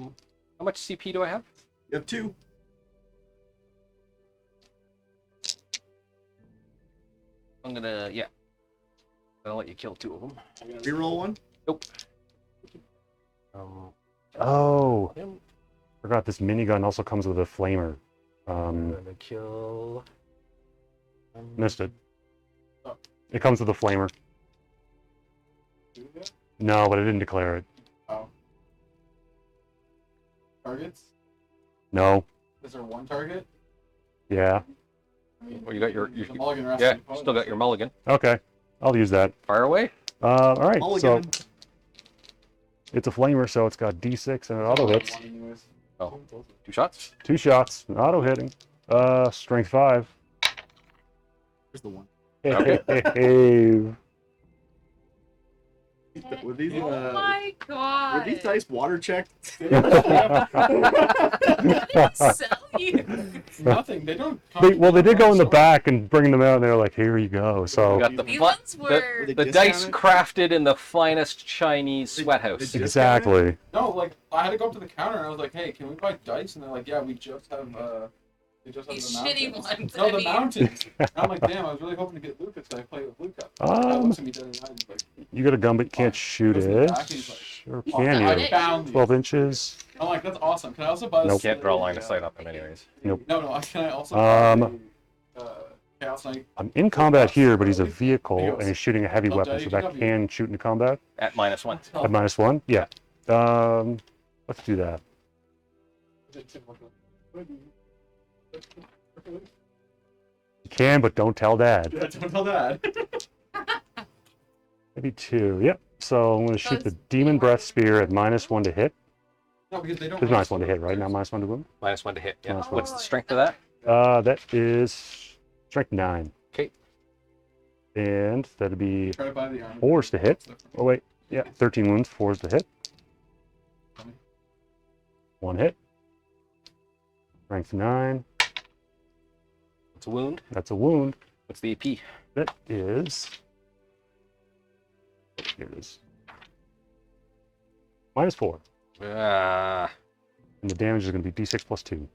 much CP do I have? You have 2. I'm gonna, yeah. I'll let you kill 2 of them. Reroll 1. Nope. Oh, Him. forgot this minigun also comes with a flamer. I'm gonna kill. Missed it. Oh. It comes with a flamer. Do that? No, but I didn't declare it. Oh. Targets? No. Is there 1 target? Yeah. I mean, Well, you got your the mulligan rest yeah. of the Still got your mulligan. Okay. I'll use that. Fire away. All right. Mulligan. So it's a flamer, so it's got D6 and it auto hits. One anyways. Oh, 2 shots. 2 shots, auto hitting. Strength 5. Here's the 1. Okay. Hey. Were these, Oh my were god. these dice water checked? Sell you. Nothing. They don't. Well, they did go in the So- back and bring them out, and they were like, "Here you go." We So got the, These fi- ones were. the dice crafted in the finest Chinese sweat house. Did- exactly. No, like I had to go up to the counter and I was like, "Hey, can we buy dice?" And they're like, "Yeah, we just have we just have These the shitty mountains." ones, No, I the mean. mountains. And I'm like, "Damn, I was really hoping to get Lucas. I play with Lucas." Um, looks at me dead in the eye, he's like, You got a gun, but you can't shoot Goes in the it. back and he's like, Or "Oh, can I you? found these." 12 inches. I'm like, "That's awesome. Can I also buy?" Nope. this? Can't draw a line of sight on them, anyways. Nope. No. Can I also buy the Chaos Knight? I'm in combat here, but he's a vehicle, and he's shooting a heavy weapon, so that can shoot into combat. At -1. Oh. At -1? Yeah. Let's do that. You can, but don't tell Dad. Yeah, don't tell Dad. Maybe 2. Yep. So I'm going to shoot the Because- Demon Breath Spear at -1 to hit. No, because they don't. It's -1 to hit, right? Not -1 to wound? -1 to hit. Yeah. -1. What's the strength of that? That is strength 9. Okay. And that'd be Try to buy the armor. 4s to hit. Oh, wait. Yeah, 13 wounds, 4s to hit. 1 hit. Strength 9. It's a wound. That's a wound. What's the AP? That is. Here it is. -4. And the damage is going to be d6 plus 2.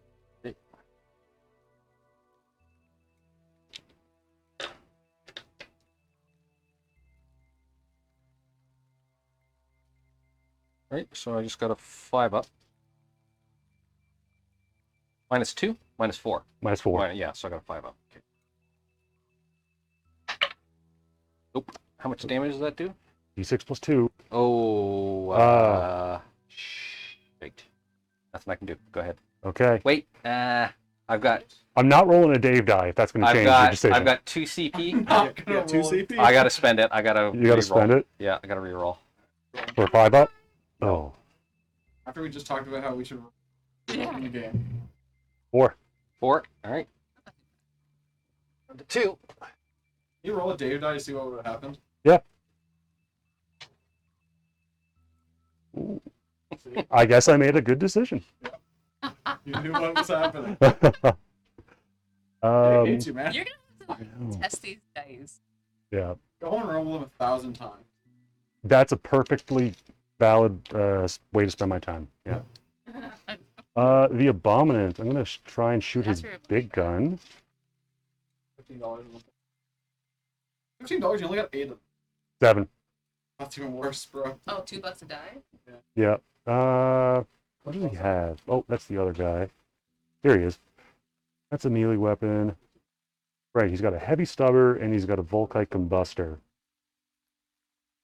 Right, so I just got a 5 up. -2? -4. -4. Yeah, so I got a 5 up. Okay. Nope. How much damage does that do? d6 plus 2. Oh, shit. Nothing I can do. Go ahead. Okay. Wait, I've got I'm not rolling a Dave die if that's going to change your decision. I've got 2 CP. Not gonna Yeah, 2 roll it. CP. I gotta spend it. I gotta You got to reroll. spend it Yeah, I gotta reroll. for a 5 up? Oh. After we just talked about how we should in the game. 4. 4. All right. Down to 2. Can you roll a Dave die to see what would have happened? Yeah. I guess I made a good decision. You knew what was happening. I um, hate you, man. You're gonna have to test these dice. yeah. Go home and roll them 1,000 times. That's a perfectly valid way to spend my time. Yeah. The Abominant. I'm going to try and shoot his That's your- big gun. $15. $15. You only got 8 of them. 7. That's even worse, bro. Oh, $2 a die? Yeah. What does he have? Oh, that's the other guy. Here he is. That's a melee weapon. Right, he's got a heavy stubber and he's got a Volkite combustor.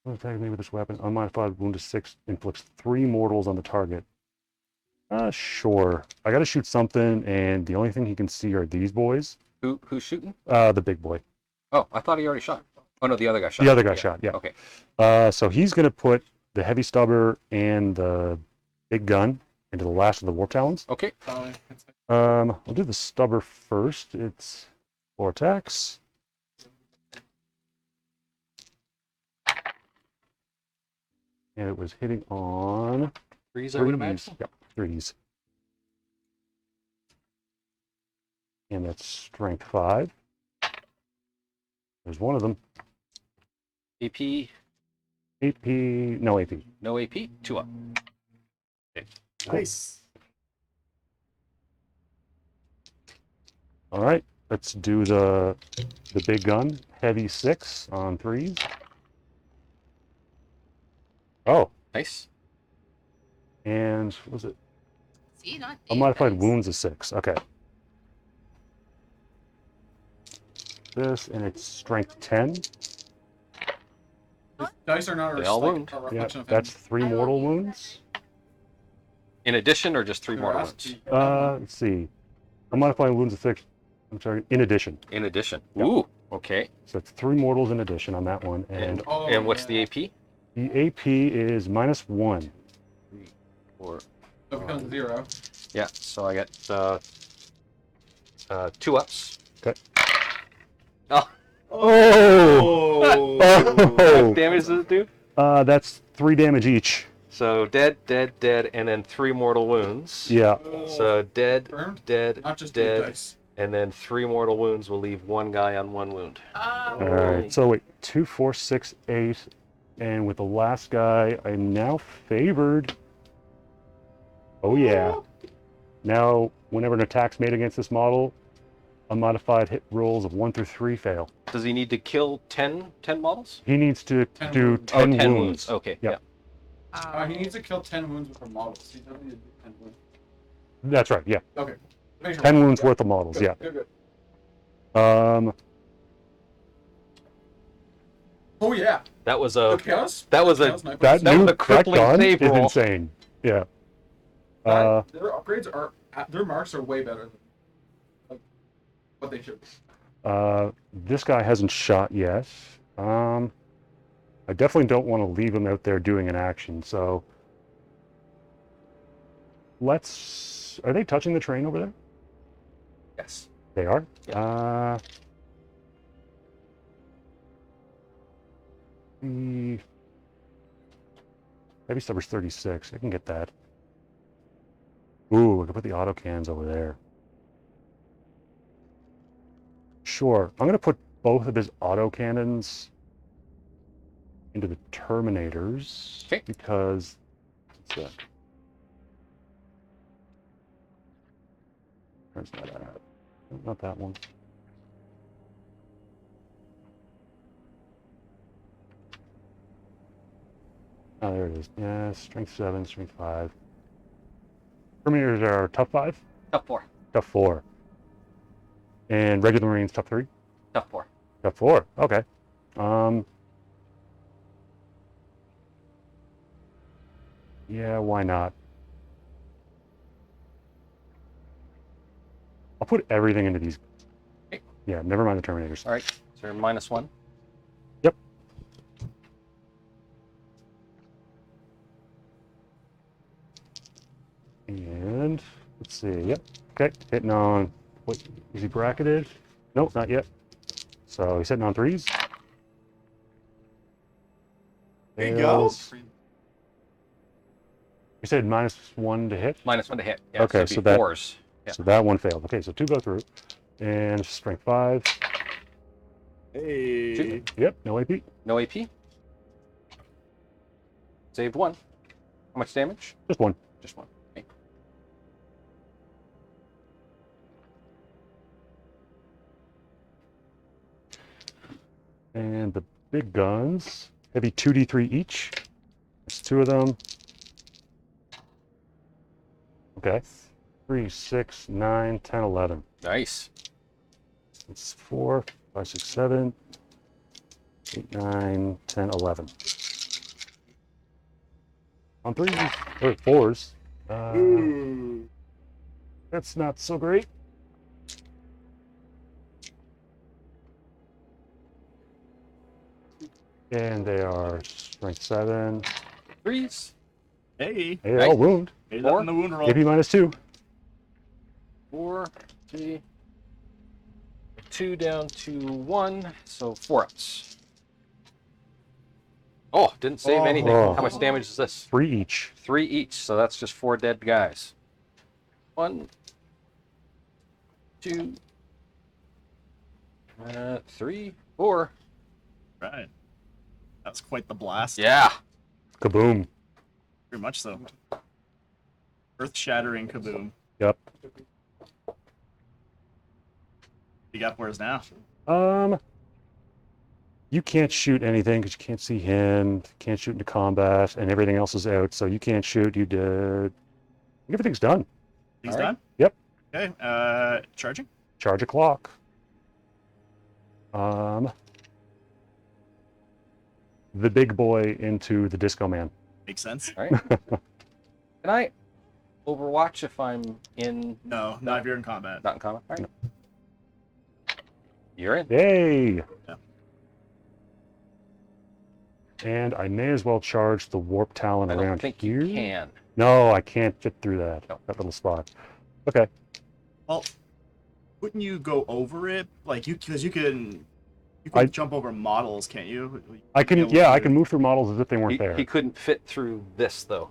Attack me with this weapon. Unmodified wound to 6 inflicts 3 mortals on the target. Sure. I gotta shoot something, and the only thing he can see are these boys. Who's shooting? The big boy. Oh, I thought he already shot. Oh no, the other guy shot. The other guy shot, yeah. Okay. So he's gonna put the heavy stubber and the big gun into the last of the warp talons. Okay. I'll do the stubber first. It's 4 attacks. And it was hitting on 3s, I would imagine. Yep, 3s. And that's strength 5. There's one of them. AP, AP, no AP. no AP, 2 up. Nice. All right, let's do the big gun. Heavy 6 on 3s. Oh, Nice. and what was it? See, not Unmodified dice. wounds is 6. Okay. This, and it's strength 10. Dice are not They all wound. a Yeah, reflection of that's him. 3 I love mortal you. wounds. In addition, or just 3 They're mortal asked wounds? to- Let's see. Unmodified wounds is 6. I'm sorry, in addition. In addition. Yeah. Ooh. Okay. So it's 3 mortals in addition on that one. And Oh, And what's the yeah. AP? the AP is -1. 3, 4. So it becomes 0. Yeah. So I got 2 ups. Okay. Oh. Oh! What Oh! damage does it do? That's 3 damage each. So dead, dead, dead, and then 3 mortal wounds. Yeah. So dead, Confirmed? dead, Not just dead, dice. and then 3 mortal wounds will leave 1 guy on 1 wound. All right. So wait, 2, 4, 6, 8, and with the last guy, I'm now favored. Oh yeah. Now, whenever an attack's made against this model, unmodified hit rolls of 1 through 3 fail. Does he need to kill 10 models? He needs to 10 do wounds. 10, 10 wounds. Okay, Yep. yeah. He needs to kill 10 wounds with her models. He doesn't need to do 10 wounds. That's right. Yeah. Okay. Make sure. 10 wounds worth of models. Good, Yeah. Good. Um. Oh yeah. That was The a chaos. that was a- Chaos Knight That was- was new a that crippling gun save is roll. insane. Yeah. their upgrades are their marks are way better than like, what they should be. This guy hasn't shot yet. I definitely don't want to leave him out there doing an action. So let's. Are they touching the train over there? yes. They are. The heavy stubber's 36. I can get that. Ooh, I can put the auto cans over there. Sure. I'm going to put both of his auto cannons into the Terminators. Okay. Because. What's that? Where's that at? Not that one. Oh, there it is. Yeah, strength 7, strength 5. Terminators are tough 5? Tough 4. Tough 4. And regular Marines tough 3? Tough 4. Tough 4. Okay. Yeah, why not? I'll put everything into these. Okay. Yeah, never mind the Terminators. All right. So you're -1. Yep. And let's see. Yep. Okay. Hitting on. Wait, is he bracketed? Nope, not yet. So he's hitting on 3s. There you go. Fails. You said -1 to hit? -1 to hit. Yeah, Okay, so, so it'd be that- 4s. Yeah. So that one failed. Okay, so 2 go through. And strength 5. Hey. Yep, no AP. No AP. Saved 1. How much damage? Just 1. Just 1. Okay. And the big guns, heavy 2d3 each. There's 2 of them. Okay. 3, 6, 9, 10, 11. Nice. It's 4, 5, 6, 7, 8, 9, 10, 11. On 3s, or 4s. That's not so great. And they are strength 7. 3s. Hey. Hey, all wound. Hey, Four. in the wound roll. AP -2. 4, 3. 2 down to 1. So 4 ups. Oh, didn't save anything. Oh. How much damage is this? 3 each. 3 each. So that's just 4 dead guys. 1, 2, 3, 4. Right. That's quite the blast. Yeah. Kaboom. Very much so. Earth-shattering kaboom. Yep. You got where's now? You can't shoot anything because you can't see him, can't shoot into combat, and everything else is out, so you can't shoot. You did. Everything's done. He's All right. done? Yep. Okay. Charging? Charge a clock. The big boy into the Disco Man. Makes sense. All right. Can I overwatch if I'm in No, not if you're in combat. not in combat? All right. You're in. Yay! Yeah. And I may as well charge the warp talon I don't around think here. you can. No, I can't fit through that. No. That little spot. Okay. Well, wouldn't you go over it? Like, because you can You can jump over models, can't you? I can, yeah, I can move through models as if they weren't there. He couldn't fit through this though.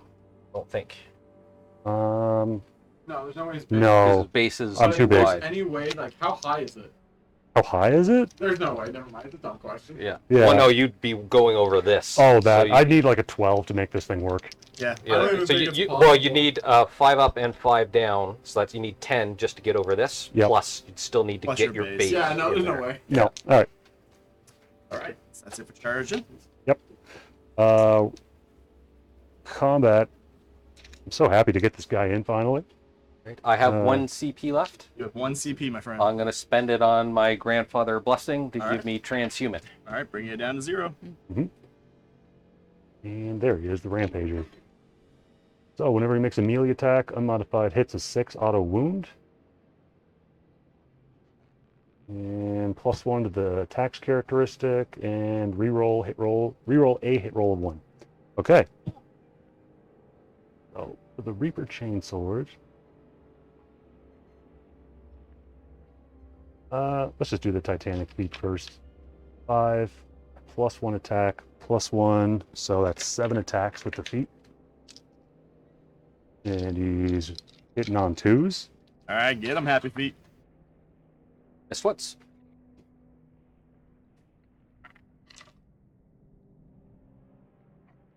I don't think. Um, No, there's no way. It's Because no. his base is I'm too big. wide. Any way, like, how high is it? How high is it? There's no way. Never mind. It's a dumb question. Yeah. Yeah. Well, no, you'd be going over this. Oh, So that. you- I'd need like a 12 to make this thing work. Yeah. I don't Yeah. even So think it's you possible. need 5 up and 5 down. So that's you need 10 just to get over this. Yep. Plus, you'd still need to Plus get your your base. base. Yeah, no, in there's no there. way. No. All right. All right. So that's it for charging. Combat. I'm so happy to get this guy in finally. Right. I have Uh, 1 CP left. You have 1 CP, my friend. I'm going to spend it on my grandfather blessing to All give right. me transhuman. All right, bring it down to 0. And there he is, the Rampager. So whenever he makes a melee attack, unmodified hits a 6 auto wound. And +1 to the attacks characteristic, and reroll a hit roll of 1. Okay. So for the Reaper Chainsword, let's just do the Titanic feat first. 5 +1 attack +1, so that's 7 attacks with the feat. And he's hitting on 2s. All right, get him, Happy Feet. Missed once.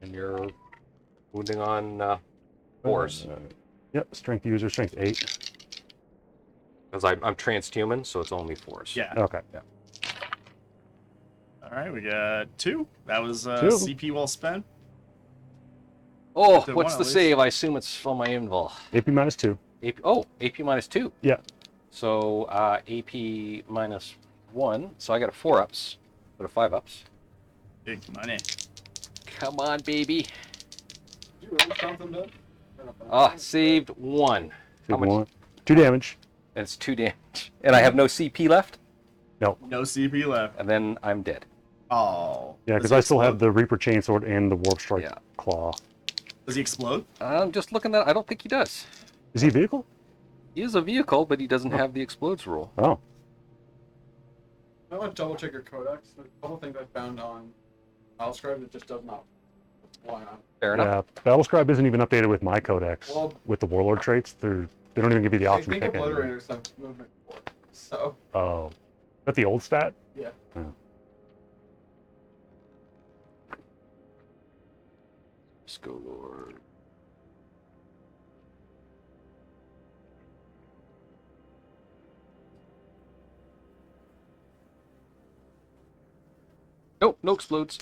And you're wounding on 4s. Yep, strength user, strength 8. Because I'm transhuman, so it's only 4s. Yeah. Okay. All right, we got 2. That was 2. CP well spent. Oh, Did what's one the at save? I assume it's from my invul. AP -2. AP minus 2. Yeah. So AP minus 1. So I got a 4 ups, but a 5 ups. Big money. Come on, baby. Did you really count them down? Saved 1. How much? 1. 2 damage. And it's 2 damage. And I have no CP left, No. No CP left. and then I'm dead. Oh. Yeah, Does because he I still have explode? the Reaper Chainsword and the Warp Strike Yeah. Claw. Does he explode? I'm just looking at I don't think he does. Is he a vehicle? He is a vehicle, but he doesn't have the explodes rule. Oh. I want to double check your codex. There's a couple things I found on Battlescribe that just does not apply on. Fair enough. Yeah, Battlescribe isn't even updated with my codex. Well- with the Warlord traits, they don't even give you the I option to think pick anything. Obliterators have movement 4. So, Oh. Is that the old stat? yeah. Oh. Skolord. Nope, no explodes.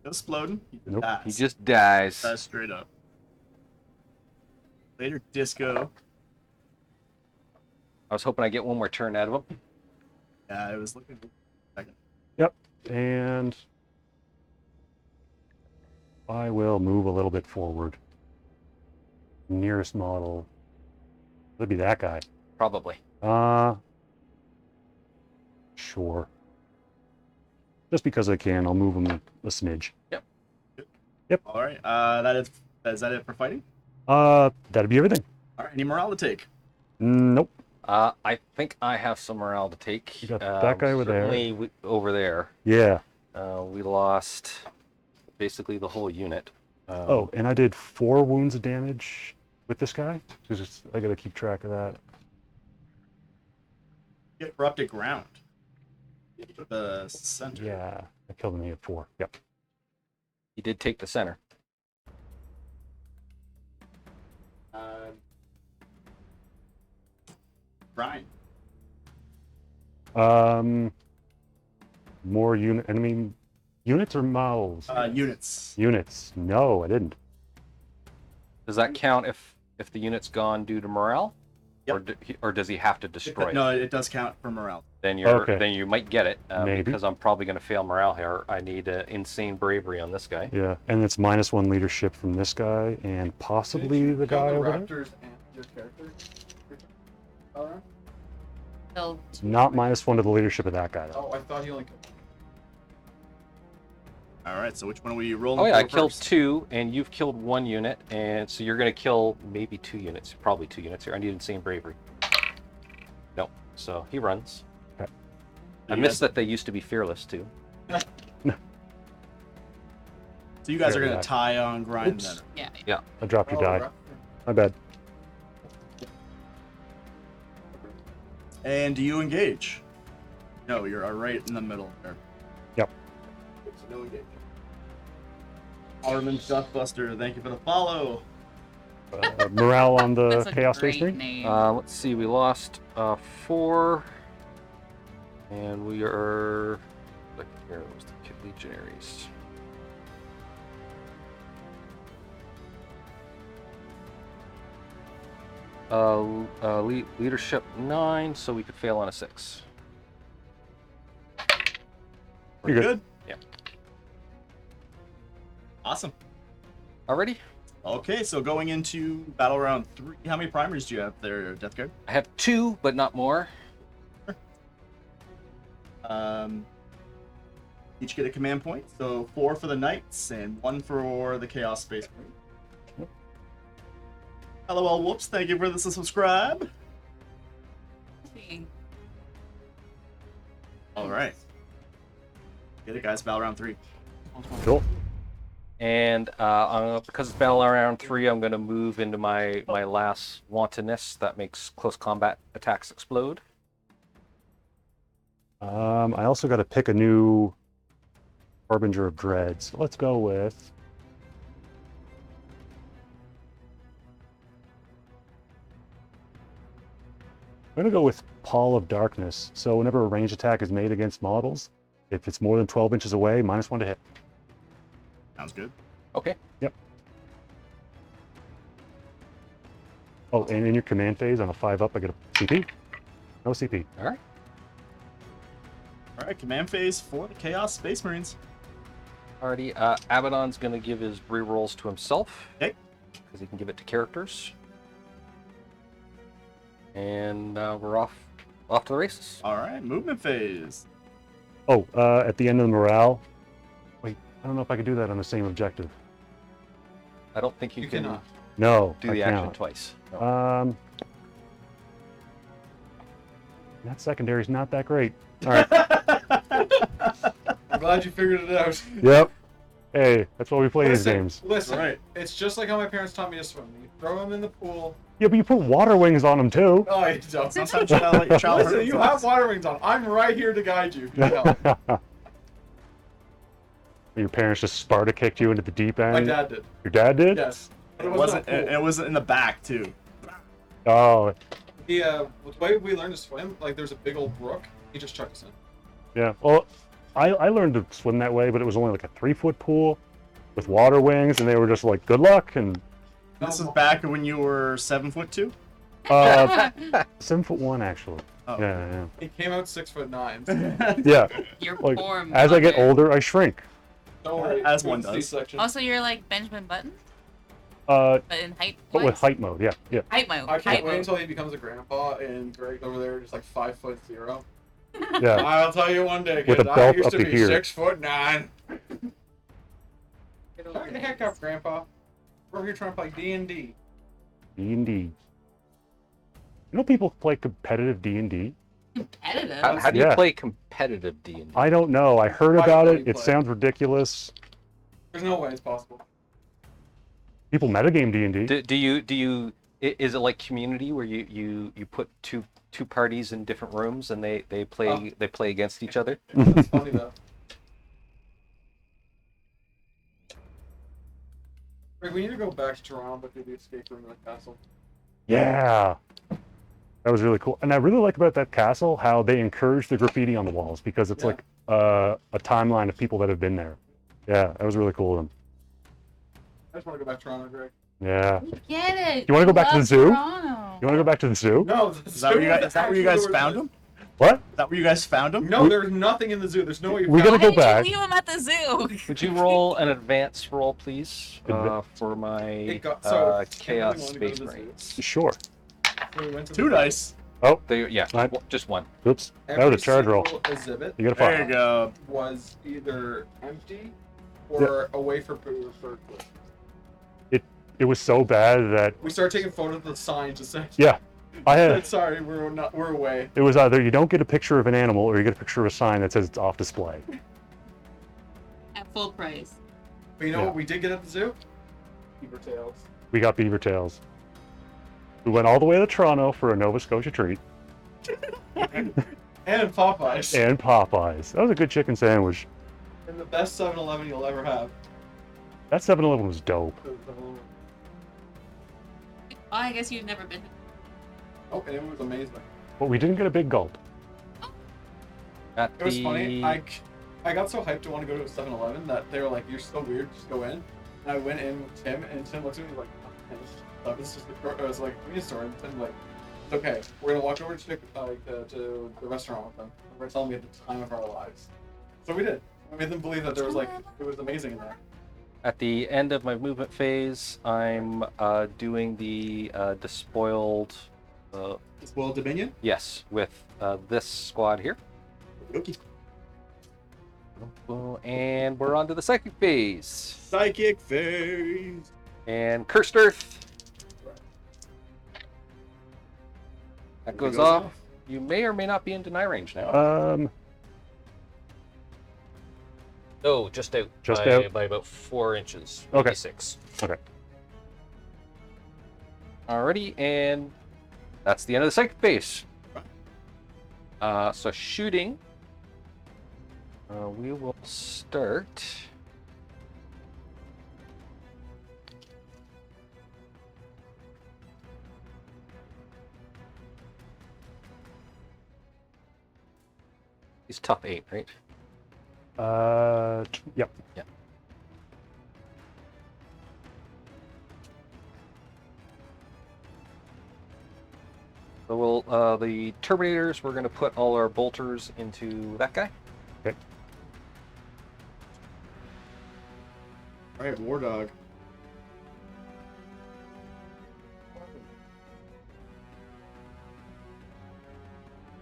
Just exploding. He Nope, dies. He just dies. Dies straight up. Later, Disco. I was hoping I'd get one more turn out of him. Yeah, I was looking. Yep. And I will move a little bit forward. Nearest model. That'd be that guy. Probably. Sure. Just because I can, I'll move him a smidge. All right. Is that it for fighting? That'd be everything. All right. Any morale to take? Nope. I think I have some morale to take. You got that guy over there. certainly over there. Yeah. We lost basically the whole unit. Oh, and I did 4 wounds of damage with this guy. I gotta keep track of that. Get corrupted ground. The center. Yeah, I killed him at 4. Yep. He did take the center. Brian. More enemy units or models? Units. Units. No, I didn't. Does that count if the unit's gone due to morale? Yep. Or does he have to destroy it? No, it does count for morale. Then Okay. then you might get it Maybe. because I'm probably going to fail morale here. I need insane bravery on this guy. Yeah, and it's -1 leadership from this guy and possibly Did you the kill guy the over there. Raptors and your character? Alright. Killed Not -1 to the leadership of that guy though. Oh, I thought he only killed. All right. So which one are we rolling? Oh yeah, I for killed first? 2, and you've killed 1 unit, and so you're going to kill maybe 2 units, probably 2 units here. I need insane bravery. No. So he runs. Okay. I missed that they used to be fearless too. So you guys are Fair gonna enough. tie on grind Oops. then. Yeah. I dropped your Oh, die. right. My bad. And do you engage? No, you're right in the middle there. Yep. So no engage. Armin Duckbuster, thank you for the follow. Morale on the That's a Chaos Space great Marine? name. Let's see, we lost 4, and we are. Like, here was the Legionaries. Leadership 9, so we could fail on a 6. You're Good. good. Yeah. Awesome. Already? Okay, so going into battle round 3, how many primaries do you have there, Deathguard? I have 2, but not more. Each get a command point, so 4 for the Knights and 1 for the Chaos Space Marine. LOL Whoops, thank you for the subscribe. Alright. Get it, guys, battle round 3. Cool. And because it's battle round 3, I'm going to move into my last wantonness that makes close combat attacks explode. I also got to pick a new Harbinger of Dread. So let's go with. I'm going to go with Pall of Darkness. So whenever a ranged attack is made against models, if it's more than 12 inches away, -1 to hit. Sounds good. Okay. Yep. Oh, and in your command phase, on a 5-up, I get a CP. No CP. All right. Alright, command phase for the Chaos Space Marines. Alrighty. Abaddon's going to give his rerolls to himself. Okay. Because he can give it to characters. And we're off to the races. Alright, movement phase. Oh, at the end of the morale. Wait, I don't know if I could do that on the same objective. I don't think you, You can cannot. No, do I the action can't. twice. No. That secondary's not that great. All right. I'm glad you figured it out. Yep. Hey, that's why we play these games. Listen, Right. it's just like how my parents taught me to swim. You throw them in the pool. Yeah, but you put water wings on them too. Oh, you don't. Sometimes you gotta let your child Listen, you have water wings on. I'm right here to guide you. if you need help. Your parents just Sparta kicked you into the deep end. My dad did. Your dad did? Yes. But It it wasn't. a pool. It was in the back too. Oh, The way we learned to swim, like there's a big old brook. He just chucked us in. yeah. Well, I learned to swim that way, but it was only like a 3-foot pool with water wings, and they were just like, good luck. And This is back when you were 7'2". 7'1" actually. Oh. Yeah, He came out 6'9". yeah. Yeah. Your Like, poor as I get mother. older, I shrink. Don't worry. As good one does. C-section. Also, you're like Benjamin Button, But but in height. with wise? height mode, yeah, yeah. Height mode. I can't height wait mode. until he becomes a grandpa and Greg's over there just like 5'0". Yeah. I'll tell you one day, With kid. a I belt used up to to be here. 6'9". Get Shut over the it. heck up, Grandpa. We're over here trying to play D&D. D&D. You know people play competitive D&D? Competitive. How do you Yeah. play competitive D&D? I don't know. I heard Why about don't it. you It play? sounds ridiculous. There's no way it's possible. People metagame D&D. Do you is it like Community where you put two parties in different rooms and they play against each other? That's funny though. Greg, we need to go back to Toronto but do the escape room in the castle. Yeah. That was really cool. And I really like about that castle how they encourage the graffiti on the walls because it's Yeah. like a timeline of people that have been there. Yeah, that was really cool of them. I just want to go back to Toronto, Greg. Yeah. Get it. You wanna go back to the Love zoo? Toronto. You want to go back to the zoo? No, Is that where you guys found him? What? Is that where you guys found him? No, there's nothing in the zoo. There's no way you We found gotta Why go did back. you leave him at the zoo? Would you roll an advance roll, please, Adva- for my It got- so, Chaos Kimberly wanted to Space go to the zoo. Marines? Sure. So we went to 2 the- dice. Yeah, Right. just one. Oops. That was Every a charge roll. single exhibit You got a There 5. you go. was either empty or away for food. It was so bad that We started taking photos of the signs to say. yeah, I had. Sorry, we're away. It was either you don't get a picture of an animal or you get a picture of a sign that says it's off display. At full price. But you know Yeah. what we did get at the zoo? Beaver tails. We got beaver tails. We went all the way to Toronto for a Nova Scotia treat. And Popeyes. And Popeyes. That was a good chicken sandwich. And the best 7-Eleven you'll ever have. That 7-Eleven was dope. Oh, I guess you've never been. Oh, and it was amazing. But we didn't get a big gulp. At It was the... funny. I got so hyped to want to go to a 7-Eleven that they were like, "You're so weird, just go in." And I went in with Tim, and Tim looked at me like, "This is the." I was like, "Give me a story." And Tim's like, "It's okay. We're gonna walk over to the restaurant with them. And we're telling them we had the time of our lives." So we did. We made them believe that there was like it was amazing in there. At the end of my movement phase, I'm doing the despoiled. Spoiled Dominion? Yes, with this squad here. Okay. And we're on to the psychic phase. Psychic phase. And Cursed Earth. That goes off. You may or may not be in deny range now. No, just out. Just by, out? by about 4 inches. Okay. Maybe 6. Okay. Alrighty, and that's the end of the psychic phase. So shooting. We will start. He's top 8, right? Yep. Yeah. So we'll the Terminators. We're going to put all our bolters into that guy. Okay. Alright, War Dog.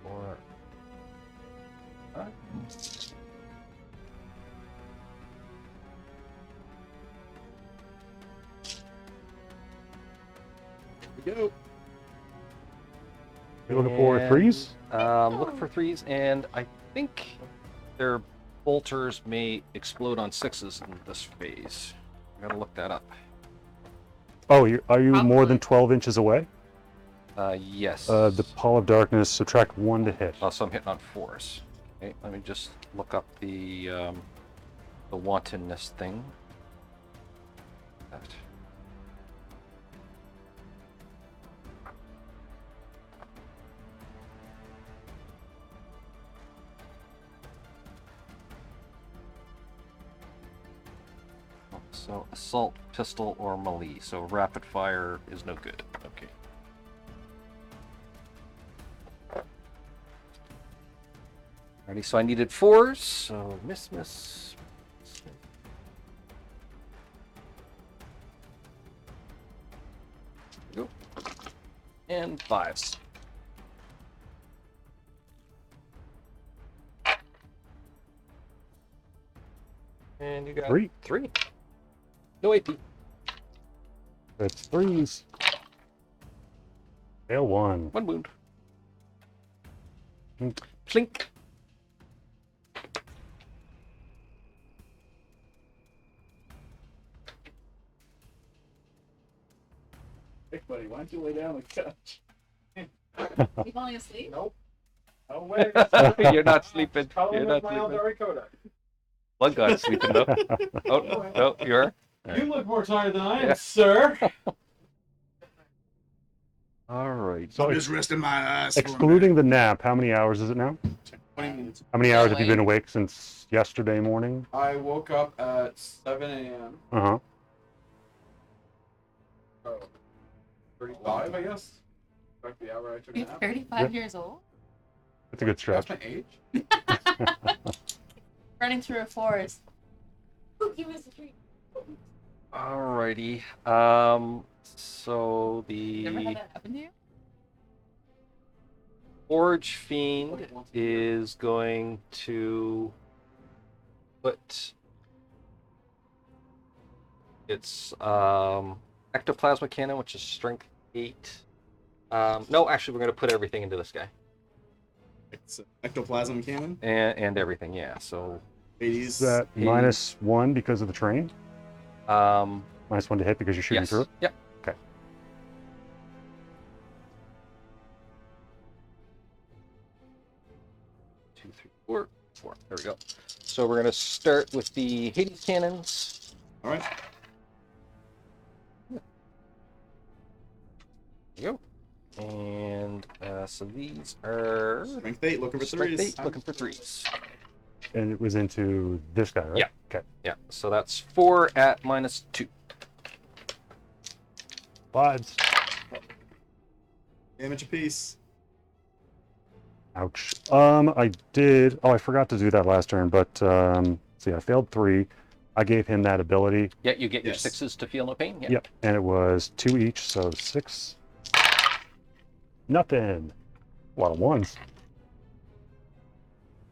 Or Here we go. You looking for threes? looking for 3s, and I think their bolters may explode on 6s in this phase. I gotta look that up. Oh, are you more than Probably. 12 inches away? Yes. The Pall of Darkness, subtract 1 to hit. Oh, so I'm hitting on 4s. Okay, let me just look up the wantonness thing. That. So assault, pistol, or melee. So rapid fire is no good. Okay. Alrighty, so I needed 4s. So miss. Go. And 5s. And you got 3. 3. No AP. That's 3s. Fail 1. 1 wound. Mm. Plink. Hey, buddy, why don't you lay down on the couch? You falling asleep? Nope. No way. You're not sleeping. Probably You're with not my sleeping. Eldari Codex. Blood God's sleeping though. Oh, no, you are? You look more tired than I am, Yeah. sir. Alright. So I'm just resting my eyes. for a excluding the nap, how many hours is it now? 20 minutes. How many hours have you Awake. been awake since yesterday morning? I woke up at 7 a.m. Uh-huh. So 35, I guess. Back the hour I took a You're nap. 35 years old? That's a good stretch. That's my age. Running through a forest. Ooh, give us a treat. Alrighty. So You ever had the that happen to you? Forge Fiend is going to put its ectoplasma cannon, which is strength 8, No, actually, we're going to put everything into this guy. It's ectoplasm cannon. And everything, yeah. So, Is 80s. that Hey. -1 because of the train? um, -1 to hit because you're shooting yes. through it? Yep. Okay. Two, three, four. There we go. So we're going to start with the Hades cannons. All right. There you go. And so these are Strength 8, looking for Strength threes. 8, looking for threes. And it was into this guy, right? Yeah. Okay. Yeah, so that's 4 at -2. Fives. Damage apiece. Ouch. I did. Oh, I forgot to do that last turn, but see, I failed 3. I gave him that ability. Yeah, you get your Yes. 6s to feel no pain. Yeah. Yep. And it was 2 each, so 6. Nothing. A lot of 1s.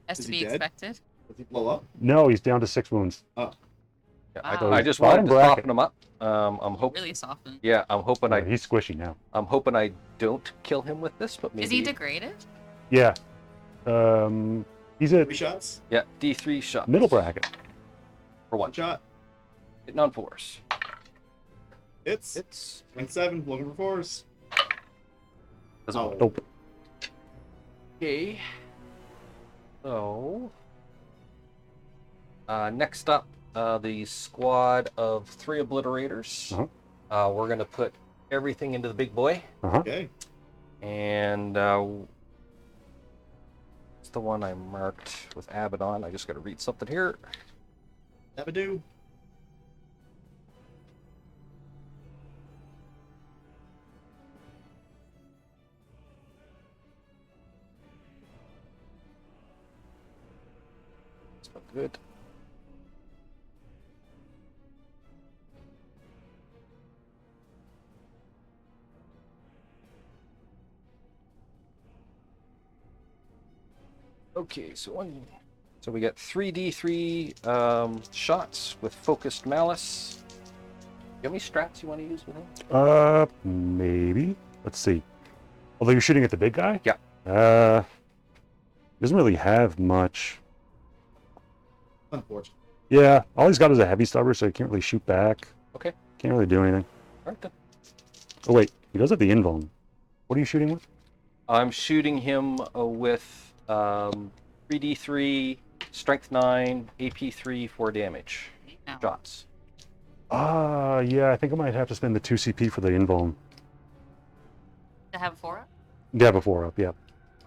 Has Is to he be dead? expected. Does he blow up? No, he's down to 6 wounds. Yeah, Wow. I just Bottom wanted to bracket. soften him up. I'm hoping. Really softened. Yeah, I'm hoping He's squishy now. I'm hoping I don't kill him with this, but maybe. Is he degraded? Yeah. He's at 3 shots. Yeah, D3 shots. middle bracket. For 1 1. shot. Hitting on 4s. Hits. It's. Strength 7, looking for 4s. Doesn't Oh. Nope. Okay. So. Next up, the squad of 3 Obliterators. We're going to put everything into the big boy. Okay. And it's the one I marked with Abaddon. I just got to read something here. Abadoo. It's not good. Okay, so we got 3d3 shots with focused malice. You have any strats you want to use with him? Maybe. Let's see. Although you're shooting at the big guy? Yeah. He doesn't really have much. Unfortunate. Yeah, all he's got is a heavy stubber, so he can't really shoot back. Okay. Can't really do anything. All right, then. Oh, wait. He does have the invuln. What are you shooting with? I'm shooting him with 3d3, strength 9, AP3, 4 damage No. shots. Yeah, I think I might have to spend the 2 CP for the invuln. To have 4 up? Yeah, before up, yeah.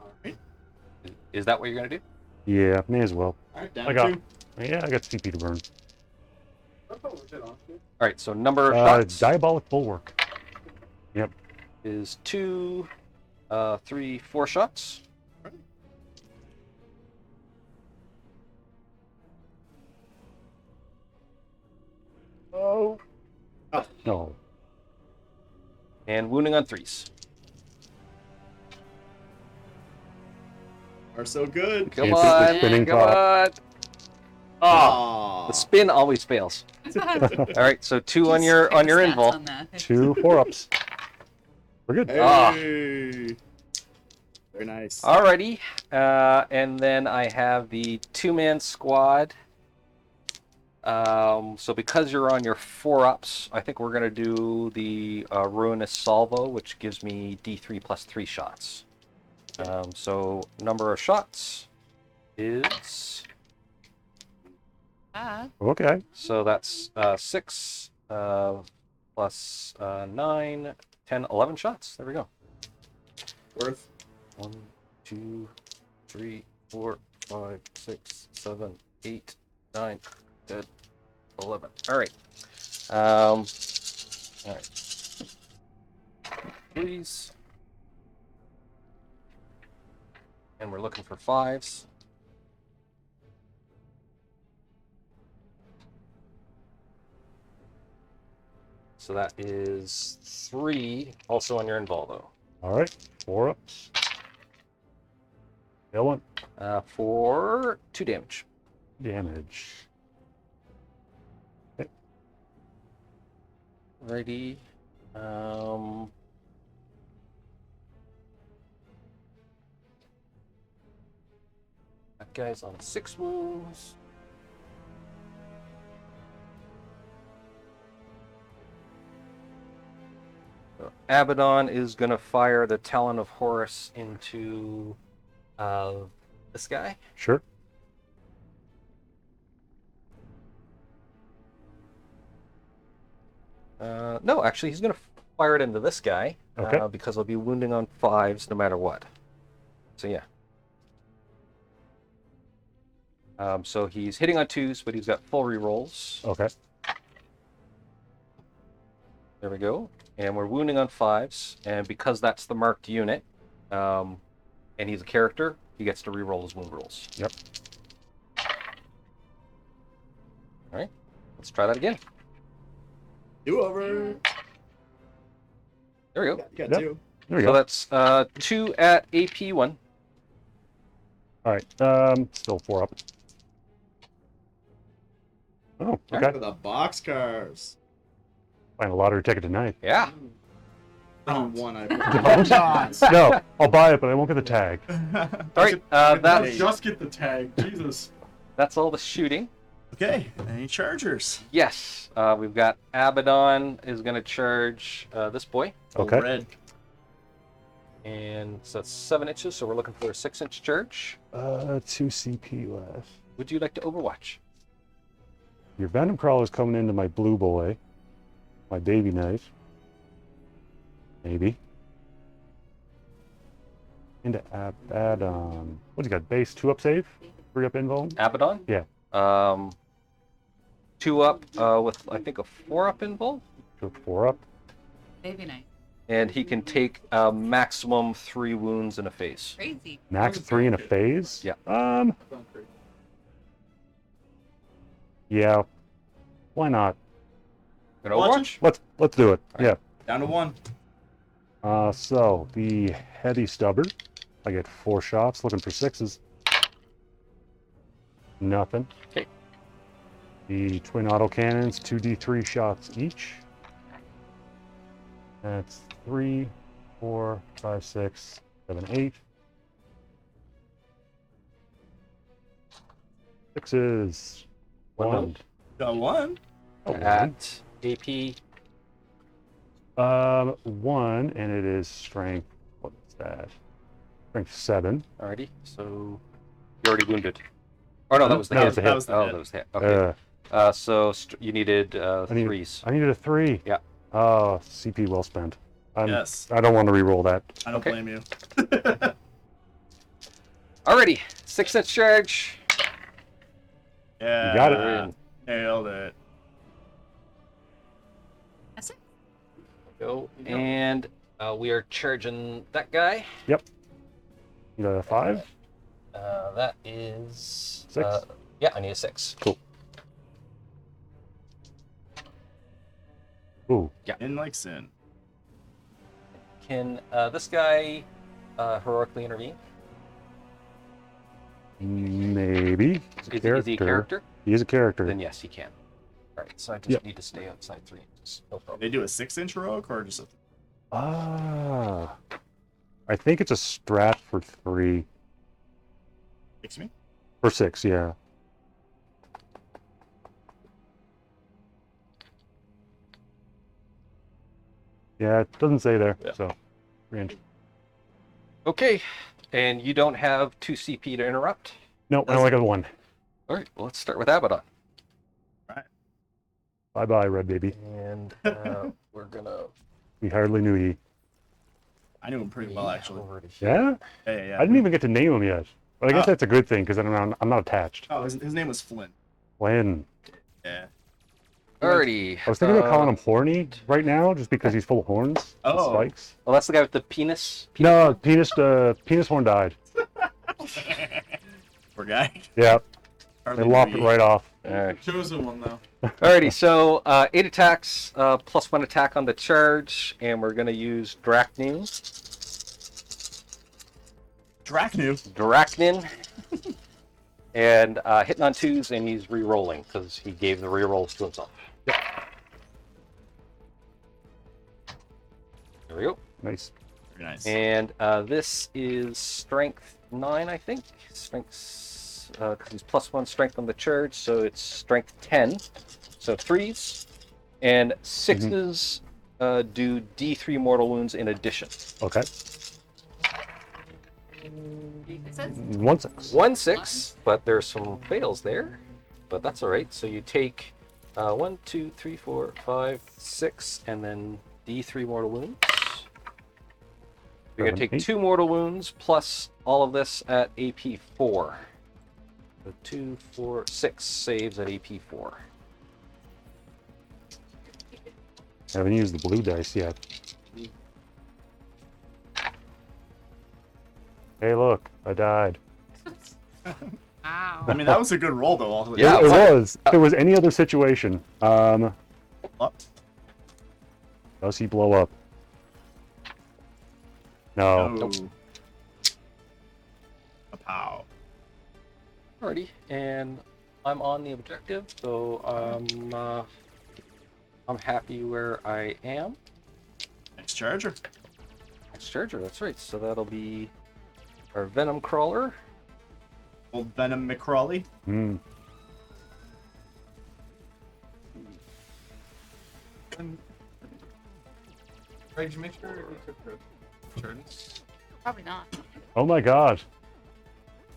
All right. Is that what you're going to do? Yeah, may as well. All right, down I to got 2. Yeah, I got CP to burn. All right, so number of shots Diabolic Bulwark. Yep. is 2, 3, 4 shots. Oh. No. And wounding on 3s. Are so good. Come It's on, the spinning come top. on. Oh, the spin always fails. All right, so 2 on your Stats invul. on that. 2 4-ups. We're good. Hey. Ah. Very nice. Alrighty, and then I have the 2-man squad. So because you're on your 4-ups, I think we're gonna do the Ruinous Salvo, which gives me D3 plus 3 shots. So number of shots is Okay. so that's 6 plus 9, 10, 11 shots. There we go. Worth. 1, 2, 3, 4, 5, 6, 7, 8, 9, 10, 11. All right. All right. 3s. And we're looking for 5s. So that is 3, also on your invul, though. All right. 4-ups. Fail 1. For 2 damage. Damage. Okay. Righty. That guy's on 6 wounds. So Abaddon is going to fire the Talon of Horus into this guy. Sure. No, actually, he's going to fire it into this guy Okay. because he'll be wounding on 5s no matter what. So yeah. So he's hitting on 2s, but he's got full rerolls. Okay. There we go. And we're wounding on 5s, and because that's the marked unit, and he's a character, he gets to reroll his wound rolls. Yep. All right, let's try that again. Do over. There we go. You got Yep. 2. There we So go. that's 2 at AP 1. All right. Still 4 up. Oh, okay. For the boxcars. Find a lottery ticket tonight. Yeah. Round 1, I Don't. No, I'll buy it, but I won't get the tag. All right, that's Just get the tag. Jesus. all the shooting. Okay, any chargers? Yes, we've got Abaddon is going to charge this boy, Okay. Red. and so that's 7 inches. So we're looking for a 6-inch charge. 2 CP left. Would you like to Overwatch? Your Venom Crawler's coming into my blue boy. My baby knife. Maybe. Into Abaddon. What's he got? Base 2 up save? 3 up invuln? Abaddon? Yeah. 2 up with I think a 4 up invul, 4 up. Baby night. and he can take a maximum 3 wounds in a phase. Crazy. Max 3 in a phase? Yeah. Yeah. Why not? Gonna Overwatch? Overwatch? Let's do it. Yeah. Down to 1. So the heavy stubber. I get 4 shots, looking for 6s. Nothing. Okay. The twin autocannons, 2d3 shots each. That's 3, 4, 5, 6, 7, 8. 6s. One 1. wound. Got 1. Oh, 1. At AP 1, and it is strength. What's that? Strength 7. already. So you're already wounded. Oh no, that was the No, hit. it's a hit. That was the Oh, hit. that was the hit. Okay. So you needed need- 3s. I needed a 3. Yeah. Oh, CP well spent. Yes. I don't want to re-roll that. I don't Okay. blame you. Alriady, 6-inch charge. Yeah. You got it. We're in. Nailed it. That's it. Go. And we are charging that guy. You got a 5? That is 6? Yeah, I need a 6. Cool. Ooh. In like sin. Can this guy heroically intervene? Maybe. He's Is he a character? He is a character. Then yes, he can. All right, so I just Yep. need to stay outside 3 inches. No problem. They do a 6-inch heroic or just a... Ah. I think it's a strat for 3. Excuse me? For 6, yeah. Yeah, it doesn't say there, Yeah. so range. Okay, and you don't have 2 CP to interrupt? No, I only got 1. All right, well, let's start with Abaddon. Bye-bye, red baby. And we're gonna We hardly knew ye. I knew him pretty well, actually. over to here. Yeah? Yeah. I didn't even get to name him yet. But I guess Oh. that's a good thing, because I'm not attached. Oh, his name was Flynn. Flynn. Yeah. Alrighty. I was thinking about calling him Horny right now, just because he's full of horns. and Oh. Spikes. Well, that's the guy with the penis. No, penis horn died. Poor guy. Yeah, Hardly they lopped knew it you. right off. Alright. Chosen one though. Alrighty, so 8 attacks, plus 1 attack on the charge, and we're gonna use Drachnin. Drachnin. And hitting on 2s, and he's re-rolling, because he gave the re-rolls to himself. There we go. Nice. Very nice. And this is strength 9, I think. Strength because he's +1 strength on the charge, so it's strength 10. So 3s. And 6s do D3 mortal wounds in addition. Okay. It says 1 6. 1 6, but there's some fails there. But that's alright. So you take 1, 2, 3, 4, 5, 6, and then D3 mortal wounds. You're going to take 2 mortal wounds plus all of this at AP 4. So 2, 4, 6 saves at AP 4. I haven't used the blue dice yet. Hey, look, I died. wow. I mean, that was a good roll, though. All Yeah, it was. If there was any other situation, Up. does he blow up? No. No. A pow. Alrighty, and I'm on the objective, so I'm happy where I am. Next charger. Next charger, that's right. So that'll be our Venom Crawler. Old Venom McCrawley. Hmm. Did you make sure you took the turns? Probably not. Oh my god.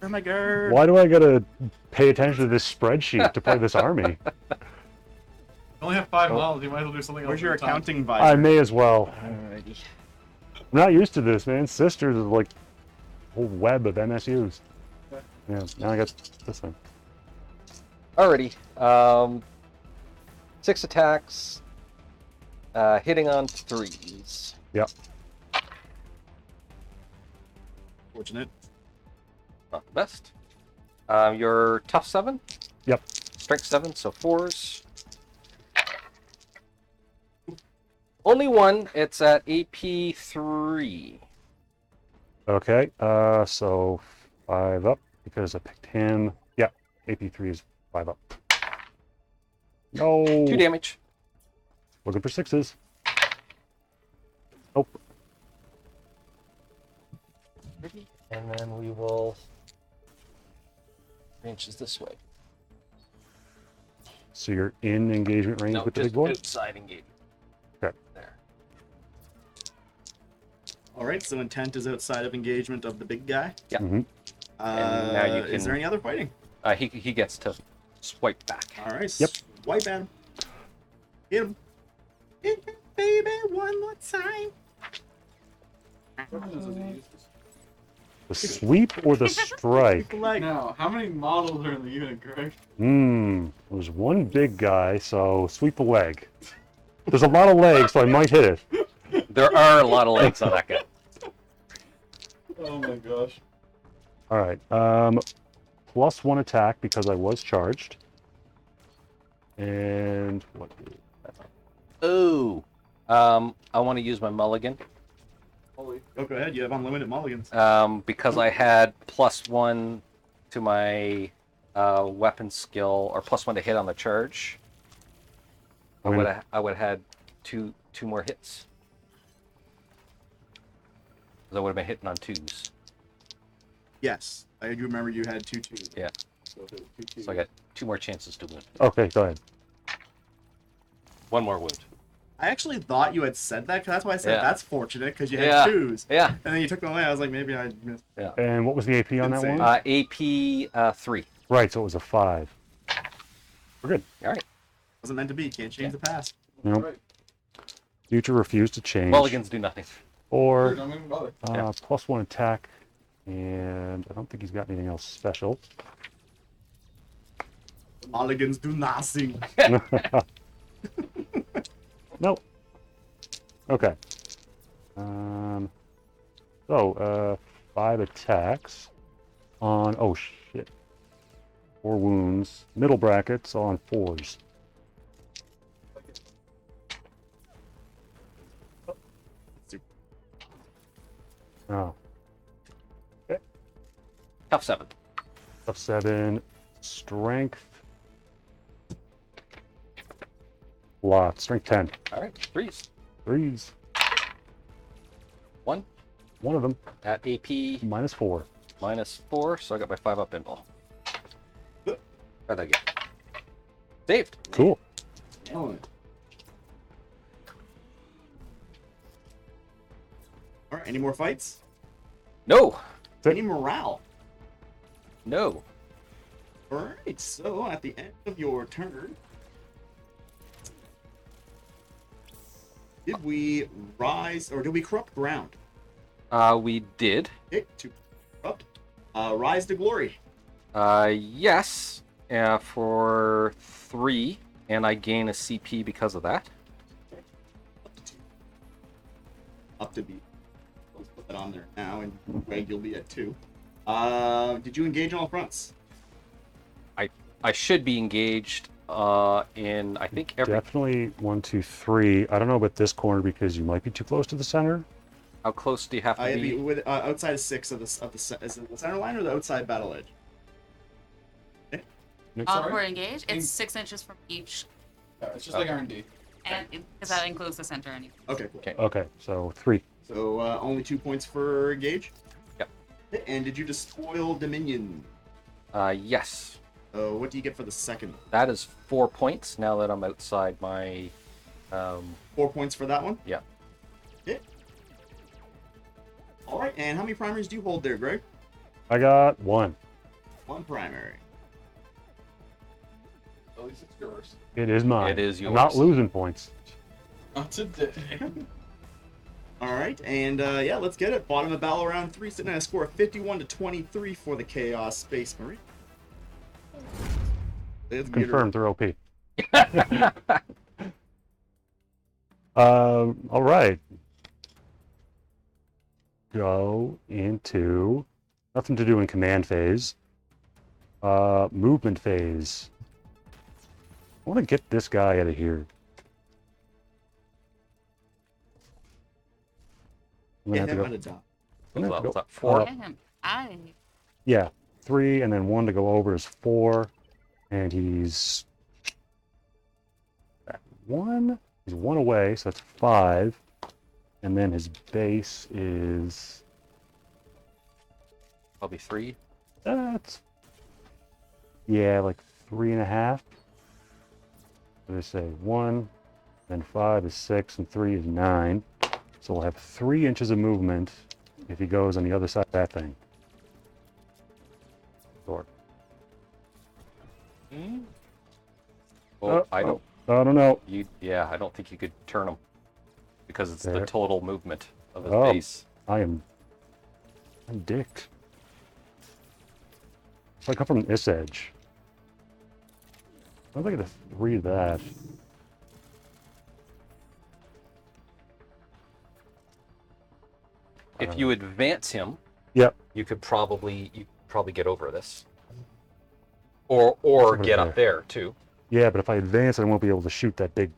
Oh my god. Why do I gotta pay attention to this spreadsheet to play this army? You only have 5 models, you might as well do something else. Where's your at a time. accounting visor? I may as well. Alrighty. I'm not used to this, man. Sisters is like a whole web of MSUs. Yeah, now I got this one. Alrighty. 6 attacks. Hitting on 3s. Yep. Fortunate. Not the best. Your tough 7. Yep. Strength 7, so 4s. Only 1. It's at AP 3. Okay, so 5 up because I picked him. Yeah, AP3 is 5 up. No. 2 damage. Looking for 6s. Nope. And then we will branches this way. So you're in engagement range No, with the just big boy? outside engagement. Okay. There. All right, so intent is outside of engagement of the big guy. Yeah. Mm-hmm. And now you Is can- there any other fighting? He gets to swipe back. All right. Yep. Swipe at him. Hit him. Hit him, baby, one more time. What weapons does he use? The sweep or the strike? Like, Now, how many models are in the unit, Greg? There's one big guy, so sweep the leg. There's a lot of legs, so I might hit it. There are a lot of legs on that guy. Oh my gosh. All right. +1 attack because I was charged. And what? Oh. I want to use my mulligan. Holy. oh, go ahead. You have unlimited mulligans. Because I had +1 to my weapon skill, or +1 to hit on the charge. I would have had two more hits. 'Cause I would have been hitting on 2s. Yes, I do remember you had 2-2. Yeah. So, if it was 2-2. So I got 2 more chances to win. Okay, go ahead. 1 more wound. I actually thought you had said that, 'cause that's why I said Yeah. that's fortunate, because you had Yeah. 2s. Yeah. And then you took them away. I was like, maybe I missed. And what was the AP on that Insane. one? AP 3. Right, so it was a 5. We're good. All right. Wasn't meant to be. Can't change the past. Nope. Right. Future refused to change. Mulligans do nothing. Or Don't even bother. Yeah. +1 attack. And I don't think he's got anything else special. Mulligans do nothing. Nope. Okay. So, 5 attacks on, oh shit. 4 wounds. Middle brackets on 4s. Oh. Tough 7. Tough 7. Strength. Lot. Strength 10. All right. 3s. 3s. 1 One of them. at AP -4. -4, so I got my 5 up pinball. Try that again. Saved. Cool. Excellent. All right. Any more fights? No. Any morale? No. All right. So at the end of your turn, did we rise or did we corrupt ground? We did. Okay, to corrupt. Rise to glory. Yes. For 3, and I gain a CP because of that. Up to 2. Up to B. Let's put that on there now, and Greg, you'll be at 2. Did you engage on all fronts? I should be engaged in, I think, every... Definitely 1, 2, 3. I don't know about this corner because you might be too close to the center. How close do you have to I'd be? be with, outside of 6 of the is it the center line or the outside battle edge? Sorry? We're engaged. It's 6 inches from each, Yeah, it's just like R&D. and because that includes the center anyway. Okay, cool. Okay. Okay, so 3. So only 2 points for engage. Yep. Okay, and did you despoil Dominion? Yes. What do you get for the second? That is 4 points now that I'm outside my... 4 points for that one? Yeah. Okay. All right, and how many primaries do you hold there, Greg? I got 1. 1 primary. At least it's yours. It is mine. It is I'm not yours. losing points. Not today. All right, and yeah, let's get it. Bottom of battle round 3, sitting at a score of 51 to 23 for the Chaos Space Marine. Let's get her. Confirmed they're OP. All right. Go into nothing to do in command phase. Movement phase. I want to get this guy out of here. I'm Get gonna have him to out go. of dodge. I'm gonna have to What's go that, 4? up. Damn, I Yeah, 3, and then 1 to go over is 4, and he's at 1. He's 1 away, so that's 5, and then his base is Probably 3. that's like 3.5. So they say 1, then 5 is 6, and 3 is 9. So we'll have 3 inches of movement if he goes on the other side of that thing. Or, Well, I don't... I don't know. Yeah, I don't think you could turn him. Because it's the There. total movement of his Oh. base. I'm dicked. So I come from this edge. I don't think I can read that. If you advance him, Yep. you could probably get over this. Or Over get up there too. Yeah, but if I advance, I won't be able to shoot that big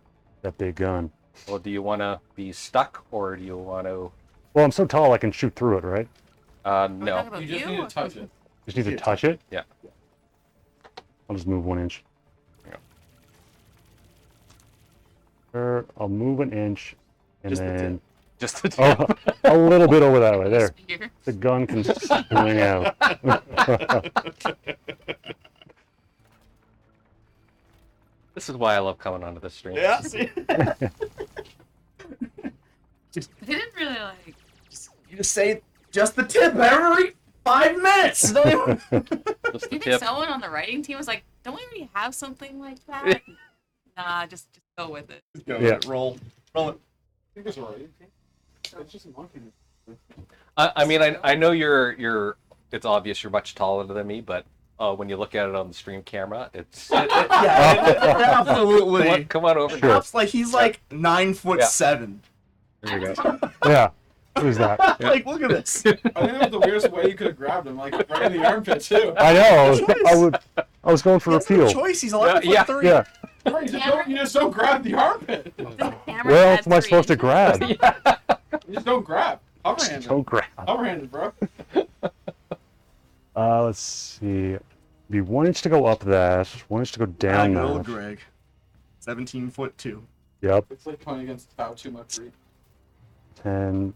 gun. Well, do you want to be stuck or do you want to? Well, I'm so tall I can shoot through it, right? We're talking No. about You just need to touch it. Just need to touch it. Yeah. I'll just move 1 inch. Yeah. I'll move 1 inch, and Just the then tip. Just the tip. a little bit over that way. There, spear. the gun can swing out. This is why I love coming onto this stream. Yeah, see? They didn't really like. You just say just the tip every 5 minutes. Don't even- Just the Even tip. someone on the writing team was like, "Don't we already have something like that?" Nah, just go with it. Go Yeah. with it, roll it. I think it's alright. It's just a monkey. I mean, I know you're. It's obvious you're much taller than me, but when you look at it on the stream camera, it's. Yeah, absolutely. Come on over. Sure. It's like he's like 9'7". There you go. Yeah. Who's that? Like, look at this. I think that was the weirdest way you could have grabbed him, like right in the armpit too. I know. Choice. I was going for He a has no peel. choice. He's 11'3". Yeah. Right, you just don't grab the armpit. The camera Where had else am I 3 supposed to inches. grab? You just don't grab. Hover-handed. Don't grab. Hover-handed, bro. Let's see. Be 1 inch to go up that. 1 inch to go down Diagonal that. Greg. 17'2". Yep. It's like playing against Tao too much. 10.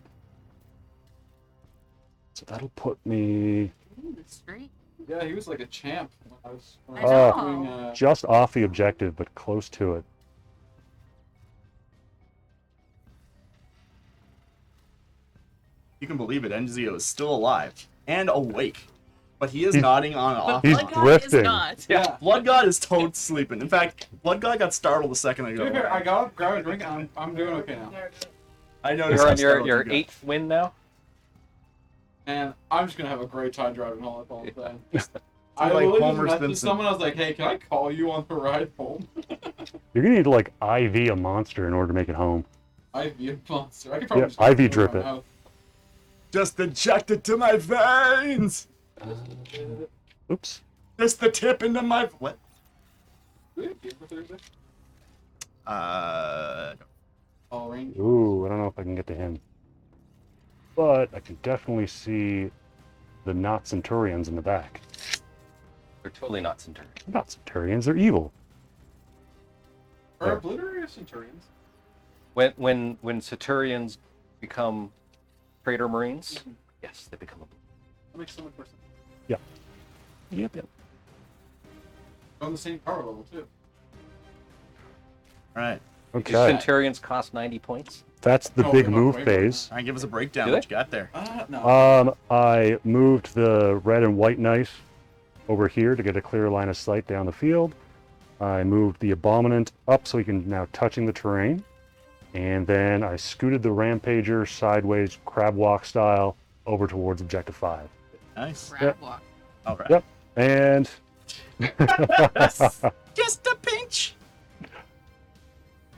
So that'll put me. It's great. Yeah, he was like a champ when I was I know. doing. Just off the objective, but close to it. You can believe it, Enzio is still alive and awake. But he is He's- nodding on But off. He's Blood God drifting. is not. Yeah. Blood God is toad sleeping. In fact, Blood God got startled a second To ago. be fair, I got up, grabbed a drink, and I'm doing okay now. I noticed. You're how on startled your you got. 8th win now. And I'm just gonna have a great time driving home all the time. I like literally Homer just messaged Simpson. someone. I was like, "Hey, can I call you on the ride home?" You're gonna need to like IV a monster in order to make it home. I'd be a monster. I could probably Yeah, just IV put drip my it. mouth. Just inject it to my veins. Oops. Just the tip into my what? Do we have game for Thursday? All range. Ooh, I don't know if I can get to him. But I can definitely see the not Centurions in the back. They're totally not Centurion. They're not Centurions, they're evil. Are Obliterators Centurions? When Centurions become Praetor Marines, yes, they become a That makes so much more sense. Yep. They're on the same power level too. All right. Okay. Centurions cost 90 points. That's the Oh, big we're not move way more than phase. All right, give us a breakdown. Do What it? you got there? No. I moved the red and white knife over here to get a clear line of sight down the field. I moved the Abominant up so he can now touching the terrain. And then I scooted the Rampager sideways, crab walk style, over towards Objective 5. Nice. Crab walk. All right. Yep. And Just a pinch.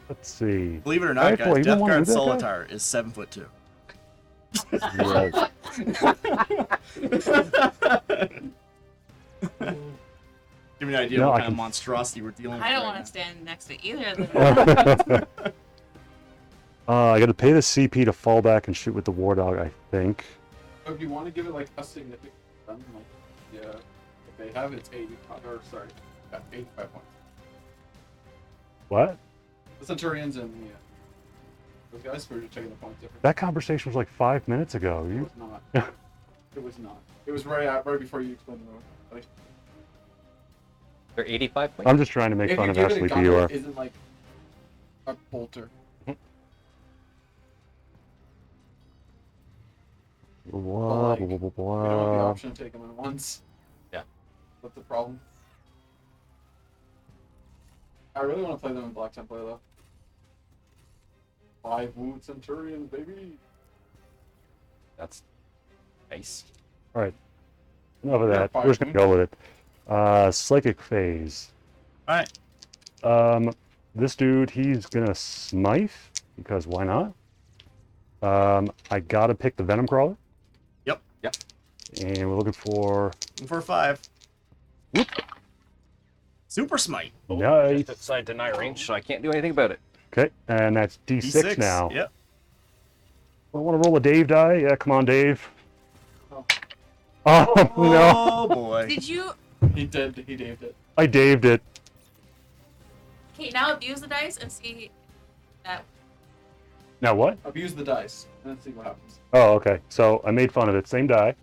let's see. Believe it or not, Actually, guys, you don't wanna do that, Deathguardsolitar is 7'2". Give me an idea No, what I kind of can- monstrosity we're dealing with. I don't right want to stand next to either of them. I got to pay the CP to fall back and shoot with the War Dog, I think. So if you want to give it like a significant run, like yeah, if they have it's 85 or sorry, 85 points. What? The Centurions and those guys were just taking the points difference. That conversation was like 5 minutes ago. It You, was not. It was not. It was right before you explained the move. Like, They're 85 points. I'm just trying to make if fun you of give how it a sleepy gun you that are. isn't like a bolter. Blah, like, blah, blah, We don't have the blah. option to take them at once. Yeah. That's the problem. I really want to play them in Black Template though. 5 Wood Centurions, baby. That's nice. All right. Enough of Yeah, that. fine. We're just going to go with it. Psychic phase. All right. This dude, he's going to smite, because why not? I got to pick the Venom Crawler. Yep. And we're looking for... Looking for a 5. Super smite. Nice. Just outside deny range, so I can't do anything about it. Okay, and that's D6 now. Yep. I want to roll a Dave die. Yeah, come on, Dave. Oh. Oh, no. Oh boy. Did you? He did. He daved it. I Daved it. Okay, now abuse the dice and see that. Now what? Abuse the dice and then see what happens. Oh, okay. So I made fun of it. Same die.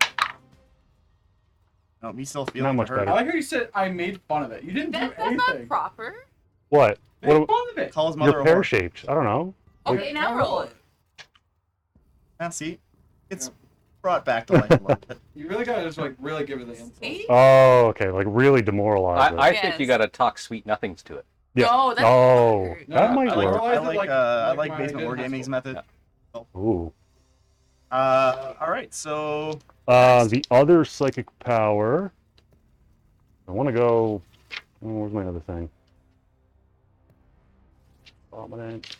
No, me still feeling Not much hurt. better. I like how you said I made fun of it. You didn't do That's anything. not proper. What? Make What? fun of it. Call his mother You're a pear whore. shaped. I don't know. Okay, now roll it. Now see, it's Yeah. brought back to life a little bit. You really gotta just like really give it the insult. See? Oh, okay. Like really demoralized. I it. think you Yes. got to talk sweet nothings to it. Yeah. No, that's Oh, weird. that No, might I work. like- I like like my basement good wargaming's hustle. method. Ooh. All right, so The other psychic power. I want to go. Oh, where's my other thing? Dominant.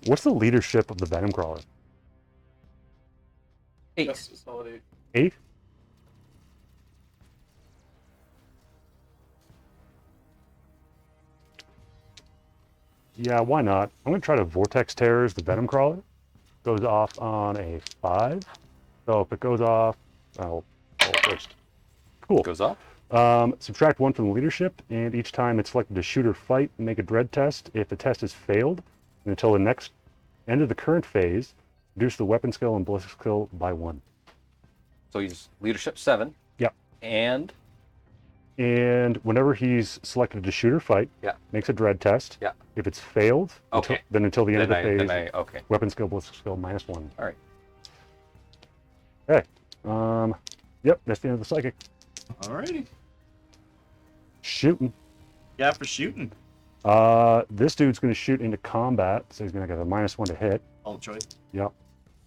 What's the leadership of the Venom Crawler? 8. Yes, it's solid 8. 8? Yeah, why not? I'm going to try to Vortex Terrors the Venom Crawler. Goes off on a 5. So if it goes off, I'll roll first. Cool. Goes up. Subtract 1 from the leadership, and each time it's selected to shoot or fight, make a dread test. If the test is failed, and until the next End of the current phase, reduce the weapon skill and ballistic skill by 1. So he's leadership 7. Yep. And And whenever he's selected to shoot or fight, Yeah. makes a dread test. Yeah. If it's failed, Okay. then until the end of the phase, okay. weapon skill, ballistic skill -1. All right. Okay. Yep, that's the end of the psychic. Alrighty. Shooting. Yeah, for shooting. This dude's going to shoot into combat, so he's going to get a -1 to hit. All choice. Yep.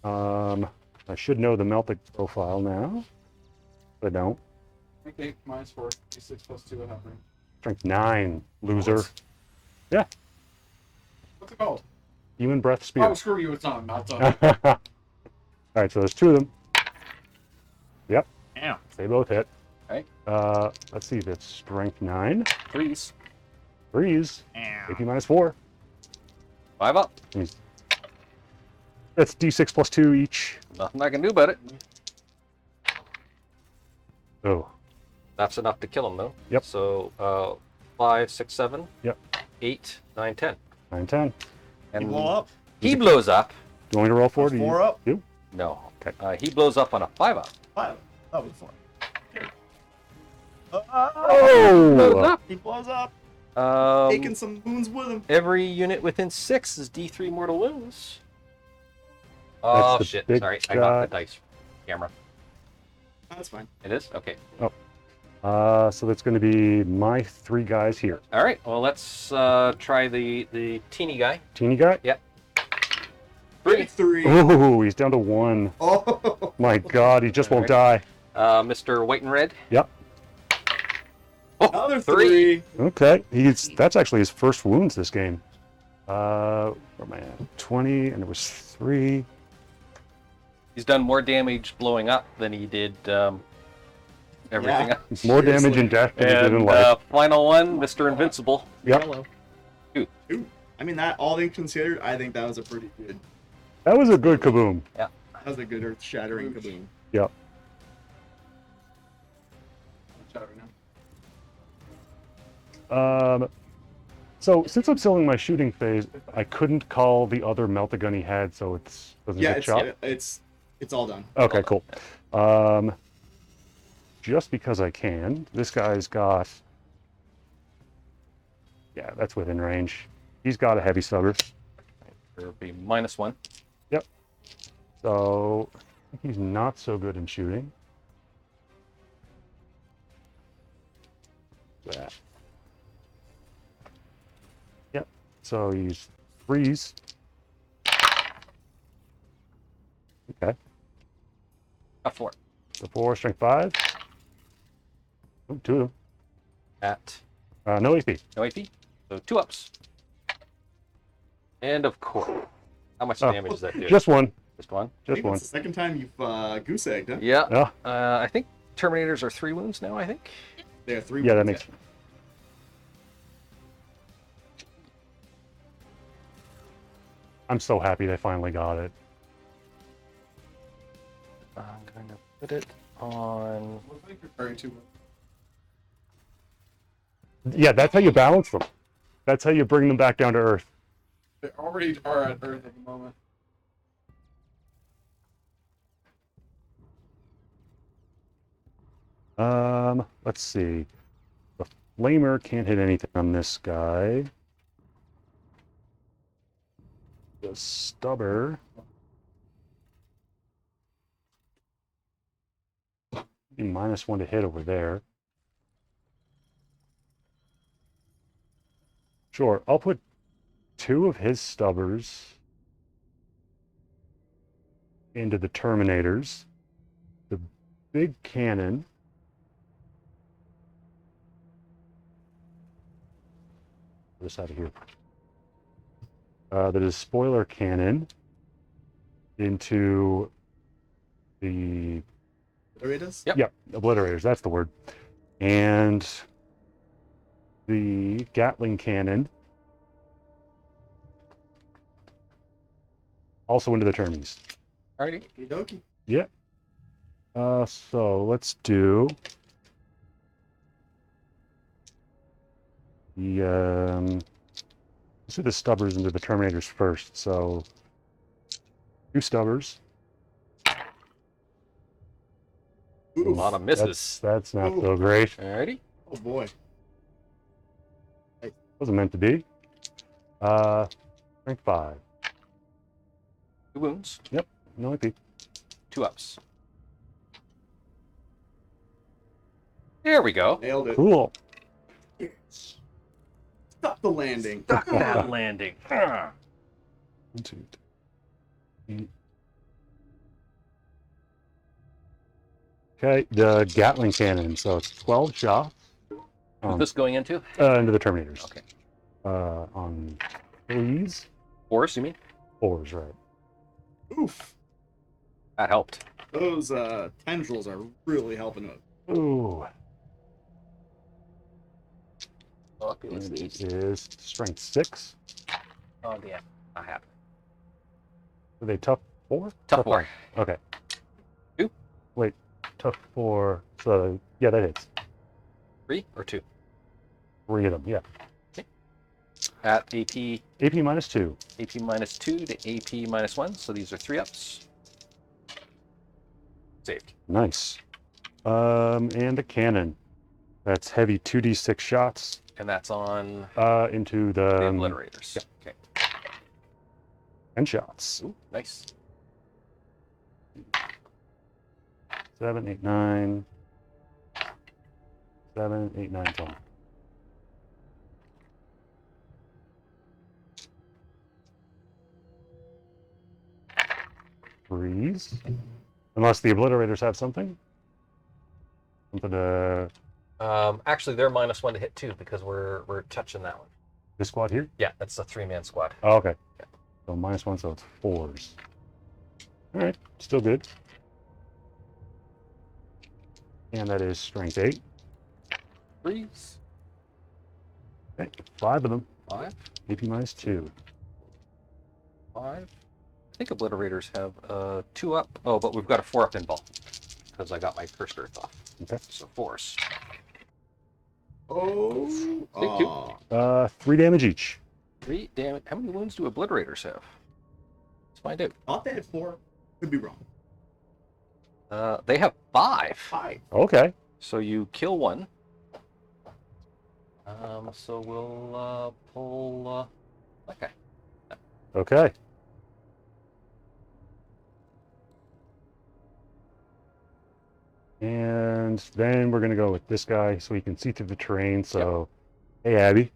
I should know the melting profile now, but I don't. Strength 8 -4. D6 plus 2 at happening. Strength 9, loser. Yeah. What's it called? Human breath spear. Oh, screw you. It's not. Not done. All right, so there's 2 of them. Yep. Yeah. They both hit. Right. Let's see. That's strength 9. 3s. 3s. Yeah. AP -4. 5 up. That's D6 plus 2 each. Nothing I can do about it. Oh. That's enough to kill him, though. Yep. So 5, 6, 7. Yep. 8, 9, 10. 9, 10. And You blow up. he blows up. Do you want me to roll for it? or you- 4 up. You? No. Okay. He blows up on a 5 up. 5. That was 4. Blows Oh! up. He blows up. Um, Taking some wounds with him. every unit within 6 is D3 mortal wounds. Oh the shit! big Sorry, I got guy. the dice camera. That's fine. It is okay. So that's going to be my 3 guys here. All right. Well, let's try the teeny guy. Teeny guy? 3. 3. Ooh, he's down to 1. Oh. My God, he just won't die. Mr. White and Red. Yep. Oh, Another 3. 3. Okay, that's actually his first wounds this game. Where am I at? 20, and it was 3. He's done more damage blowing up than he did everything Yeah. else. More damage Seriously. and death than he did in And life. final one, Mr. Invincible. Yep. Hello. 2. 2. I mean, that all things considered, I think that was a pretty good. That was a good kaboom. That was a good earth-shattering kaboom. Yep. Chat right now. So since I'm still in my shooting phase, I couldn't call the other melt-a-gun he had, so it's doesn't Yeah, get shot. it's all done. Okay, cool. Just because I can, this guy's got. Yeah, that's within range. He's got a heavy stubber, There'll be -1. so he's not so good in shooting. That. Yep. So he's 3s. Okay. A 4. So 4, strength 5. Ooh, 2 of them. At No AP. no AP. So 2 ups. And of course, how much Oh, damage does that do? Just 1. Just 1. I Just think 1. that's the second time you've goose egged, huh? Yeah. Yeah. I think Terminators are 3 wounds now. I think. They are 3. Yeah, that wounds, makes. I'm so happy they finally got it. I'm going to put it on. Looks like you're very too. Yeah, that's how you balance them. That's how you bring them back down to earth. They already are at Earth at the moment. Let's see. The flamer can't hit anything on this guy. The stubber. Be -1 to hit over there. Sure, I'll put 2 of his stubbers into the Terminators. The big cannon. This out of here. The spoiler cannon into the Obliterators? Yep. Obliterators. That's the word. And the Gatling cannon also into the Termies. Alrighty. Okie Yeah. So let's do the let's do the stubbers into the Terminators first. So 2 stubbers. A lot of misses. That's not Ooh. so great. Alrighty. Oh boy. Wasn't meant to be. Rank 5. 2 wounds. Yep, no IP. 2 ups. There we go. Nailed it. Cool. Stop the landing. Stuck that landing. Ah. 1, 2, 3. Okay, the Gatling cannon. So it's 12 shots. What's this going into? Into the Terminators. Okay. On 3s. 4s, you mean? 4s, right. Oof. That helped. Those tendrils are really helping out. Ooh. Let's And see. it is strength 6. Oh, yeah. Not happy. Are they tough 4? Tough 4. Okay. 2? Wait, tough 4. So, yeah, that hits. 3 or 2? 3 of them, yeah. At AP AP minus 2. AP minus 2 to AP minus 1. So these are 3 ups. Saved. Nice. And a cannon. That's heavy 2d6 shots. And that's on Into the the Obliterators. Okay. 10 shots. Ooh, nice. 7, 8, 9. 7, 8, 9, 10. Freeze. Unless the Obliterators have something. Something to Actually, they're minus 1 to hit too because we're touching that one. this squad here? Yeah, that's a 3-man squad. Oh, okay. So minus 1, so it's 4s. Alright, still good. And that is strength 8. Freeze. Okay, 5 of them. 5. AP minus 2. 5. I think Obliterators have 2 up. Oh, but we've got a 4 up in ball because I got my cursed earth off. Okay. So 4s. Oh. Thank you. Aw. 3 damage each. 3 damage. How many wounds do Obliterators have? Let's find out. Thought they had 4. Could be wrong. They have 5. 5. Okay. So you kill 1. So we'll pull that guy. Okay. And then we're going to go with this guy so he can see through the terrain. So, hey, Abby.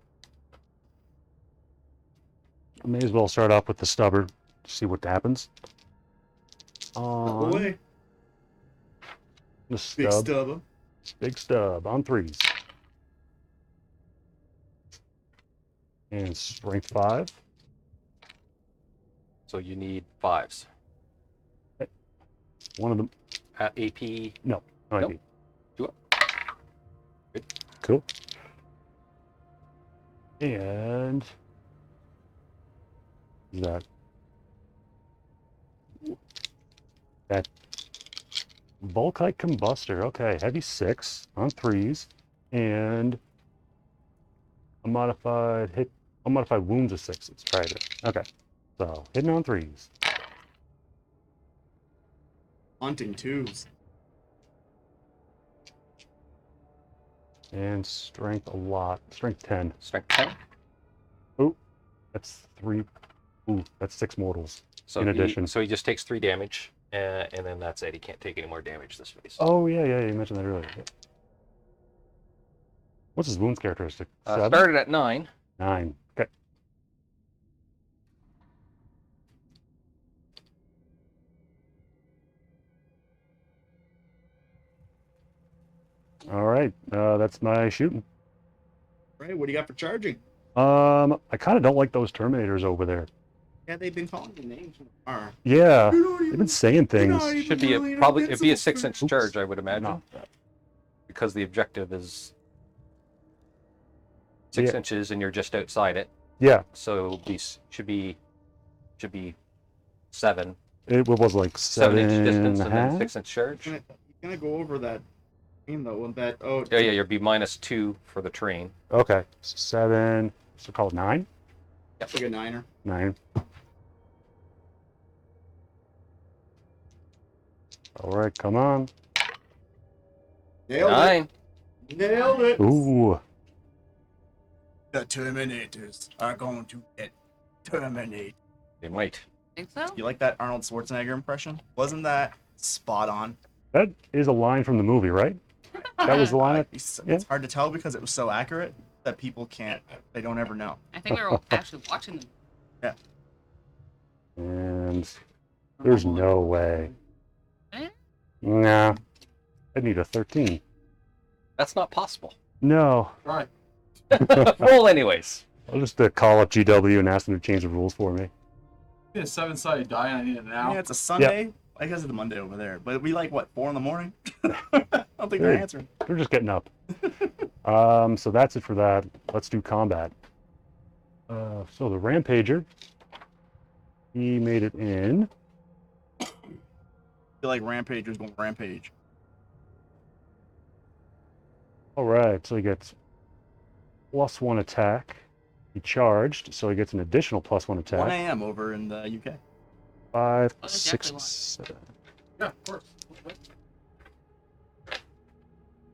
I may as well start off with the stubber to see what happens. On Away. the Big stub. stub. Big stub on 3s. And strength 5. So you need 5s. One of them. At AP. No Nope. ID. 2 up. Good. Cool. And that Volkite Combustor. Okay, heavy 6 on 3s, and a modified wounds of 6s. Right. Okay, so hitting on 3s. Hunting 2s. And strength a lot. Strength 10. Strength 10. That's 3. Ooh, that's 6 mortals. So In addition. so he just takes 3 damage, and then that's it. He can't take any more damage this phase. Oh, yeah, you mentioned that earlier. Yeah. What's his wounds characteristic? 7? Started at 9. 9. Okay. All right, that's my shooting. Right, what do you got for charging? I kind of don't like those Terminators over there. Yeah, they've been calling you names from afar. Yeah, You're not they've even- been saying things. not even- Should be really probably it'd be a invincible. 6-inch charge, I would imagine, No. because the objective is 6 Yeah. inches, and you're just outside it. Yeah, So should be 7 it was like 7-inch distance, and a and then half. 6-inch charge. You're gonna go over that game though, and that Yeah, you'll be minus 2 for the terrain. Okay, 7. So call it 9. It's like a 9er. 9. All right, come on. Nailed 9. it. Nailed it. Ooh. The Terminators are going to get terminated. They might. Think so? You like that Arnold Schwarzenegger impression? Wasn't that spot on? That is a line from the movie, right? That was the line. It's Yeah. hard to tell because it was so accurate that people can't, they don't ever know. I think we were actually watching them. And there's no way. Eh? Nah. I need a 13. That's not possible. No. Right. Roll anyways. I'll just call up GW and ask them to change the rules for me. I need a 7-sided die and I need it now. Yeah, it's a Sunday. I guess it's a Monday over there. But we like, what, 4 in the morning? I don't think they're Hey. answering. They're just getting up. So that's it for that. Let's do combat. So the Rampager, he made it in. I feel like Rampager's going rampage. All right, so he gets +1 attack. He charged, so he gets an additional +1 1 attack. a.m. over in the UK. 5, Oh, 6, definitely 7. Yeah, of course.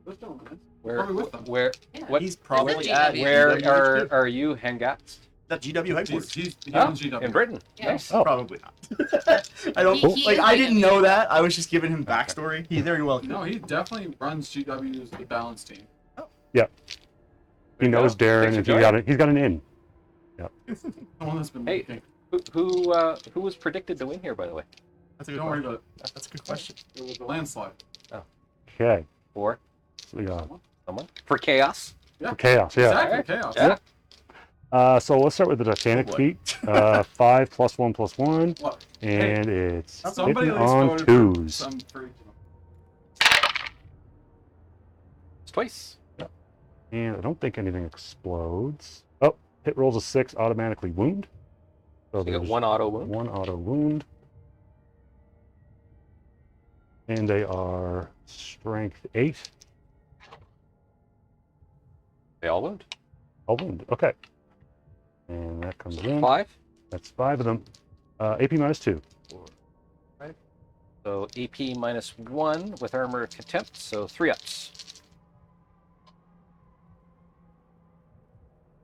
Let's go, man. Where? Probably with them. Where? Yeah. What? He's probably GW. at Where GW. are you, Hangats? That GW headquarters. He's Oh, on GW. in Britain. Yeah. Nice. Oh. Probably not. I don't He like. is I didn't GW. know that. I was just giving him backstory. He very well. No, he definitely runs GW's the balance team. He knows Darren, Thanks and for joining. he's got an in. The one that's been Hey. looking. Who was predicted to win here, by the way? That's a good Don't worry question. about it. That's a good question. It was a landslide. Okay, For so we got someone? For Chaos? for chaos. Yeah. Exactly, chaos. Yeah. So let's start with the Titanic Oh, boy. feat. 5 +1 What? and it's Somebody hitting at least on voted for 2s. some freak. It's twice. And I don't think anything explodes. Oh, hit rolls a 6, automatically wound. So You got there's 1 auto wound. 1 auto wound. And they are strength 8. They all wound. All wound. Okay. And that comes in. 5. That's 5 of them. AP -2. So AP -1 with armor contempt, so 3 ups.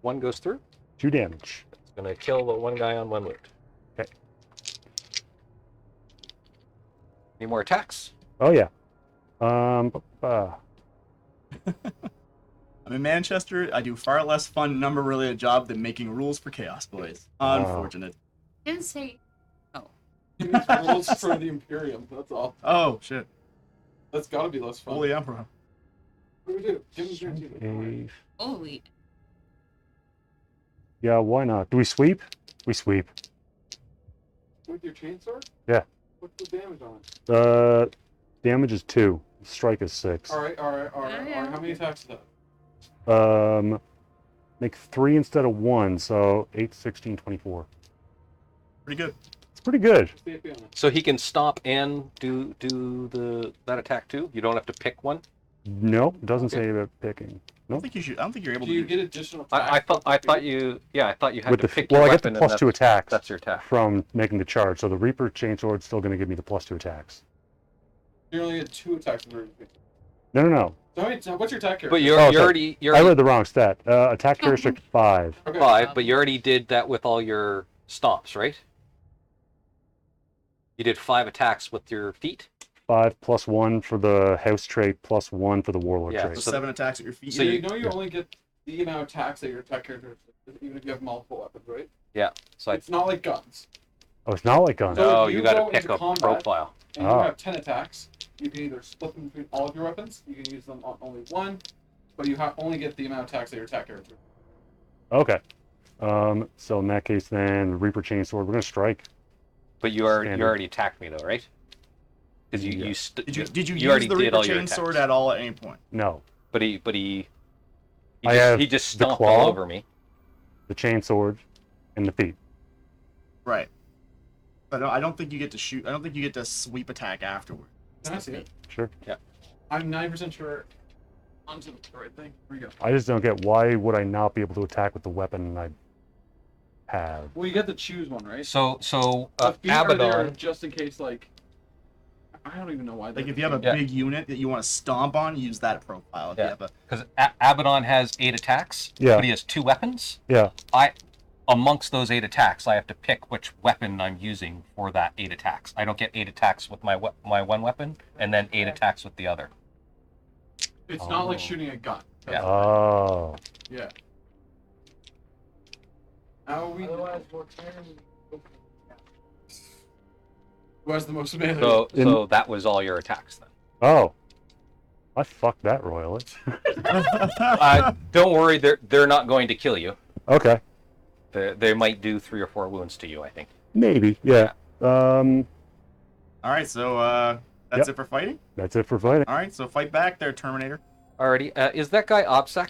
1 goes through. 2 damage. It's gonna kill the one guy on 1 wound. Okay. Any more attacks? Oh yeah. I'm in Manchester. I do far less fun number-related job than making rules for Chaos Boys. Unfortunate. Didn't say. He makes rules for the Imperium. That's all. Oh shit! That's got to be less fun. Holy Emperor. What do we do? Give him your team. 8. Holy. Yeah, why not? Do we sweep? We sweep. With your chainsaw? Yeah. What's the damage on it? Damage is 2. Strike is 6. All right. Yeah. How many attacks is that? Make 3 instead of 1, so 8, 16, 24. Pretty good. It's pretty good. What's the AP on it? So he can stop and do that attack too? You don't have to pick one? No, it doesn't say about picking. I don't think you should. I don't think you're able Do to. you get additional attacks? I thought you had With to the pick well, your I get the weapon and +2 attacks that's your attack. from making the charge. So the Reaper Chainsword's still going to give me the +2 attacks. You only get 2 attacks. No. So what's your attack here? But Oh, sorry. you're I already read the wrong stat. Attack characteristic 5. Okay. 5, but you already did that with all your stomps, right? You did 5 attacks with your feet. 5 +1 for the house trait, +1 for the warlord Yeah, trait. So 7 attacks at your feet. So you you- know you only get the amount of attacks that your attack character, even if you have multiple weapons, right? Yeah. So It's not like guns. Oh, it's not like guns. So no, if you you got to go pick into a combat- profile. And Ah. you have 10 attacks. You can either split them between all of your weapons. You can use them on only one, but you only get the amount of attacks that your attack character. Okay. So in that case, then the Reaper Chainsword, we're going to strike. But you Standard. already attacked me though, right? Because Yeah. Did you you use already the did Reaper all your Chainsword attacks. at all at any point? No. But he I have he just the stomped claw. all over me. The Chainsword and the feet. Right. But I don't think you get to shoot. I don't think you get to sweep attack afterward. Can I see it? Sure. I'm 90% sure. Onto the right thing. Here we go. I just don't get why would I not be able to attack with the weapon I have. Well, you get to choose one, right? So The feet are there Abaddon. just in case, like. I don't even know why. Like if you have a Yeah. big unit that you want to stomp on, use that profile. If you Yeah. have a Because Abaddon has 8 attacks, Yeah. but he has 2 weapons. Yeah. Amongst those 8 attacks, I have to pick which weapon I'm using for that 8 attacks. I don't get 8 attacks with my one weapon, and then 8 attacks with the other. It's not like shooting a gun. Yeah. Oh. Yeah. How we? Otherwise, we're carrying. Who has the most melee? So that was all your attacks then. Oh. I fucked that royally. Don't worry, they're not going to kill you. Okay. They might do 3 or 4 wounds to you, I think. Maybe. Yeah. All right, so that's Yep. it for fighting. That's it for fighting. All right, so fight back there, Terminator. Alrighty, is that guy OBSEC?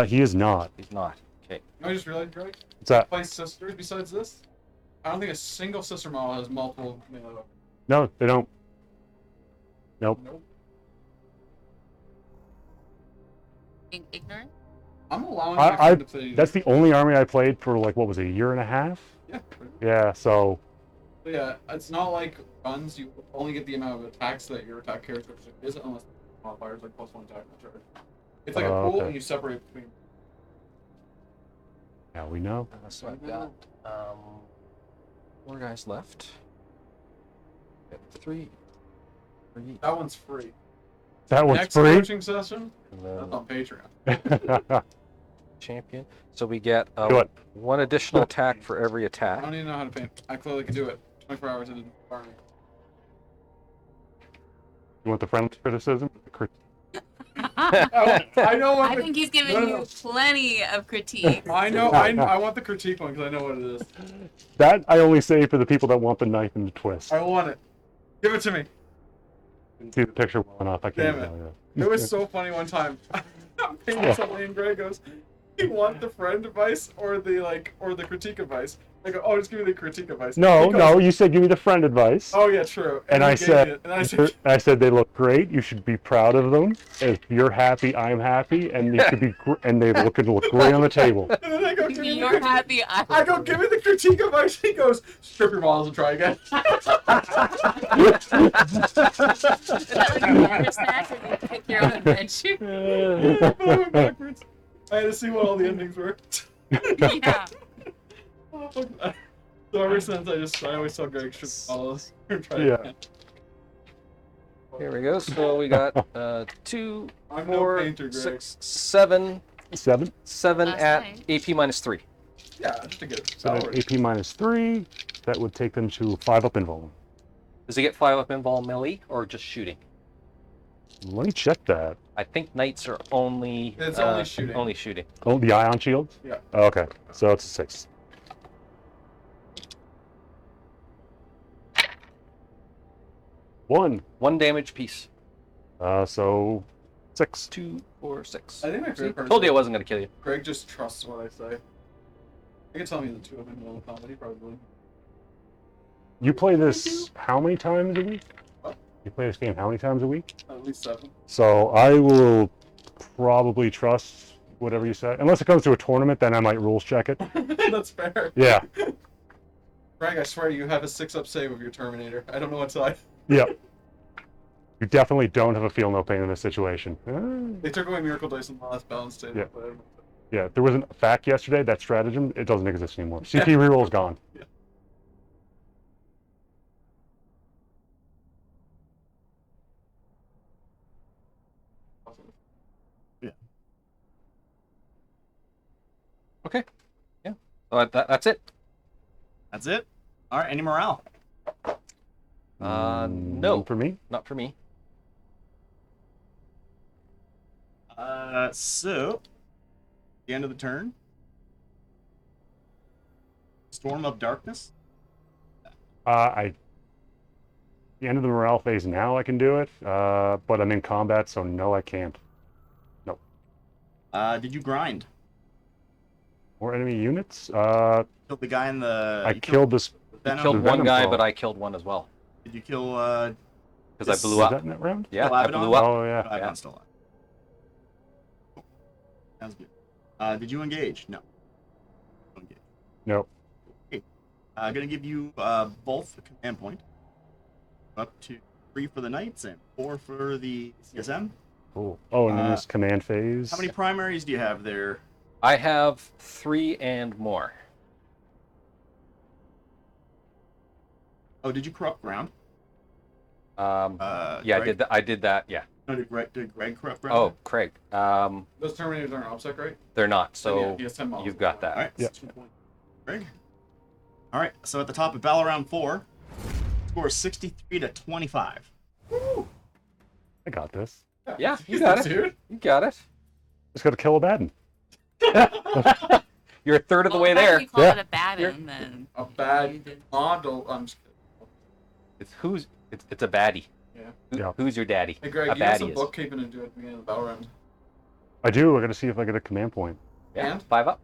He is not. He's not. Okay. I just realized, Greg. What's that? Play sisters besides this. I don't think a single sister model has multiple melee weapons. No, they don't. Nope. Nope. Being ignorant. I'm allowing my friend to play. That's the only army I played for like what was it, a year and a half? Yeah. Yeah, so But yeah, it's not like guns. You only get the amount of attacks that your attack character is, unless the modifiers like +1 attack and charge. It's like a pool, okay. and you separate between. now we know. So I've got 4 guys left. Got 3. That one's free. That was Next free. coaching session, And that's then on Patreon. champion. So we get Do it. 1 additional attack for every I attack. don't even know how to paint. I clearly can do it. 24 hours into the farming. You want the friendly criticism? I know what. I the- think he's giving no, no, you no. plenty of critique. I know. I want the critique one because I know what it is. That I only say for the people that want the knife and the twist. I want it. Give it to me. See the picture well enough. I can't Damn it. tell you. It was so funny one time. I'm painting something and Greg goes, "You want the friend advice or the critique advice?" I go, "Oh, just give me the critique advice." No, He goes, no. You said give me the friend advice. Oh yeah, true. And he I gave said, me it, and I said, they look great. You should be proud of them. If you're happy, I'm happy, and they should be, and they look great on the table. and then I go, give me You're the, happy. I go, give me the critique advice. He goes, strip your models and try again. Is that like a water snack or you pick your own veg? I went backwards. I had to see what all the endings were. Yeah. Oh, fuck that. So ever since I always tell Greg strip the models and try Yeah. again. Here we go. So we got 2, I'm no 4, painter, Greg. 6, 7. 7. 7 Last at night. AP -3. Yeah, just to get it. So Salary. AP -3. That would take them to 5 up invuln. Does he get 5 up invul melee or just shooting? Let me check that. I think knights are only It's only shooting. Only shooting. Oh, the ion shields? Yeah. Okay, so it's a 6. One. 1 damage piece. So 6. 2, 4, 6. I think my See? favorite part Told you I is wasn't gonna kill you. Greg just trusts what I say. I can tell me the two of them in comedy, probably. You play this how many times a week? What? You play this game how many times a week? At least 7. So I will probably trust whatever you say. Unless it comes to a tournament, then I might rules check it. That's fair. Yeah. Greg, I swear you have a 6-up save of your Terminator. I don't know what to say. Yep. You definitely don't have a feel no pain in this situation. They took away Miracle Dice in the last balance state. Yeah. But Yeah, there was a fact yesterday, that stratagem, it doesn't exist anymore. CP reroll's gone. Yeah. Okay. Yeah. Oh, that's it. That's it. All right. Any morale? No, For me? not for me. So the end of the turn. Storm of Darkness. The end of the morale phase now I can do it, but I'm in combat, so no, I can't. Nope. Did you grind? More enemy units? Killed the guy in the. I you killed this. Venom? Killed The one Venom guy, Fall. but I killed one as well Did you kill? because I Yes. blew Was up. that in that round? Yeah, Kill I Abaddon? blew up. Oh, yeah. Abaddon's still alive. Cool. Sounds good. Did you engage? No. Don't engage. Nope. Okay. Gonna give you both a command point. up to 3 for the Knights and 4 for the CSM. Cool. Oh, and then there's command phase. How many primaries do you have there? I have 3 and more. Oh, did you corrupt ground? Yeah, Greg? I did that. Yeah. No, did Greg corrupt ground? Oh, Craig. Those Terminators aren't OPSEC, right? They're not. Then So yeah, he has 10 models. you've got that. All right. Yeah. 2 points. Greg. All right. So at the top of battle round 4, score 63 to 25. I got this. Yeah, you got it. Dude. You got it. Just got to kill a Baden. You're a third of the way Why do there. you call Yeah. it a baden then? A You bad did- model. I'm just kidding. It's a baddie. Yeah. Yeah. Who's your daddy? Hey, Greg, A you have some baddie is. bookkeeping to do at the beginning of the battle round. I do. I got to see if I get a command point. Yeah. And? 5 up.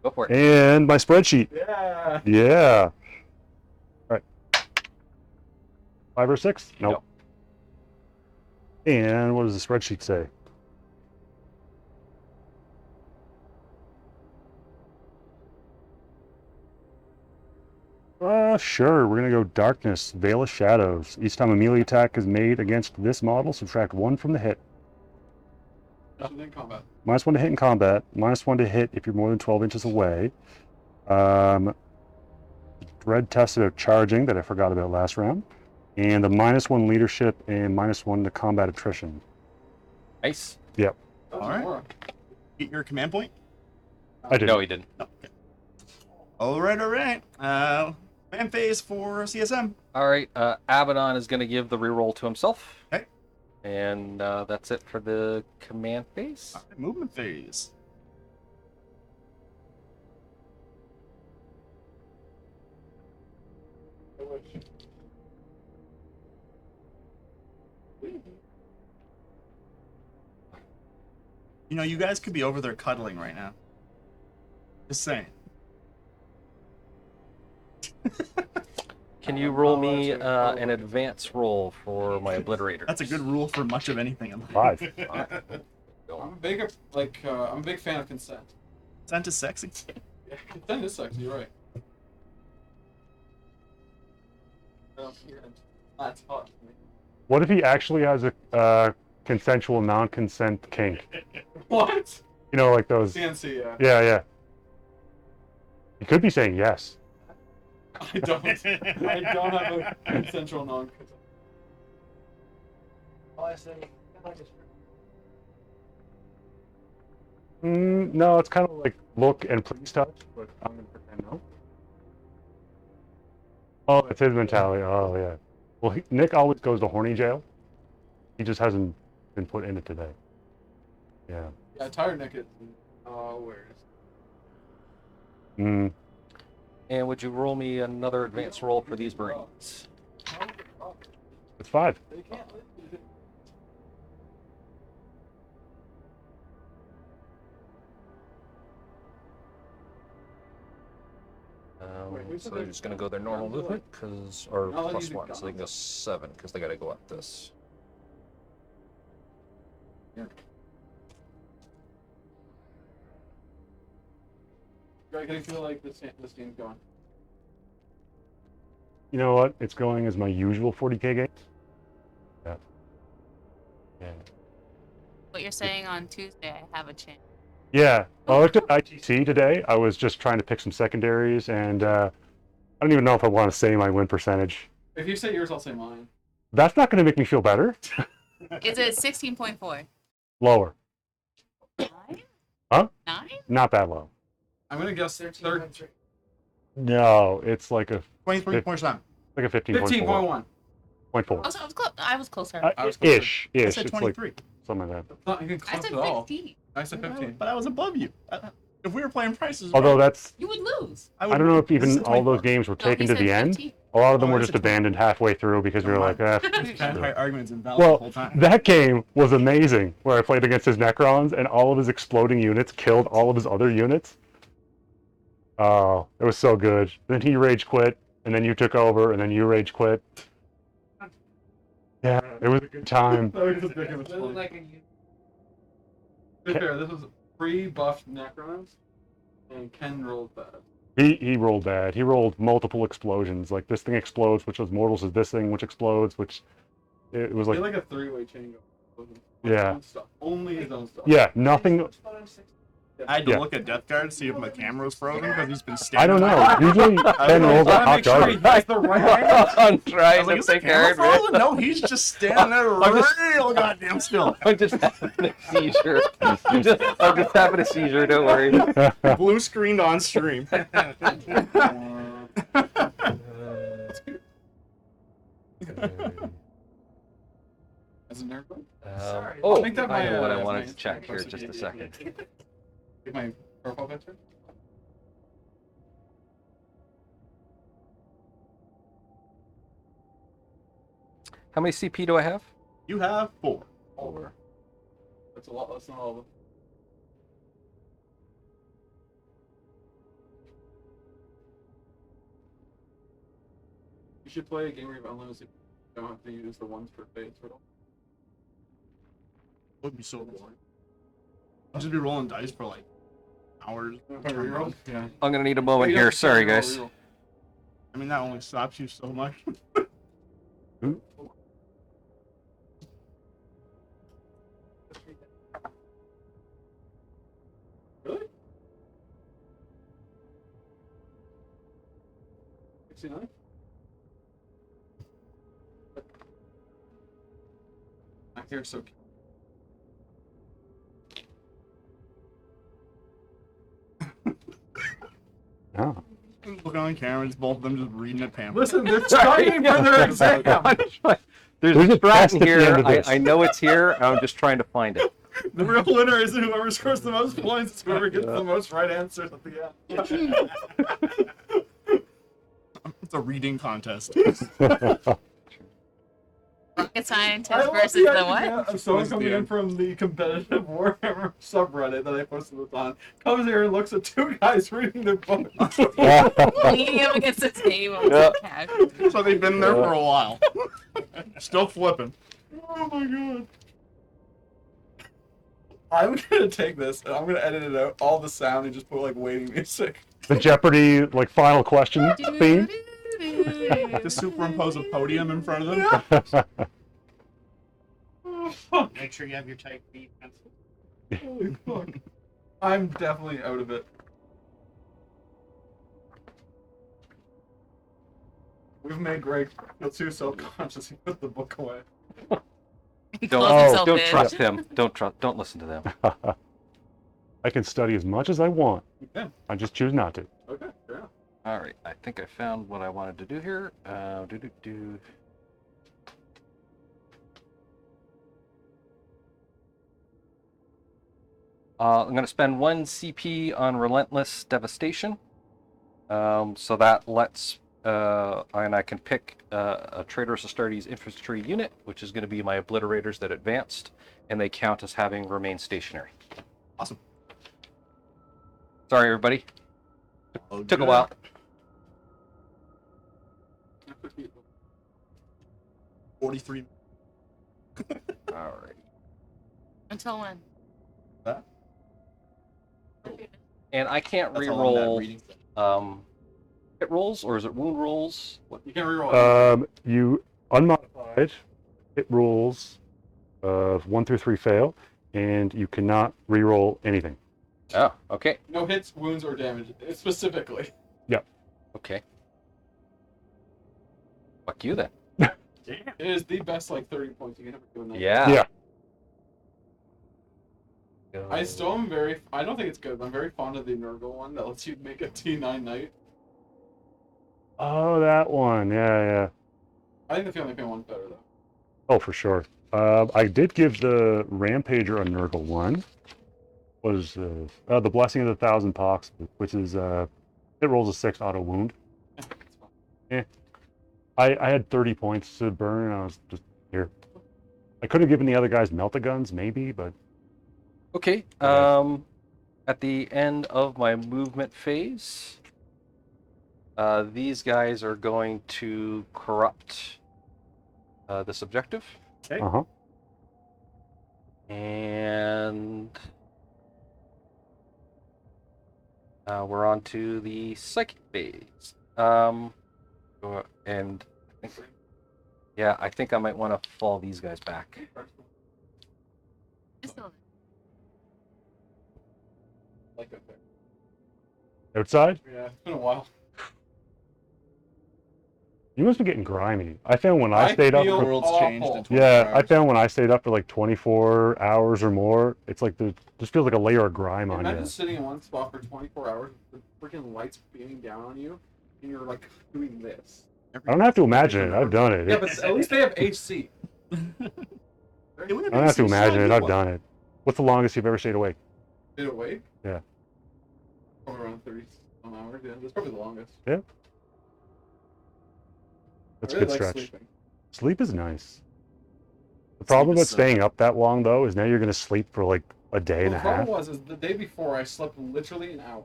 Go for it. And my spreadsheet. Yeah. Yeah. All right. 5 or 6? Nope. Nope. And what does the spreadsheet say? Sure. We're going to go Darkness, Veil of Shadows. Each time a melee attack is made against this model, subtract 1 from the hit. Mission in combat. -1 to hit in combat, -1 to hit if you're more than 12 inches away. Dread tested of charging that I forgot about last round. And the -1 leadership and -1 to combat attrition. Nice. Yep. That was All right. Aurora. Get your command point? I did. No, he didn't. No. Okay. All right. Command phase for CSM. All right. Abaddon is going to give the reroll to himself. Okay. And that's it for the command phase. All right, movement phase. You know, you guys could be over there cuddling right now. Just saying. Can you roll me an advance roll for my Obliterators? That's a good rule for much of anything in life. 5. I'm a big I'm a big fan of consent. Consent is sexy. Yeah, consent is sexy. You're right. That's hot. What if he actually has a consensual non-consent kink? What? You know, like those. CNC. Yeah. Yeah, yeah. He could be saying yes. I don't. I don't have a consensual non-consent. All I say, like No, it's kind of like look and please touch, but I'm gonna pretend no. Oh, that's his mentality. Oh, yeah. Well, Nick always goes to horny jail. He just hasn't been put in it today. Yeah. Yeah, tired Nick is. Where is? Mm. And would you roll me another advance roll for these Marines? It's 5. They can't live. So they're just going to go their normal movement, or I'll let plus you 1, so they can go 7, because they got to go up this. Greg, how do you feel like this team's going? You know what? It's going as my usual 40k games. Yeah. Yeah. What you're saying on Tuesday, I have a chance. Yeah. Well, I looked at ITC today. I was just trying to pick some secondaries, and I don't even know if I want to say my win percentage. If you say yours, I'll say mine. That's not going to make me feel better. Is it 16.4? Lower. 9? Huh? 9? Not that low. I'm gonna guess 13. No, it's like a 23%. like a 15.4. 15.1. 0.4. Oh, so I was closer. I was closer. Ish. I Ish. said It's like 23. something like that. Not even I close said at all. 15. I said 15. But I was above you. If we were playing prices, Although right, that's, You would lose. I don't know if this is even all those 24. games were No, taken he to the said end. 15. A lot of them Oh, were I just said 20. abandoned halfway through because we were like, Never eh. Entire argument's invalid the Well, whole time. that game was amazing, where I played against his Necrons, and all of his exploding units killed all of his other units. Oh, it was so good. Then he rage quit, and then you took over, and then you rage quit. Yeah, it was a good time. That was a big of a This is like a to be fair, this was pre-buffed Necrons, and Ken rolled bad. He rolled bad. He rolled multiple explosions. Like this thing explodes, which was mortals is this thing, which explodes, which it was I like feel like a three-way chain going. Yeah. His own stuff. Only his own stuff. yeah, nothing. I had to Yeah. look at Deathguard to see if my camera was frozen because he's been I standing. don't know. Usually Ben rolls Gotta a hot make sure he dog. has the right angle. I'm I trying was like, to is the think camera hard, man. frozen? No, he's just standing there real goddamn still. I'm just having a seizure. I'm just having a seizure. Don't worry. Blue screened on stream. As a Nurgle? Oh, Make that I my, know what I my wanted to Instagram check here. post Just a again. second. Get my profile picture. How many CP do I have? You have 4. Four. That's a lot. That's not all of them. You should play a game where you have unlimited. You don't have to use the ones for phase for all. Would be so boring. I'll just be rolling dice for like hours. Reroll? Yeah. I'm gonna need a moment here. Sorry, guys. I mean, that only stops you so much. Really? 69? I hear so cute. Oh. Looking on camera, it's both of them just reading a pamphlet. Listen, they're studying for their exam. There's There's a a strat test in at the end here. of this. I know it's here. I'm just trying to find it. The real winner isn't whoever scores the most points, it's whoever gets the most right answers at the end. It's a reading contest. Rocket scientist I love versus the the idea what? of someone Who's coming the- in from the competitive Warhammer subreddit that I posted this on, comes here and looks at two guys reading their book. Leaning up against the table. Yeah. Casual. So they've been there for a while. Still flipping. Oh my god. I'm gonna take this and I'm gonna edit it out, all the sound, and just put like waiting music. The Jeopardy like final question theme. To superimpose a podium in front of them. Oh, fuck. Make sure you have your type B pencil. Holy fuck. I'm definitely out of it. We've made Greg feel too self-conscious. He put the book away. Close himself Don't in. trust him. Don't listen to them. I can study as much as I want. Yeah. I just choose not to. Okay, fair enough. All right, I think I found what I wanted to do here. I'm going to spend 1 CP on Relentless Devastation. So that lets, and I can pick a Traitors Astartes infantry unit, which is going to be my Obliterators that advanced, and they count as having remained stationary. Awesome. Sorry, everybody. Oh, Took a good. while. 43. All right. Until when? That? And I can't That's all I'm at reroll reading. hit rolls, or is it wound rolls? What? You can reroll. You unmodified hit rules of 1 through 3 fail, and you cannot reroll anything. Oh, okay. No hits, wounds, or damage. Specifically. Okay. Fuck you then. It is the best like 30 points you can ever do in that. Yeah. Yeah. I still am very. I don't think it's good, but I'm very fond of the Nurgle one that lets you make a T9 knight. Oh, that one. Yeah. I think the Family Pain one's better though. Oh, for sure. I did give the Rampager a Nurgle one. Was the Blessing of the Thousand Pox, which is it rolls a 6 auto wound. I had 30 points to burn, and I was just here. I could have given the other guys Melt-A-Guns, maybe, but Okay. At the end of my movement phase, these guys are going to corrupt this objective. uh-huh. And We're on to the psychic phase. And I think I might want to fall these guys back. It's still Like up there. Outside? Yeah, it's been a while. You must be getting grimy. I found when I stayed up feel The for world's changed in awful. 24 yeah, I hours. found when I stayed up for like 24 hours or more, it's like just feels like a layer of grime on Imagine you. sitting in one spot for 24 hours with the freaking lights beaming down on you, and you're like doing this. I don't have to imagine it. I've done it. Yeah, but at least they have AC. I don't have to imagine it. I've done it. What's the longest you've ever stayed awake? Stayed awake? Yeah. Probably around 30 some hours. Yeah, that's probably the longest. Yeah. That's I a really good like stretch. sleeping. Sleep is nice. The problem is with so staying up that long though is now you're gonna sleep for like a day Well, and the a problem half. was is the day before I slept literally an hour.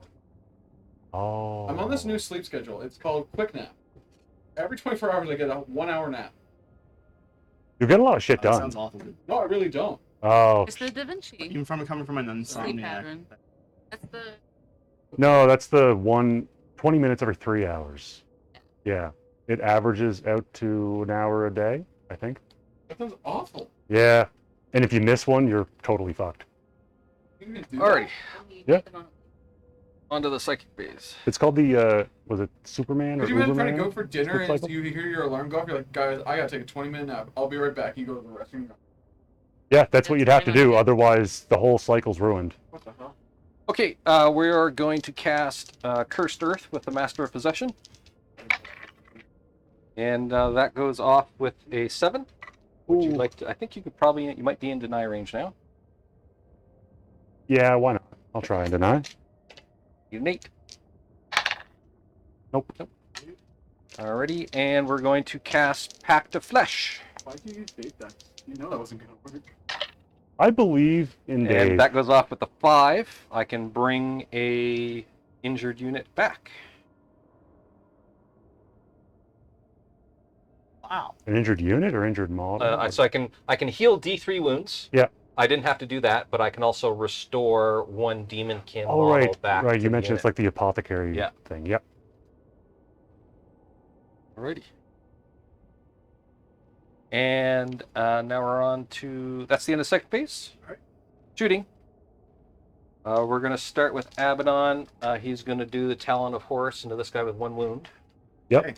Oh. I'm on this new sleep schedule. It's called Quick Nap. Every 24 hours I get a 1 hour nap. You get a lot of shit That done. sounds awful. No, I really don't. Oh It's the Da Vinci Even coming from an sleep insomniac. pattern. That's the no, that's the 20 minutes every 3 hours. Yeah. It averages out to an hour a day, I think. That sounds awful. Yeah. And if you miss one, you're totally fucked. You can do Alrighty, Yeah. on to the psychic phase. It's called the was it Superman or Could you imagine trying to Uberman? go for dinner Sleep and cycle? you hear your alarm go off? You're like, guys, I gotta take a 20-minute nap. I'll be right back. You go to the restroom. Yeah, that's what That's you'd have to pretty much do. it. Otherwise, the whole cycle's ruined. What the hell? Okay, we are going to cast Cursed Earth with the Master of Possession. And that goes off with a 7. Would you like to? I think you might be in deny range now. Yeah, why not? I'll try and deny. You Nate. Nope. Alrighty, and we're going to cast Pact of Flesh. Why did you use date that? You know that wasn't gonna work. I believe in Dave. And that goes off with a 5. I can bring a injured unit back. Wow. An injured unit or injured model? So I can heal D3 wounds. Yeah. I didn't have to do that, but I can also restore 1 demonkin Oh, model right. back. Right, to you the mentioned it's unit. like the apothecary Yeah. thing. Yep. Alrighty. And now we're on to... That's the end of second phase. Alright. Shooting. We're going to start with Abaddon. He's going to do the Talon of Horus into this guy with 1 wound. Yep. Okay.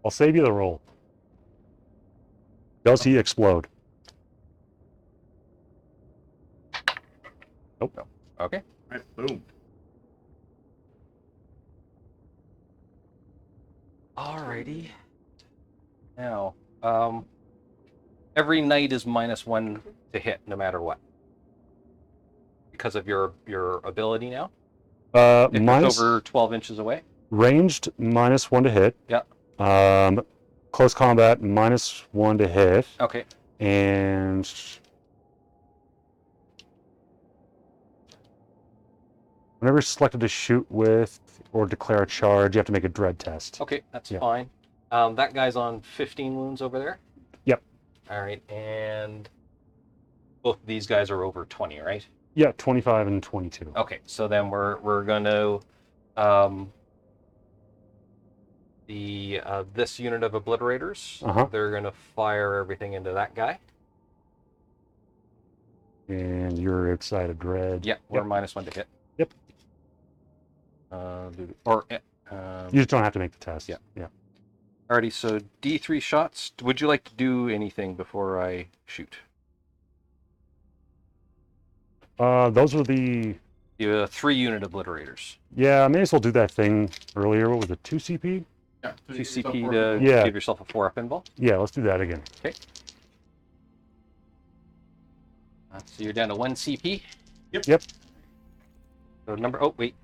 I'll save you the roll. Does he explode? Nope. Okay. Right. Boom. Alrighty. Now, every knight is -1 to hit, no matter what. Because of your ability now. If Minus it's over 12 inches away. ranged -1 to hit. Yeah. Close combat -1 to hit. Okay. And whenever selected to shoot with or declare a charge, you have to make a dread test. Okay, that's Yeah. fine. That guy's on 15 wounds over there. Yep. All right, and both of these guys are over 20, right? Yeah, 25 and 22. Okay, so then we're going to this unit of Obliterators. Uh-huh. They're going to fire everything into that guy. And you're outside of dread. Yeah, we're Yep. -1 to hit. Yep. You just don't have to make the test. Yeah. Yeah. Alrighty, so D3 shots. Would you like to do anything before I shoot? Those were the. You have 3-unit Obliterators. Yeah, I may as well do that thing earlier. What was it? 2 CP? Yeah. 2 CP to Yeah. give yourself a 4-up invul. Yeah, let's do that again. Okay. So you're down to 1 CP. Yep. So number. Oh wait.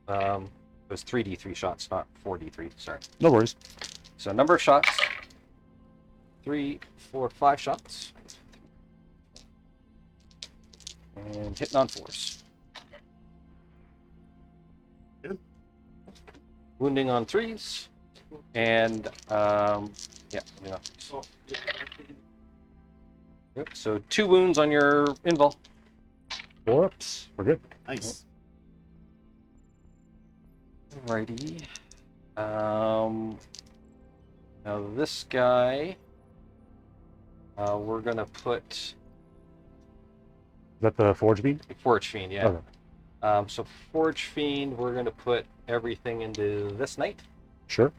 It was 3d3 shots, not 4d3. Sorry. No worries. So number of shots. 3, 4, 5 shots. And hitting on 4s. Good. Wounding on 3s. And yeah. Yep, so 2 wounds on your invul. 4 ups. We're good. Nice. Alrighty. Now this guy, we're gonna put Is that the Forge Beam? Forge Fiend, yeah. Okay. So Forge Fiend, we're gonna put everything into this knight. Sure.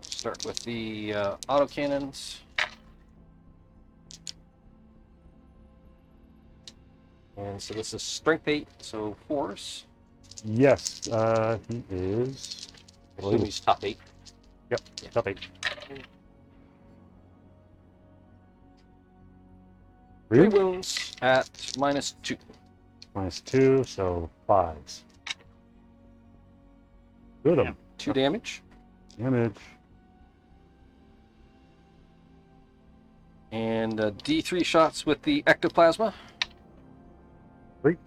Start with the autocannons. And so this is strength 8, so force. Yes. He is. I assume he's top 8. Yep. Yeah. Top 8. 3 wounds at -2. -2, so 5s. Good. Damn. 2 damage. Damage. And D3 shots with the ectoplasma. 3.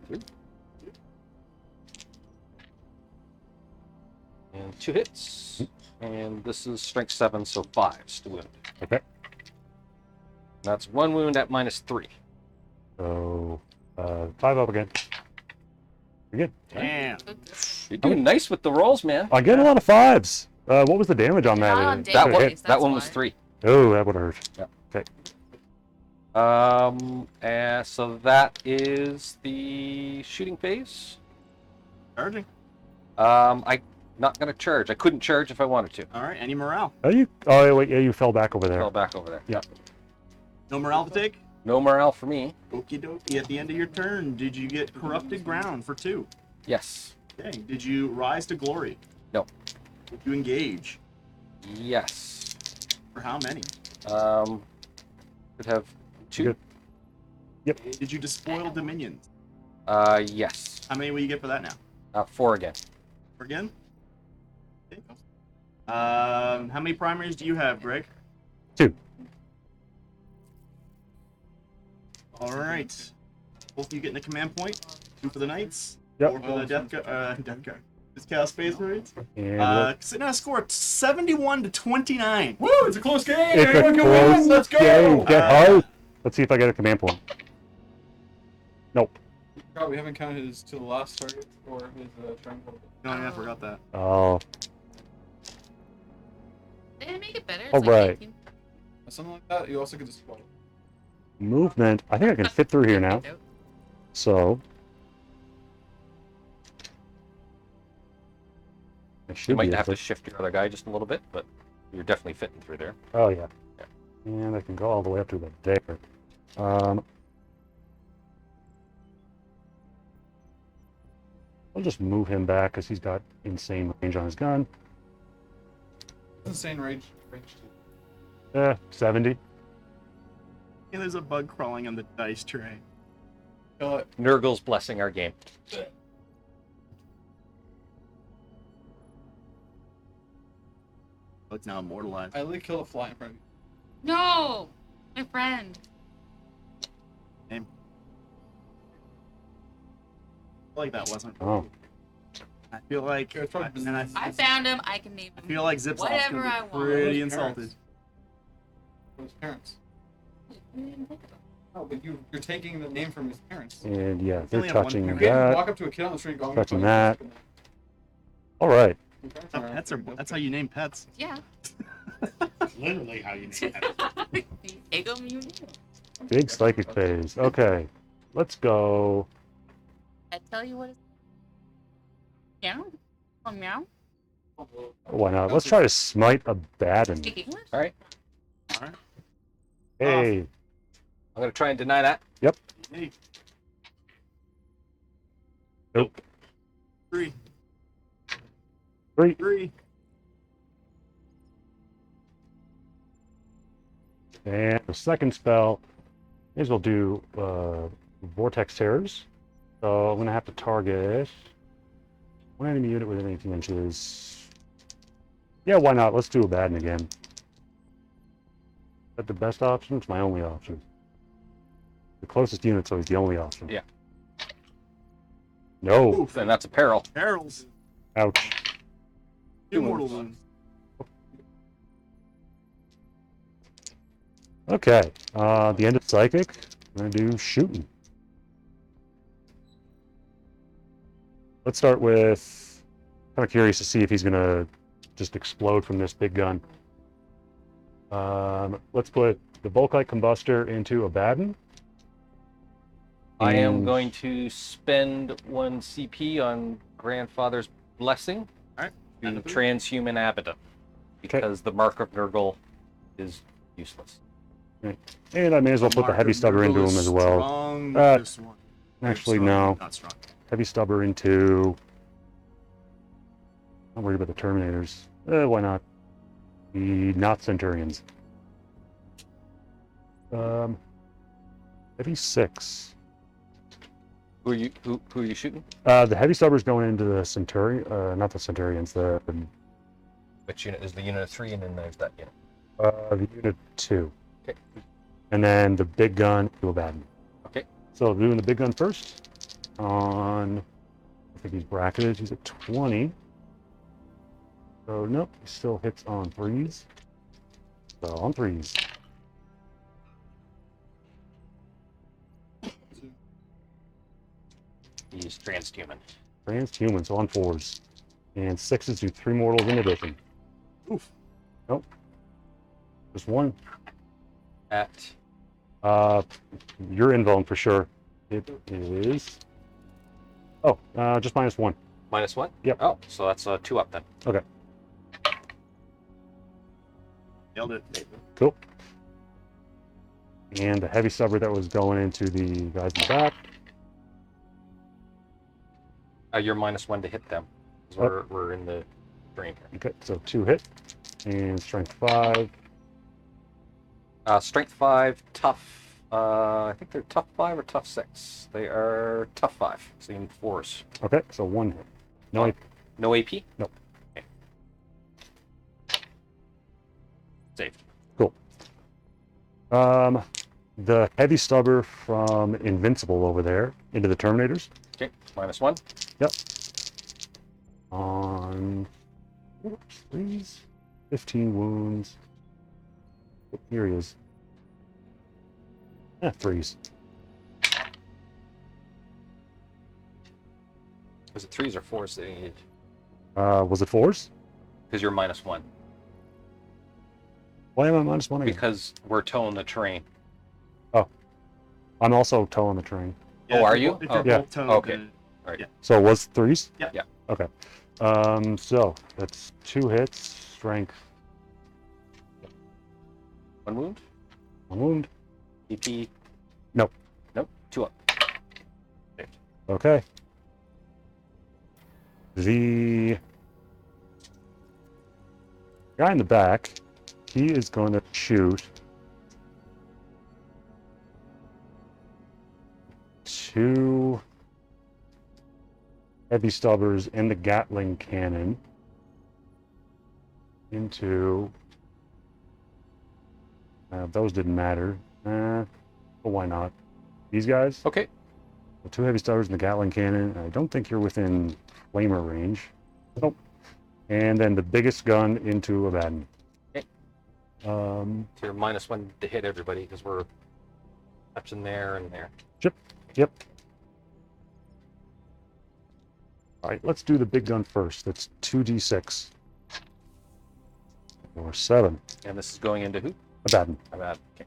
And 2 hits. And this is strength 7, so 5s to wound. Okay. That's 1 wound at -3. So 5 up again. You're good. Damn. You're doing nice with the rolls, man. I get a lot of 5s. What was the damage on that? Not on It- damage. it That one, hit. that that's one was why. 3. Oh, that would have hurt. Yeah. Okay. And so that is the shooting phase. Charging. I'm not gonna charge. I couldn't charge if I wanted to. All right. Any morale? Oh, you. Oh, wait. Yeah, you fell back over there. Fell back over there. Yeah. No morale to take? No morale for me. Okie dokie. At the end of your turn, did you get corrupted ground for 2? Yes. Okay. Did you rise to glory? No. Did you engage? Yes. For how many? Could have 2. Good. Did you despoil dominions? Yes. How many will you get for that now? 4 again. Again? Okay. How many primaries do you have, Greg? 2. All right. Both of you getting a command point. 2 for the knights. Yep. 4 for the Death Guard. This Chaos Space Marines. And Sitting on a score of 71 to 29. Woo! It's a close game. it's a Anyone can close win. Let's go. game. Get hard. Let's see if I get a command point. Nope. God, we haven't counted his to the last target or his triangle. No, yeah, I forgot that. Oh, Did it make it better? It's All right. 18. Something like that. You also get to spoil. movement. I think I can fit through here now. So I should You might be have to able shift your other guy just a little bit, but you're definitely fitting through there. Oh yeah. And I can go all the way up to about there. I'll just move him back because he's got insane range on his gun. Insane range. 70. Yeah, there's a bug crawling on the dice tray. Kill it. Nurgle's blessing our game. Oh, it's now immortalized. I literally kill a fly in front of you. No! My friend. I feel like that wasn't. Oh. I feel like. It's probably- And I found him. I can name I him. feel like Zip's Whatever I gonna be want. pretty Those insulted. parents. For his parents. Oh, but you're taking the name from his parents. And yeah, only they're have one touching You parent. can't that. walk up to a kid on the street going, Touching that. All right. Pets are. That's how you name pets. Yeah. Literally how you name it. You take them, you name 'em. Big psychic phase. Okay. Let's go. I tell you what it's. Meow? Oh, meow? Why not? Let's try to smite a Baden. Speak English? All right. Alright. Hey. I'm gonna try and deny that. Hey, Nope. 3. 3. 3. And the second spell is we'll do Vortex Terrors. So I'm going to have to target one enemy unit within 18 inches. Yeah, why not? Let's do a Baden again. Is that the best option? It's my only option. The closest unit's always the only option. Yeah. No. Oof, then that's a peril. Perils. Ouch. 2 mortal wounds. Okay. The end of psychic. I'm gonna do shooting. Let's start with. Kind of curious to see if he's gonna just explode from this big gun. Let's put the Volkite combustor into Abaddon. I am And- going to spend 1 CP on Grandfather's Blessing Alright. to transhuman Abaddon because the Mark of Nurgle is useless. And I may as well put the heavy stubber into him as well. Strong Uh, with this one. Actually, Strong, no. Not strong. Heavy stubber into. I'm worried about the Terminators. Why not? The not Centurions. Heavy 6. Who are you shooting? The heavy stubber's going into the Centurion. Not the Centurions. Which unit is the unit of 3, and then there's that unit. The unit 2. Okay. And then the big gun to Abaddon. Okay. So doing the big gun first. I think he's bracketed. He's at 20. So nope, he still hits on 3s. So on 3s. He's transhuman. Transhuman, so on 4s. And 6s do 3 mortals in addition. Oof. Nope. Just 1. At You're invuln for sure. It is. Oh, just -1. -1? Yep. Oh, so that's a 2 up then. Okay. Nailed it. Cool. And the heavy stubber that was going into the guys in the back. You're -1 to hit them. 'Cause we're in the drain here. Okay, so 2 hit. And strength 5. Strength 5, tough. I think they're tough 5 or tough 6. They are tough 5. So you need 4s. Okay, so 1 hit. No, Oh. No AP? Nope. Okay. Saved. cool. The heavy stubber from Invincible over there into the Terminators. Okay, -1. Yep. On. Oops, please. 15 wounds. Oh, here he is. 3s. Was it 3s or 4s that you needed? Was it 4s? Because you're -1. Why am I -1 again? Because we're towing the train. I'm also towing the train. Oh, are you? If Oh, they're yeah. both towed, Okay. then- So it was 3s? Yeah. Yeah. Okay. So that's 2 hits, strength, 1 wound. 1 wound. EP. Nope. Nope. 2 up. Okay. The guy in the back, he is going to shoot 2 heavy stubbers and the Gatling cannon into. Those didn't matter. But why not? These guys? Okay. The 2 heavy stubbers and the Gatling cannon. I don't think you're within flamer range. Nope. And then the biggest gun into Abaddon. Okay. Um, So you're -1 to hit everybody because we're touching there and there. Yep. All right, let's do the big gun first. That's 2d6. Or 7. And this is going into who? Abaddon. Okay.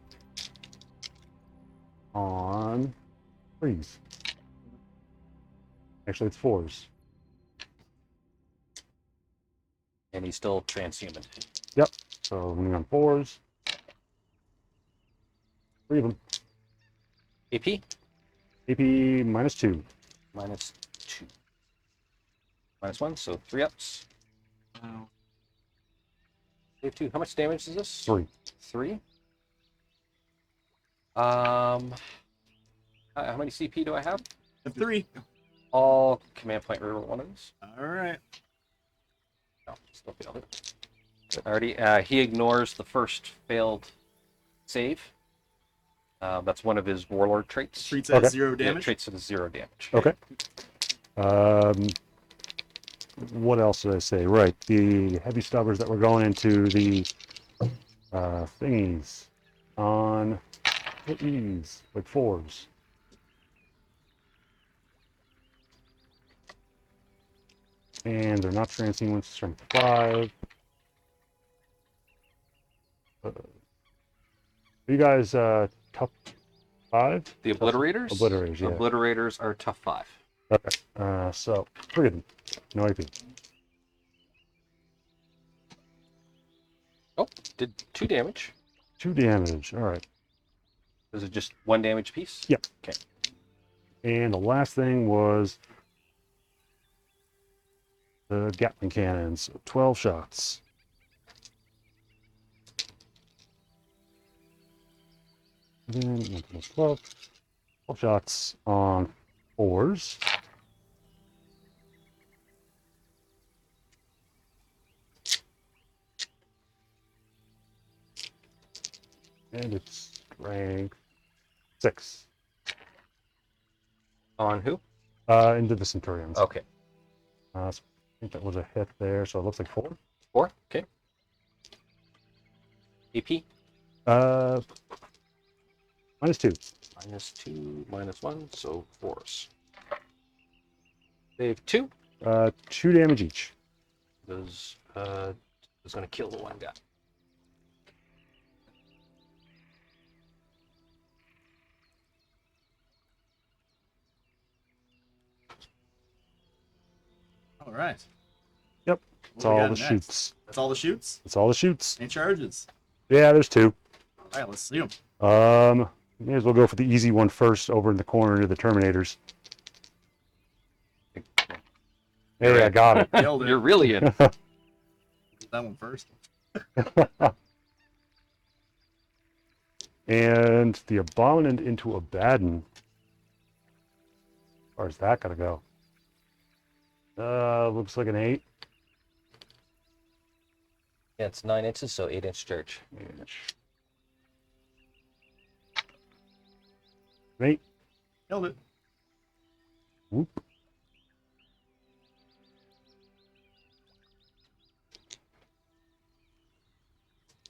On 3s. Actually, it's 4s. And he's still transhuman. Yep. So when you're on 4s. 3 of them. AP? AP -2. -2. -1, so 3 ups. Wow. Save 2. How much damage is this? 3. 3. How many CP do I have? 3. All command point reroll one of these. All right. No, still failed it. Already, he ignores the first failed save. That's one of his warlord traits. Treats at Okay. 0 Yeah, damage. traits at 0 damage. Okay. What else did I say? Right, the heavy stubbers that were going into the thingies. on these, like 4s. And they're not transient ones, strength 5. You guys tough 5? The Obliterators? Obliterators, yeah. Obliterators are tough 5. Okay. So, forget them. No AP. Oh, did 2 damage. 2 damage. All right. Is it just 1 damage piece? Yep. Okay. And the last thing was the Gatling cannons. 12 shots. Then 1 plus 12. 12 shots on 4s. And it's strength 6. On who? Into the Centurions. Okay. So I think that was a hit there, so it looks like 4. 4. Okay. AP? -2. -2, -1, so 4s. They have 2. 2 damage each. Those is going to kill the one guy. All right. Yep. What That's do we all got the next? shoots. That's all the shoots? That's all the shoots. Any charges? Yeah, there's 2. All right, let's see them. May as well go for the easy one first over in the corner near the Terminators. Hey, I got it. Nailed it. You're really in. That one first. And the Abominant into Abaddon. As far as that gotta go. Looks like an 8. Yeah, it's 9 inches, so 8-inch charge. An 8. Nailed it. Whoop.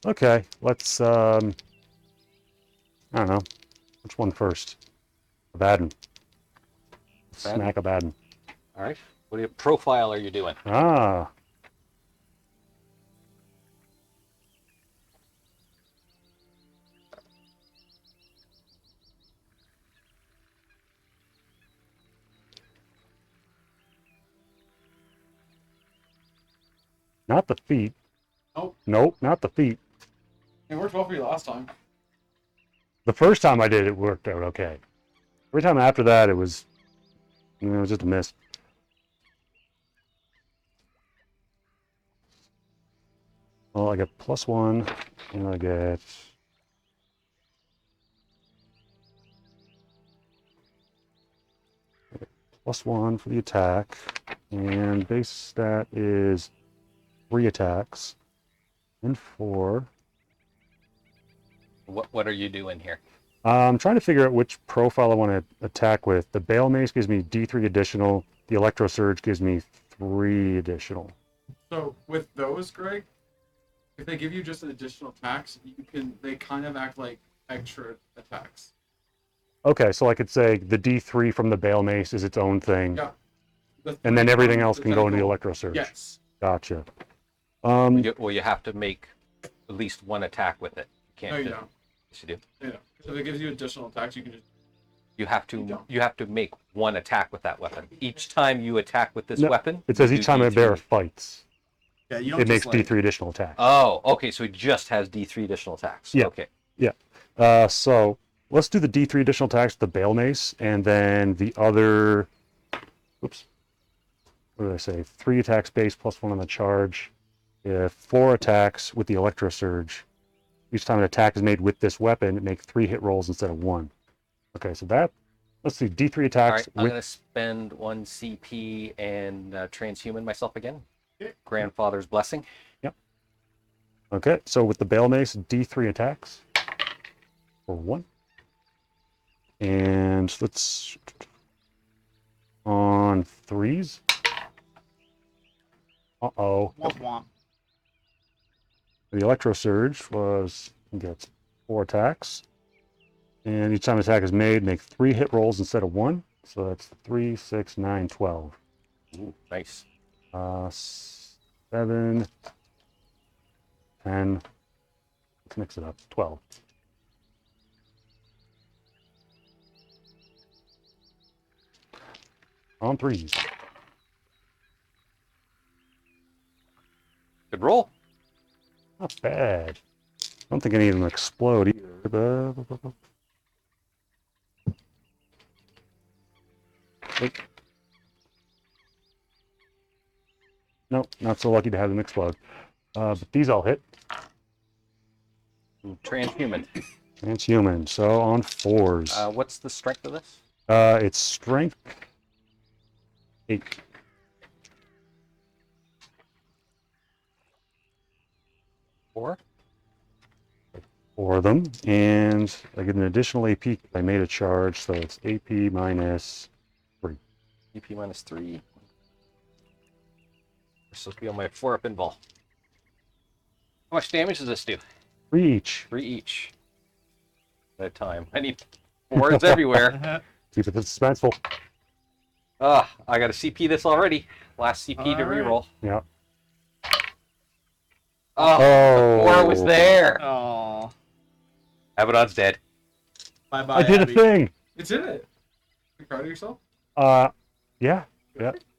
Okay, let's I don't know. Which one first? Abaddon. Smack Abaddon. All right. What profile are you doing? Ah. Not the feet. Nope. Nope, not the feet. It worked well for you last time. The first time I did it worked out okay. Every time after that it was just a miss. Well, I get +1 and I get +1 for the attack, and base stat is 3 attacks and 4. What are you doing here? I'm trying to figure out which profile I want to attack with. The Bale Mace gives me D3 additional. The Electro Surge gives me 3 additional. So with those, Greg, if they give you just an additional attacks, they kind of act like extra attacks. Okay, so I could say the D3 from the Bale Mace is its own thing. Yeah. And then everything from else the can go into the tentacle. Electro Surge. Yes. Gotcha. You have to make at least 1 attack with it. You can't. No, you do- don't. Yes, you do. Yeah. So if it gives you additional attacks, you can just. You have You to. don't. You have to make 1 attack with that weapon. Each time you attack with this No, weapon, It says you each do time a D3. bear fights, Yeah, you don't it makes just, like, D3 additional attacks. Oh, okay. So it just has D3 additional attacks. Yeah. Okay. So let's do the D3 additional attacks, the Bale Mace, and then the other. Oops. What did I say? 3 attacks base +1 on the charge. 4 attacks with the Electro Surge. Each time an attack is made with this weapon, it makes 3 hit rolls instead of 1. Okay, so that. Let's see, D3 All attacks right. I'm with. gonna spend 1 CP and transhuman myself again. Okay. Grandfather's blessing. Okay, so with the Bale Mace, D3 attacks for 1. And let's. On 3s. Uh-oh. Womp womp. The Electro Surge gets 4 attacks. And each time an attack is made, make 3 hit rolls instead of 1. So that's 3, 6, 9, 12. Ooh, nice. 7, 10. Let's mix it up. 12. On 3s. Good roll. Not bad. I don't think any of them explode either. Nope, not so lucky to have them explode. But these all hit. Ooh, transhuman. Transhuman. So on 4s. What's the strength of this? It's strength 8. Four. 4 of them, and I get an additional AP if I made a charge, so it's AP minus 3. EP minus 3. This will be on my 4-up invul. How much damage does this do? 3 each. 3 each. At a time. I need 4s everywhere. Keep it suspenseful. Ah, I got a CP this already. Last CP to Alright. reroll. Yeah. Oh, the 4 was there. Aw. Abaddon's dead. Bye bye. I did Abby. a thing. You did it. You proud of yourself? Yeah.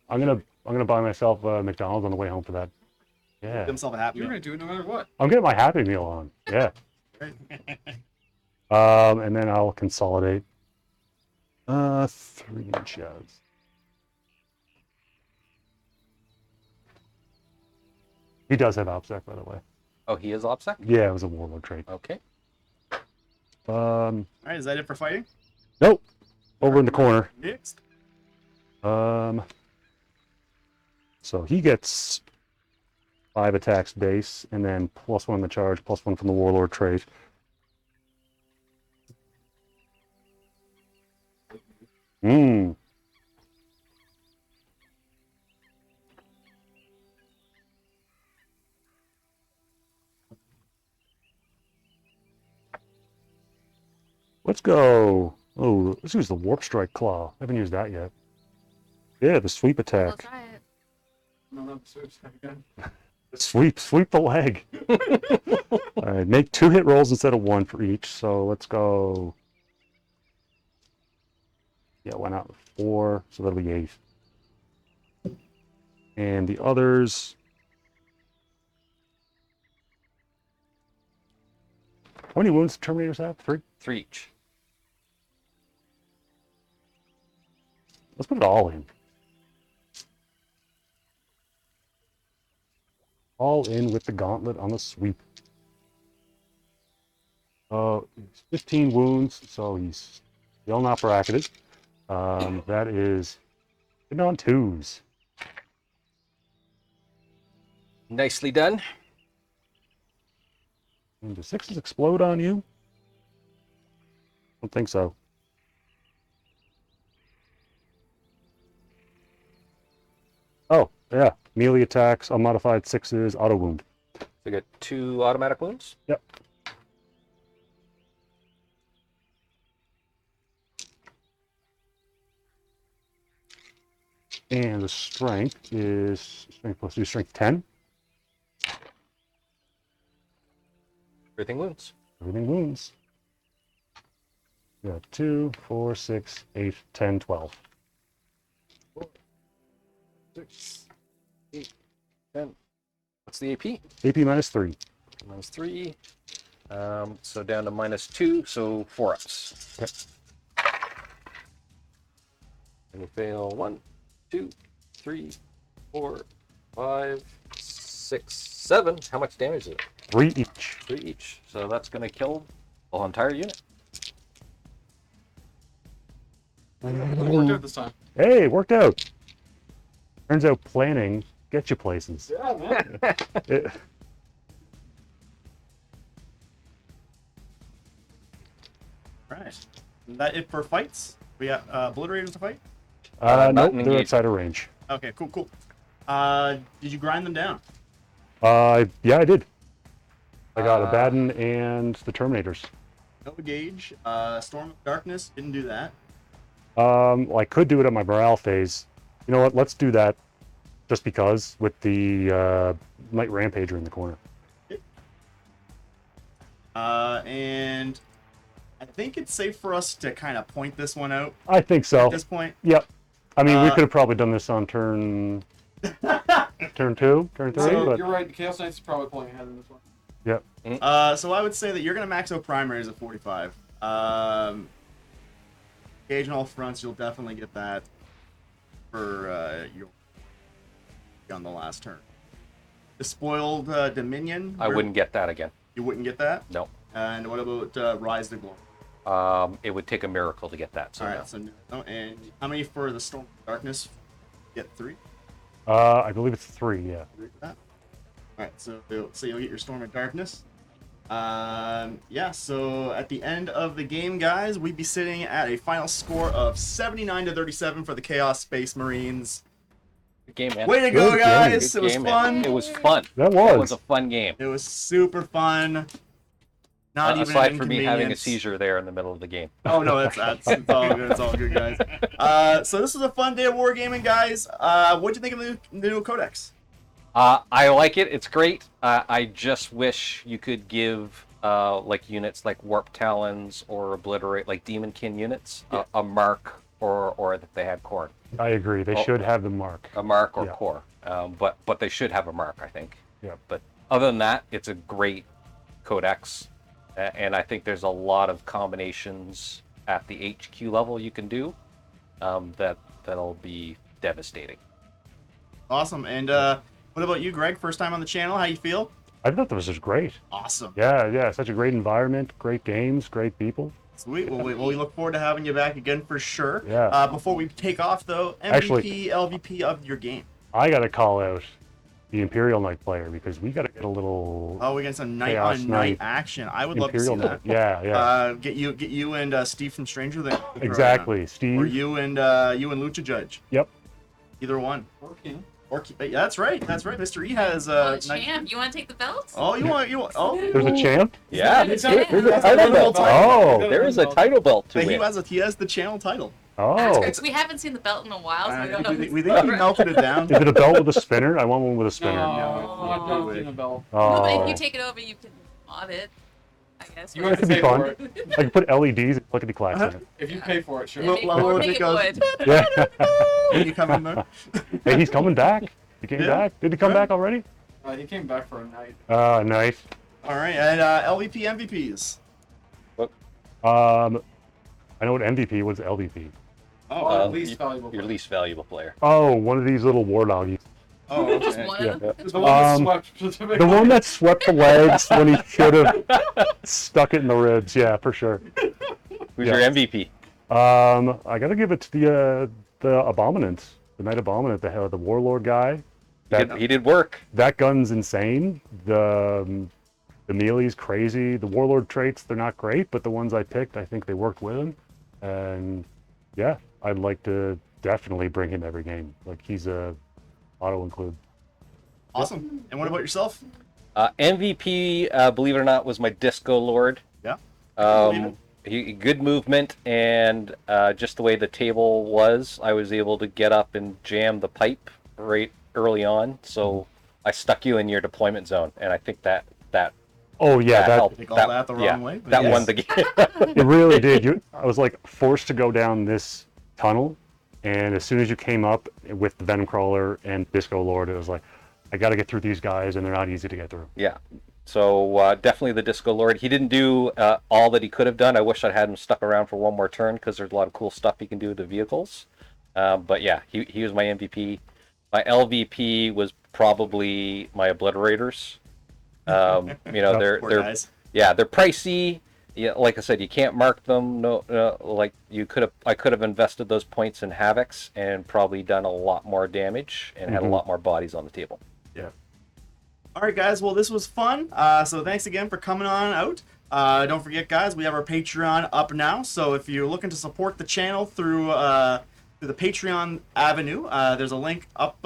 I'm gonna buy myself McDonald's on the way home for that. Give Yeah. himself a happy You're meal. gonna do it no matter what. I'm getting my Happy Meal on. Yeah. And then I'll consolidate. 3 inches. He does have OPSEC, by the way. Oh, he is OPSEC? Yeah, it was a warlord trait. Okay. Alright, is that it for fighting? Nope. Over in the corner. Next. So he gets 5 attacks base, and then +1 on the charge, +1 from the warlord trait. Hmm. Let's go. Oh, let's use the Warp Strike Claw. I haven't used that yet. Yeah, the sweep We'll attack. try it. No, no, seriously, again. Sweep the leg. All right, make 2 hit rolls instead of 1 for each. So let's go. Yeah, why not 4? So that'll be 8. And the others. How many wounds do Terminators have? 3? 3 each. Let's put it all in. All in with the gauntlet on the sweep. 15 wounds, so he's still not bracketed. That is hitting on 2s. Nicely done. And do 6s explode on you? Don't think so. Oh, yeah. Melee attacks, unmodified 6s, auto wound. So you get 2 automatic wounds. Yep. And the strength is strength plus 2, strength 10. Everything wounds. Everything wounds. We got 2, 4, 6, 8, 10, 12. 6, 8, 10. What's the AP? AP minus 3. Minus 3. So down to minus 2, so 4 ups. Okay. And we fail 1, 2, 3, 4, 5, 6, 7. How much damage is it? 3 each. 3 each. So that's going to kill the whole entire unit. It worked out this time. Hey, it worked out. Turns out planning gets you places. Yeah, man. It- Right. Is that it for fights? We got Obliterators to fight? Not nope, an they're engagement. outside of range. Okay, cool. Did you grind them down? Yeah, I did. I got Uh, Abaddon and the Terminators. No gauge. Storm of Darkness, didn't do that. Well, I could do it at my morale phase. You know what? Let's do that just because with the Night Rampager in the corner. And I think it's safe for us to kind of point this one out I think so. at this point. Yep. I mean, we Uh, could have probably done this on turn 2, turn 3, So but you're right. The Chaos Knights is probably pulling ahead in this one. yep. So I would say that you're going to max out primaries at 45. Gauge on all fronts, you'll definitely get that for your on the last turn. The Spoiled Dominion. I wouldn't get that again. You wouldn't get that? No. And what about Rise to Glory? It would take a miracle to get that. So All no. right, so no. And how many for the Storm of Darkness? Get 3? I believe it's 3, yeah. All right, so you'll get your Storm of Darkness. Yeah, so at the end of the game, guys, we'd be sitting at a final score of 79-37 for the Chaos Space Marines. Good game, man. Way to go, Good game. guys! Good It was game, fun. man. It was fun. That It was was. a fun game. It was super fun. Not even Aside an from me having a inconvenience. seizure there in the middle of the game. Oh no, it's all good. It's all good, guys. So this was a fun day of wargaming, guys. What'd you think of the new codex? I like it. It's great. I just wish you could give like units like Warp Talons or Obliterate, like Demonkin units, a mark or that they had core. I agree. They should have the mark. A mark or Yeah. core. But they should have a mark, I think. Yeah. But other than that, it's a great codex. And I think there's a lot of combinations at the HQ level you can do that'll be devastating. Awesome. And what about you, Greg? First time on the channel. How you feel? I thought that was just great. Awesome. Yeah. Such a great environment, great games, great people. Sweet. Well, we look forward to having you back again for sure. Yeah. Before we take off, though, MVP, Actually- LVP of your game. I got to call out the Imperial Knight player because we got to get a little Oh, we got some night Chaos on night Knight. action. I would Imperial love to see that. Knight. Yeah. Get you and Steve from Stranger Things. Exactly. Or Steve. you and Lucha Judge. Yep. Either one. Okay. Or yeah, that's right. Mr. E has Oh, night- champ, you want to take the belt? Oh, you want oh. There's a champ. Yeah, There's there's a a title belt. Oh. There is a title belt to But win. he has the channel title. Oh. We haven't seen the belt in a while, so we don't know. We think he melted it down. Is it a belt with a spinner? I want one with a No, spinner. not no. Justin a belt. No, but Oh. if you take it over, you can mod it. I guess. You Or- have to could be pay fun. for it. I can put LEDs and clickety clacks in it. If you pay for it, sure. Well, Make- well, make it it goes- wood. Yeah. When you come in there. Hey, he's coming back. He came Yeah. back. Did he come back already? He came back for a night. Nice. All right, and LVP MVPs. I know what MVP. What's LVP? Oh, least valuable. Your least valuable player. Oh, one of these little war doggies. Oh, Just okay. one Yeah. of them. The one that Um, swept specifically. The one that swept the legs when he should have stuck it in the ribs. Yeah, for sure. Who's Yeah. your MVP? I gotta give it to the Abominant, the Knight Abominant, the Warlord guy. He did work. That gun's insane. The melee's crazy. The Warlord traits, they're not great, but the ones I picked, I think they worked with him. And yeah, I'd like to definitely bring him every game. Like he's a auto include. Awesome. And what about yourself? MVP, believe it or not, was my Disco Lord. Yeah. Believe it. Good movement, and just the way the table was, I was able to get up and jam the pipe right early on. So I stuck you in your deployment zone, and I think that Oh yeah, that helped. Take all that the wrong way, but That yes. won the game. it really did. I was like forced to go down this tunnel, and as soon as you came up with the Venom Crawler and Disco Lord, it was like, I got to get through these guys, and they're not easy to get through. Yeah. So definitely the Disco Lord. He didn't do all that he could have done. I wish I'd had him stuck around for one more turn because there's a lot of cool stuff he can do with the vehicles. But yeah, he was my MVP. My LVP was probably my Obliterators. Poor they're guys. yeah, they're pricey. Yeah, like I said, you can't mark them. No, like I could have invested those points in Havocs and probably done a lot more damage and had a lot more bodies on the table. Yeah. All right, guys. Well, this was fun. So thanks again for coming on out. Don't forget, guys, we have our Patreon up now. So if you're looking to support the channel through the Patreon avenue, there's a link up.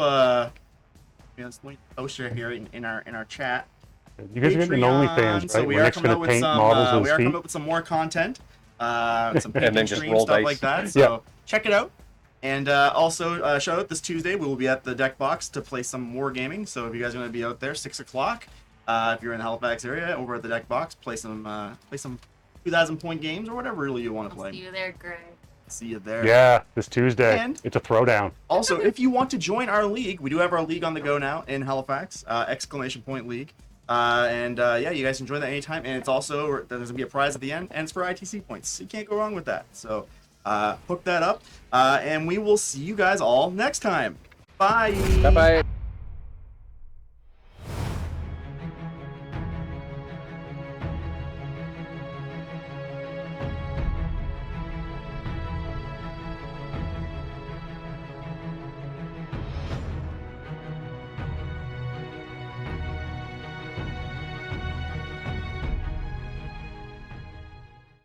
Let's link poster here in our chat. You guys are getting an OnlyFans, right? So we Where are Nick's coming gonna up with paint some. models of We his are coming feet. up with some more content, some And then painting just stream roll stuff dice. like that. So check it out. And also, shout out this Tuesday, we will be at the deck box to play some Wargaming. So if you guys are going to be out there, 6 o'clock, if you're in the Halifax area, over at the deck box, play some 2,000 point games or whatever really you want to I'll play. see you there, Greg. See you there. Yeah, this Tuesday. And- It's a throwdown. Also, if you want to join our league, we do have our league on the go now in Halifax, exclamation point league. Yeah, you guys can join that anytime. And it's also, there's going to be a prize at the end, and it's for ITC points. So you can't go wrong with that. So hook that up. And we will see you guys all next time. Bye. Bye bye.